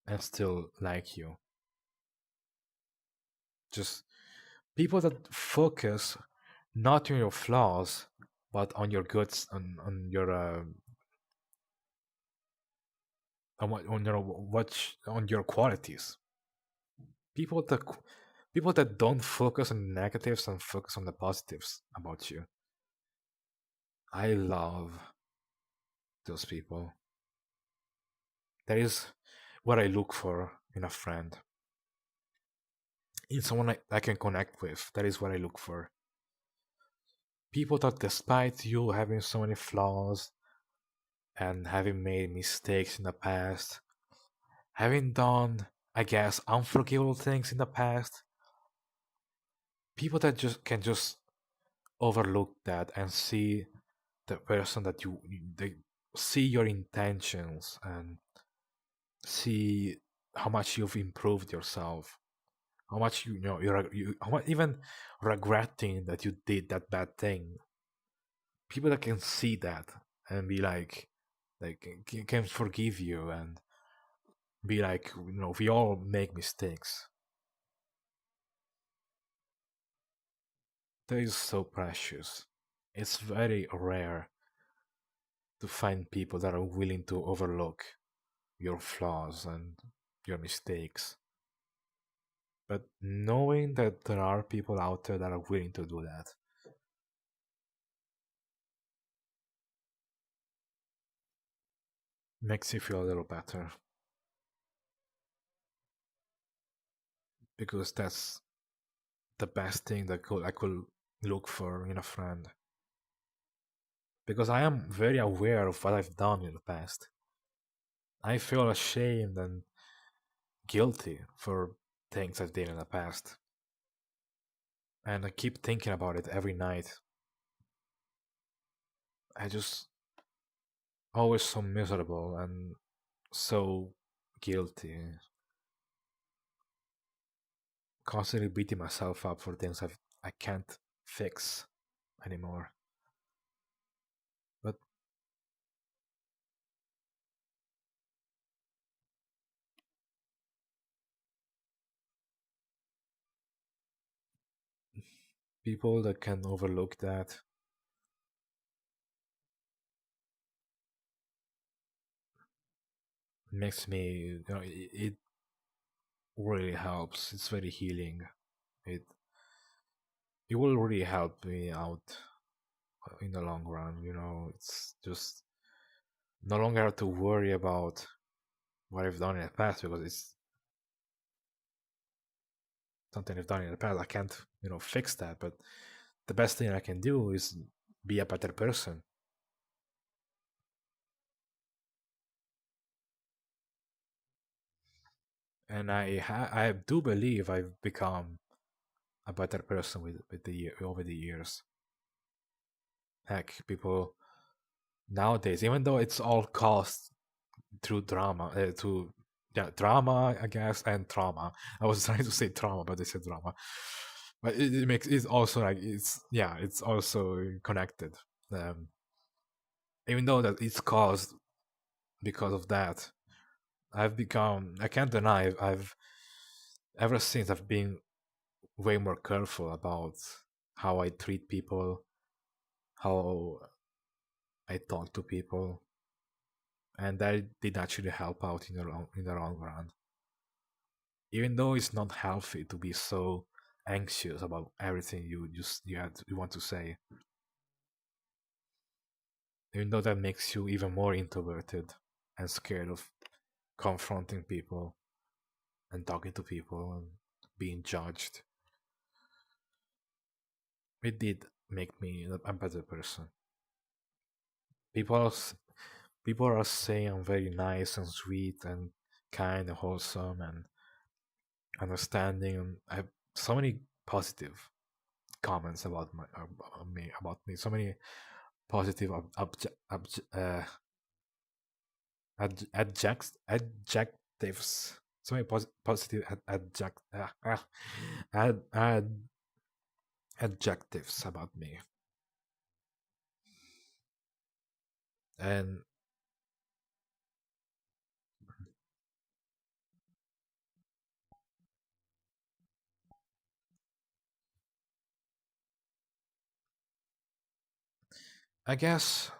Speaker 1: and still like you. Just people that focus not on your flaws, but on your goods, on your on your qualities. People that people that don't focus on the negatives and focus on the positives about you. I love those people. That is what I look for in a friend, in someone I can connect with. That is what I look for. People that, despite you having so many flaws and having made mistakes in the past, having done, I guess, unforgivable things in the past, people that just can just overlook that and see the person that they see your intentions and see how much you've improved yourself, how much you know you how much, even regretting that you did that bad thing. People that can see that and be like can forgive you and be like, we all make mistakes. That is so precious. It's very rare to find people that are willing to overlook your flaws and your mistakes. But knowing that there are people out there that are willing to do that makes you feel a little better, because that's the best thing that I could look for in a friend. Because I am very aware of what I've done in the past. I feel ashamed and guilty for things I've done in the past. And I keep thinking about it every night. I just always so miserable and so guilty, constantly beating myself up for things I can't fix anymore. But people that can overlook that makes me, it really helps. It's very healing. It it will really help me out in the long run. It's just no longer have to worry about what I've done in the past, because it's something I've done in the past. I can't, fix that. But the best thing I can do is be a better person. And I do believe I've become a better person with over the years. Heck, people nowadays, even though it's all caused through drama, drama, I guess, and trauma. I was trying to say trauma, but they said drama. But it makes it's also like it's also connected. Um, Even though that it's caused because of that, I can't deny, ever since I've been way more careful about how I treat people, how I talk to people, and that did actually help out in the long run. Even though it's not healthy to be so anxious about everything you want to say, even though that makes you even more introverted and scared of confronting people and talking to people and being judged, it did make me a better person. People are, people are saying I'm very nice and sweet and kind and wholesome and understanding, and I have so many positive comments about me, so many positive adjectives, so many positive ad, ad, adjectives about me. And I guess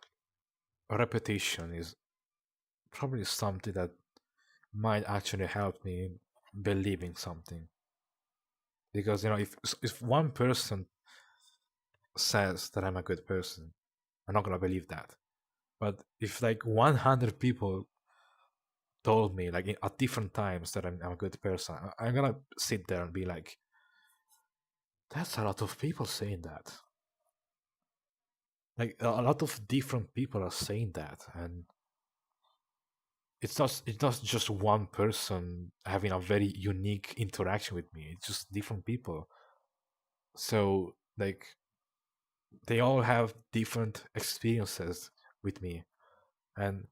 Speaker 1: repetition is probably something that might actually help me believe in something. Because if one person says that I'm a good person, I'm not gonna believe that. But if like 100 people told me like at different times that I'm a good person, I'm gonna sit there and be like, that's a lot of people saying that. Like a lot of different people are saying that, and it's not just one person having a very unique interaction with me. It's just different people. So like they all have different experiences with me, and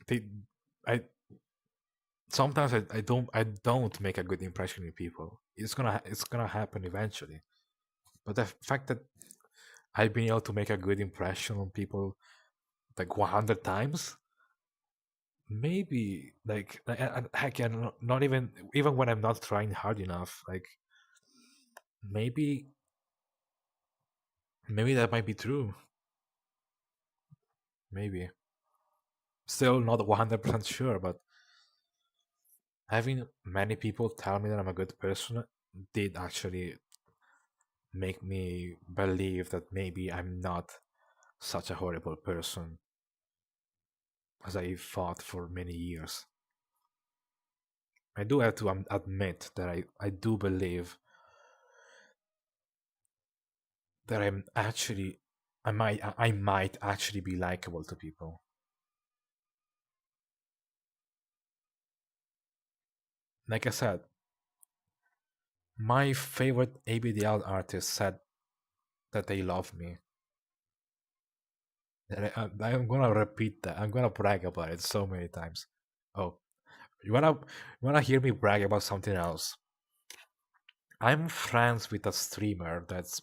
Speaker 1: they I sometimes I don't make a good impression in people. It's gonna happen eventually. But the fact that I've been able to make a good impression on people like 100 times, maybe like heck, yeah, not even when I'm not trying hard enough, like maybe maybe that might be true. Maybe still not 100% sure, but having many people tell me that I'm a good person did actually make me believe that maybe I'm not such a horrible person as I thought for many years. I do have to admit that I do believe that I might actually be likable to people. Like I said, my favorite ABDL artist said that they love me. And I'm gonna repeat that. I'm gonna brag about it so many times. Oh, you wanna hear me brag about something else? I'm friends with a streamer that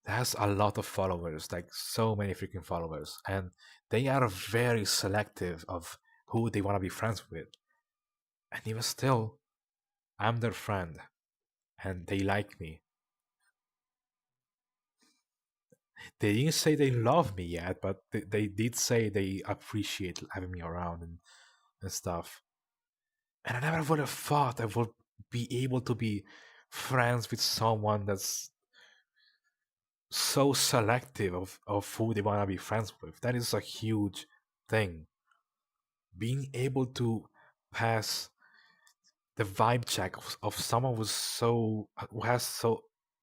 Speaker 1: has a lot of followers, like so many freaking followers, and they are very selective of who they want to be friends with. And even still, I'm their friend, and they like me. They didn't say they love me yet, but they did say they appreciate having me around and stuff. And I never would have thought I would be able to be friends with someone that's so selective of who they want to be friends with. That is a huge thing. Being able to pass the vibe check of someone who has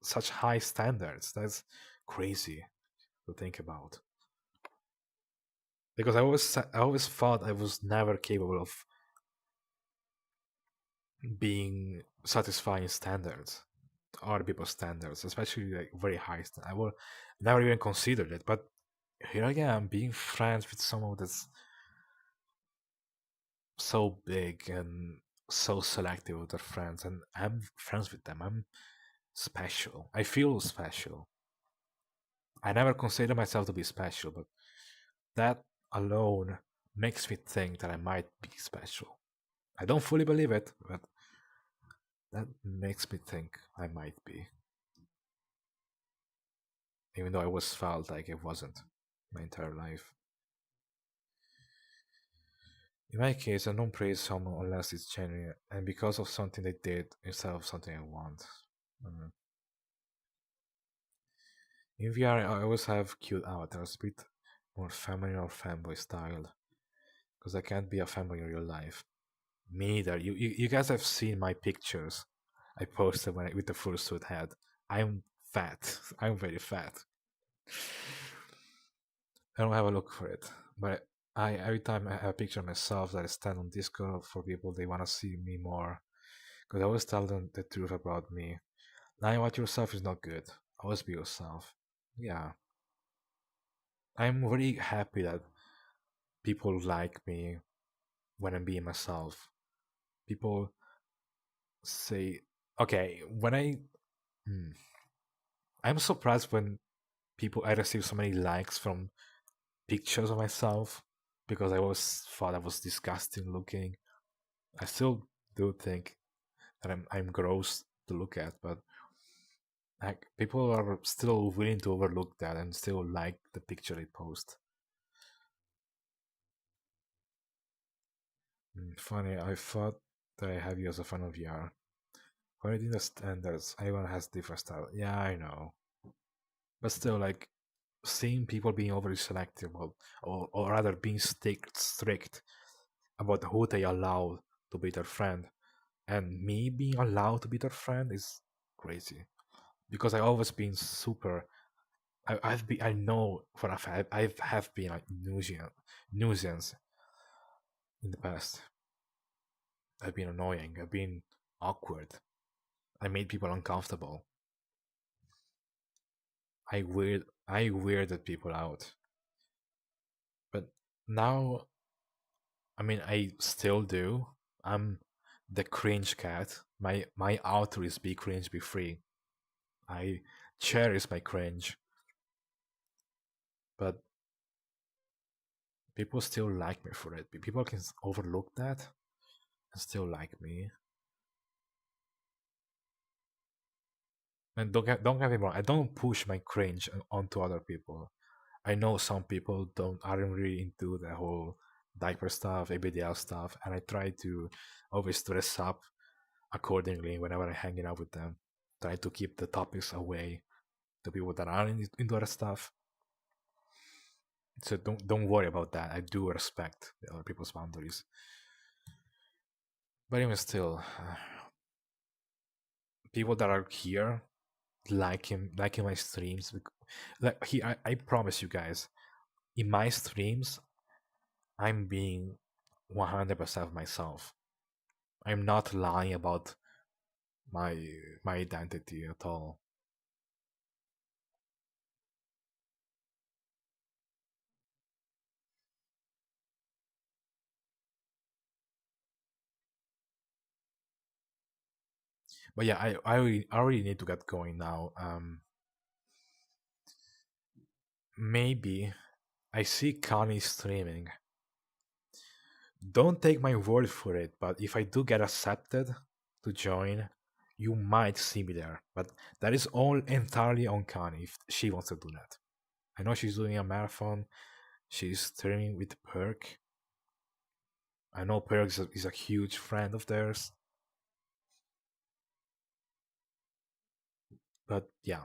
Speaker 1: such high standards. That's crazy to think about. Because I always thought I was never capable of being satisfying standards, other people's standards, especially like very high. I would never even considered it, but here I am being friends with someone that's so big and so selective with their friends, and I'm friends with them. I'm special. I feel special. I never consider myself to be special, but that alone makes me think that I might be special. I don't fully believe it, but that makes me think I might be, even though I always felt like it wasn't my entire life. In my case, I don't praise someone unless it's genuine and because of something they did instead of something I want. Mm. In VR, I always have cute avatars, a bit more feminine or fanboy style, because I can't be a fanboy in real life. Me neither. You guys have seen my pictures I posted with the full suit head. I'm fat. I'm very fat. I don't have a look for it, but I every time I have a picture of myself that I stand on Discord for people they want to see me more, because I always tell them the truth about me. Lying about yourself is not good. Always be yourself. Yeah, I'm very happy that people like me when I'm being myself. People say, okay, hmm, I'm surprised when people I receive so many likes from pictures of myself because I always thought I was disgusting looking. I still do think that I'm gross to look at, but like people are still willing to overlook that and still like the picture I post. Funny, I thought that I have you as a fan of VR. According to the standards, everyone has different style. Yeah, I know, but still, like seeing people being overly selective, or rather being strict about who they allow to be their friend, and me being allowed to be their friend is crazy, because I always been super. I know for a fact I have been like nuisance in the past. I've been annoying. I've been awkward. I made people uncomfortable. I weirded people out. But now, I mean, I still do. I'm the cringe cat. My outro is be cringe, be free. I cherish my cringe, but people still like me for it. People can overlook that and still like me. And don't get me wrong. I don't push my cringe onto other people. I know some people aren't really into the whole diaper stuff, ABDL stuff, and I try to always dress up accordingly whenever I'm hanging out with them. Try to keep the topics away to people that are into other stuff. So don't worry about that. I do respect the other people's boundaries. But even still, people that are here liking my streams, like I promise you guys, in my streams, I'm being 100% myself. I'm not lying about my my identity at all. But yeah, I really need to get going now. Maybe I see Connie streaming. Don't take my word for it, but if I do get accepted to join, you might see me there. But that is all entirely on Connie if she wants to do that. I know she's doing a marathon. She's streaming with Perk. I know Perk is a huge friend of theirs. But yeah.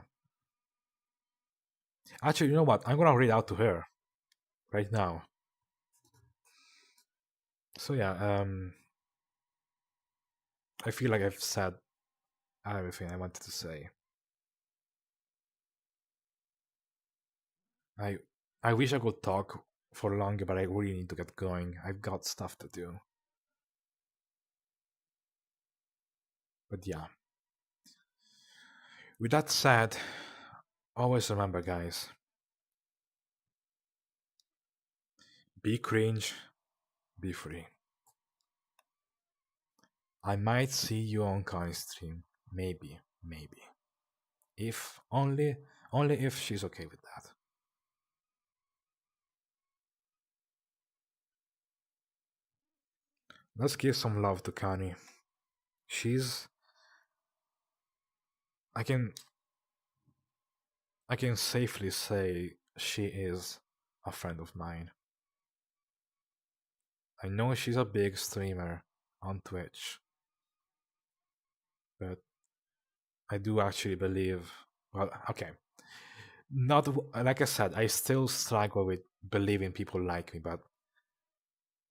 Speaker 1: Actually, you know what? I'm gonna read out to her right now. So yeah, I feel like I've said everything I wanted to say. I I wish I could talk for longer, but I really need to get going. I've got stuff to do. But yeah. With that said, always remember, guys, be cringe, be free. I might see you on Connie's stream. Maybe, maybe. If only if she's okay with that. Let's give some love to Connie. She's I can I can safely say she is a friend of mine. I know she's a big streamer on Twitch, but I do actually believe. Well, okay, not like I said. I still struggle with believing people like me, but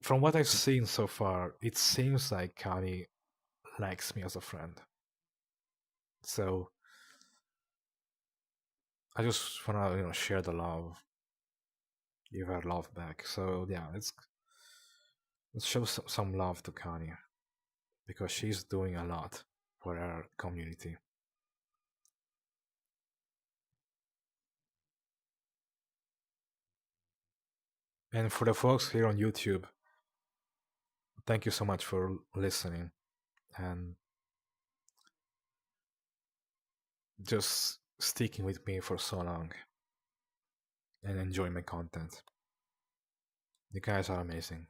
Speaker 1: from what I've seen so far, it seems like Connie likes me as a friend. So I just wanna share the love, give her love back. So yeah, let's show some love to Connie because she's doing a lot for our community. And for the folks here on YouTube, thank you so much for listening and just sticking with me for so long and enjoying my content. You guys are amazing.